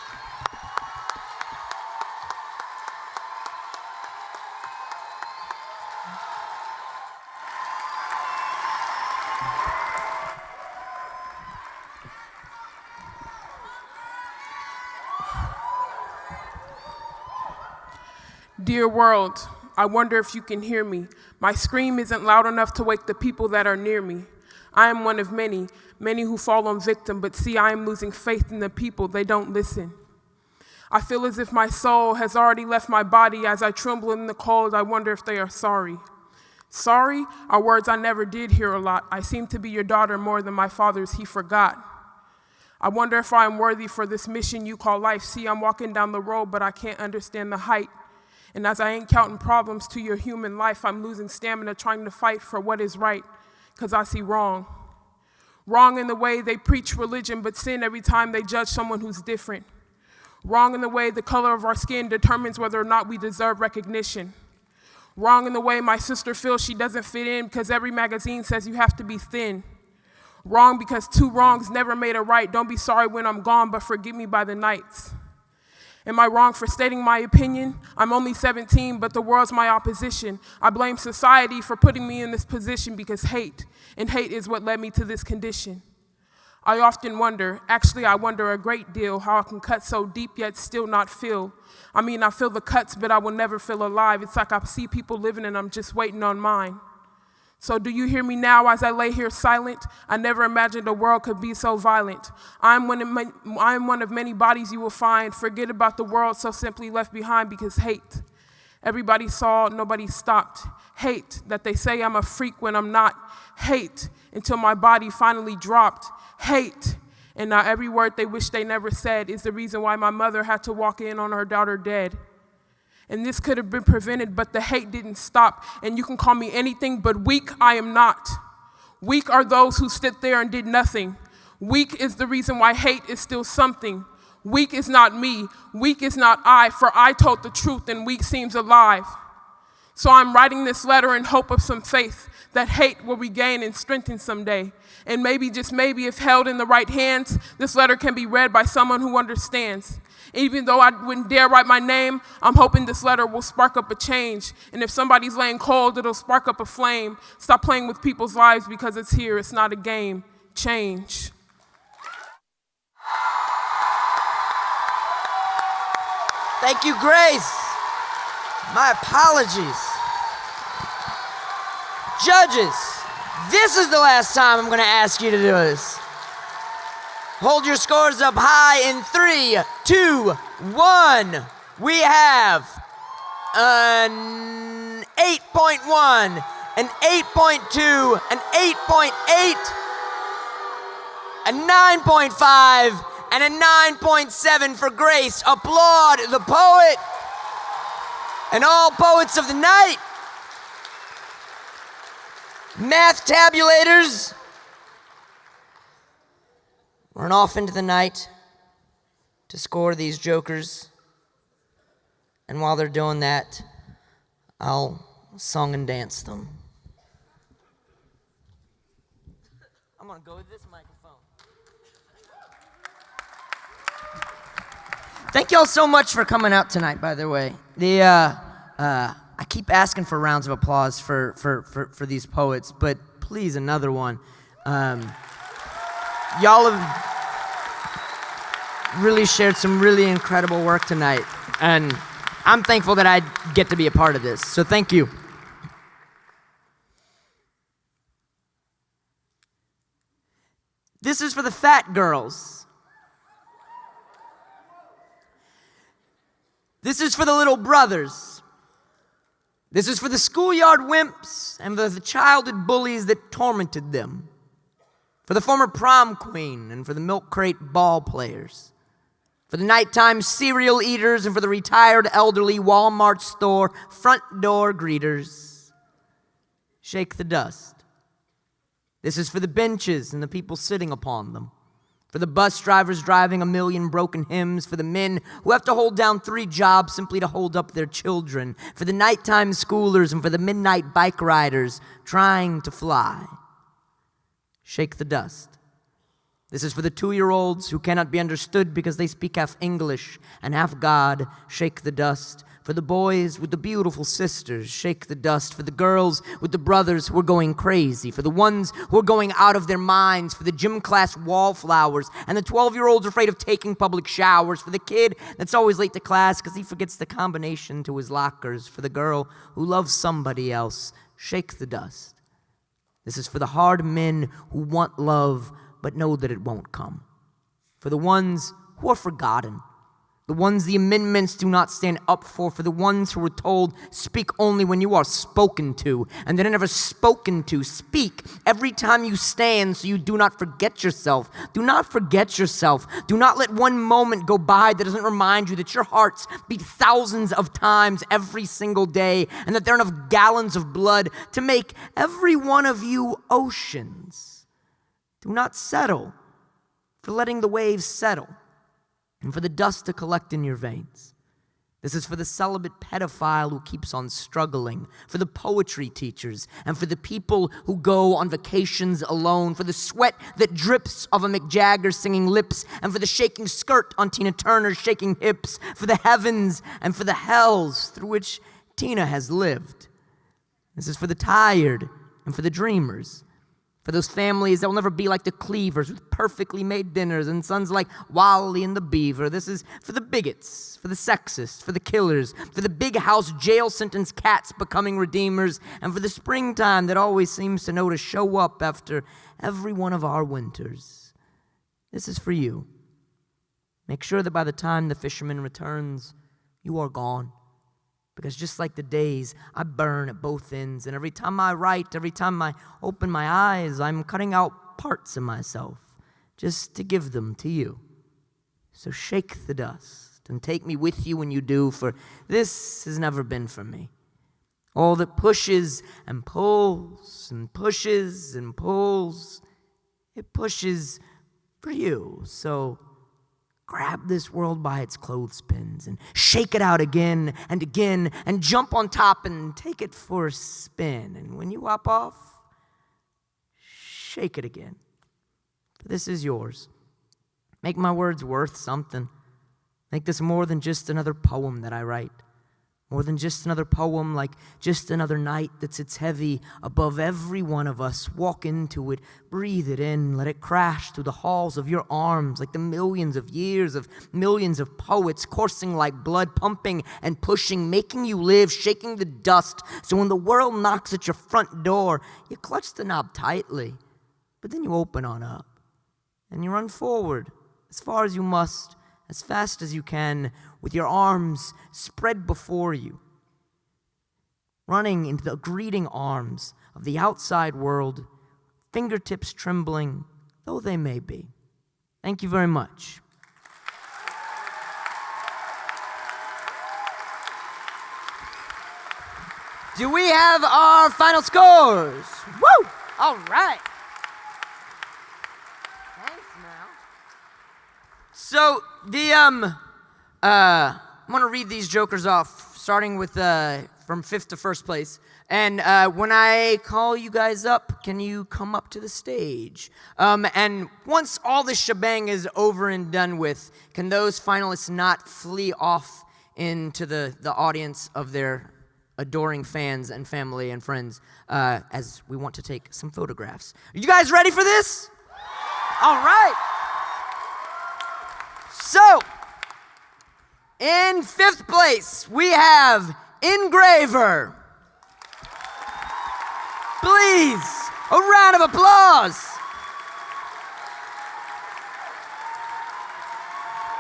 Dear world, I wonder if you can hear me. My scream isn't loud enough to wake the people that are near me. I am one of many, many who fall on victim, but see, I am losing faith in the people. They don't listen. I feel as if my soul has already left my body. As I tremble in the cold, I wonder if they are sorry. Sorry are words I never did hear a lot. I seem to be your daughter more than my father's. He forgot. I wonder if I am worthy for this mission you call life. See, I'm walking down the road, but I can't understand the height. And as I ain't counting problems to your human life, I'm losing stamina trying to fight for what is right, because I see wrong. Wrong in the way they preach religion, but sin every time they judge someone who's different. Wrong in the way the color of our skin determines whether or not we deserve recognition. Wrong in the way my sister feels she doesn't fit in because every magazine says you have to be thin. Wrong because two wrongs never made a right. Don't be sorry when I'm gone, but forgive me by the nights. Am I wrong for stating my opinion? I'm only 17, but the world's my opposition. I blame society for putting me in this position because hate, and hate is what led me to this condition. I often wonder, actually I wonder a great deal, how I can cut so deep yet still not feel. I mean, I feel the cuts, but I will never feel alive. It's like I see people living and I'm just waiting on mine. So do you hear me now as I lay here silent? I never imagined a world could be so violent. I'm one of many bodies you will find. Forget about the world so simply left behind because hate. Everybody saw, nobody stopped. Hate that they say I'm a freak when I'm not. Hate until my body finally dropped. Hate. And now every word they wish they never said is the reason why my mother had to walk in on her daughter dead. And this could have been prevented, but the hate didn't stop. And you can call me anything but weak, I am not. Weak are those who stood there and did nothing. Weak is the reason why hate is still something. Weak is not me, weak is not I, for I told the truth and weak seems alive. So I'm writing this letter in hope of some faith that hate will regain and strengthen someday. And maybe, just maybe, if held in the right hands, this letter can be read by someone who understands. Even though I wouldn't dare write my name, I'm hoping this letter will spark up a change. And if somebody's laying cold, it'll spark up a flame. Stop playing with people's lives because it's here. It's not a game. Change. Thank you, Grace. My apologies. Judges, this is the last time I'm going to ask you to do this. Hold your scores up high in 3, 2, 1. We have an 8.1, an 8.2, an 8.8, a 9.5, and a 9.7 for Grace. Applaud the poet and all poets of the night. Math tabulators, run off into the night to score these jokers. And while they're doing that, I'll song and dance them. I'm gonna go with this microphone. Thank y'all so much for coming out tonight, by the way. I keep asking for rounds of applause for these poets, but please, another one. Y'all have really shared some really incredible work tonight, and I'm thankful that I get to be a part of this, so thank you. This is for the fat girls. This is for the little brothers. This is for the schoolyard wimps and for the childhood bullies that tormented them. For the former prom queen and for the milk crate ball players. For the nighttime cereal eaters and for the retired elderly Walmart store front door greeters. Shake the dust. This is for the benches and the people sitting upon them. For the bus drivers driving a million broken hymns. For the men who have to hold down 3 jobs simply to hold up their children. For the nighttime schoolers and for the midnight bike riders trying to fly. Shake the dust. This is for the 2-year-olds who cannot be understood because they speak half English and half God. Shake the dust. For the boys with the beautiful sisters, shake the dust. For the girls with the brothers who are going crazy. For the ones who are going out of their minds. For the gym class wallflowers and the 12-year-olds afraid of taking public showers. For the kid that's always late to class because he forgets the combination to his lockers. For the girl who loves somebody else, shake the dust. This is for the hard men who want love but know that it won't come. For the ones who are forgotten. The ones the amendments do not stand up for the ones who were told, speak only when you are spoken to, and then never spoken to. Speak every time you stand so you do not forget yourself. Do not forget yourself. Do not let one moment go by that doesn't remind you that your hearts beat thousands of times every single day, and that there are enough gallons of blood to make every one of you oceans. Do not settle for letting the waves settle. And for the dust to collect in your veins. This is for the celibate pedophile who keeps on struggling, for the poetry teachers, and for the people who go on vacations alone, for the sweat that drips off a Mick Jagger singing lips, and for the shaking skirt on Tina Turner's shaking hips, for the heavens and for the hells through which Tina has lived. This is for the tired and for the dreamers. For those families that will never be like the Cleavers with perfectly made dinners and sons like Wally and the Beaver. This is for the bigots, for the sexists, for the killers, for the big house jail sentence cats becoming redeemers, and for the springtime that always seems to know to show up after every one of our winters. This is for you. Make sure that by the time the fisherman returns, you are gone. Because just like the days, I burn at both ends. And every time I write, every time I open my eyes, I'm cutting out parts of myself just to give them to you. So shake the dust and take me with you when you do, for this has never been for me. All that pushes and pulls and pushes and pulls, it pushes for you. So grab this world by its clothespins and shake it out again and jump on top and take it for a spin. And when you hop off, shake it again. For this is yours. Make my words worth something. Make this more than just another poem that I write. More than just another poem, like just another night that sits heavy above every one of us. Walk into it, breathe it in, let it crash through the halls of your arms like the millions of years of millions of poets coursing like blood, pumping and pushing, making you live, shaking the dust. So when the world knocks at your front door, you clutch the knob tightly, but then you open on up and you run forward as far as you must, as fast as you can, with your arms spread before you, running into the greeting arms of the outside world, fingertips trembling, though they may be. Thank you very much. Do we have our final scores? Woo! All right. Thanks, Mal. So I'm gonna read these jokers off, starting with from 5th to 1st place. And when I call you guys up, can you come up to the stage? And once all this shebang is over and done with, can those finalists not flee off into the audience of their adoring fans and family and friends as we want to take some photographs? Are you guys ready for this? All right. So, in 5th place, we have Engraver. Please, a round of applause.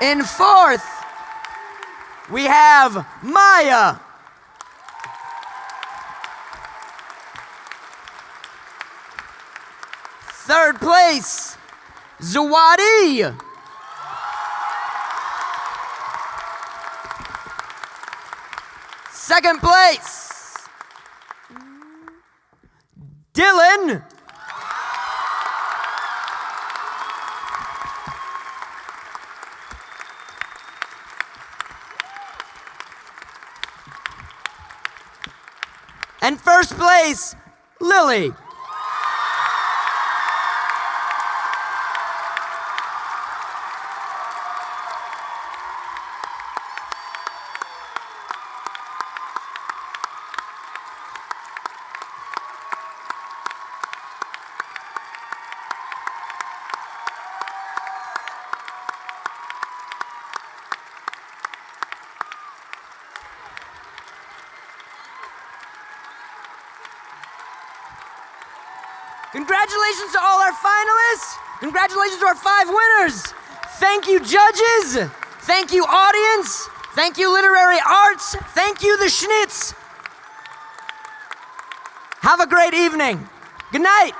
In 4th, we have Maya. Third place, Zawadi. Second place, Dylan. And first place, Lily. Congratulations to all our finalists. Congratulations to our 5 winners. Thank you, judges. Thank you, audience. Thank you, Literary Arts. Thank you, the Schnitz. Have a great evening. Good night.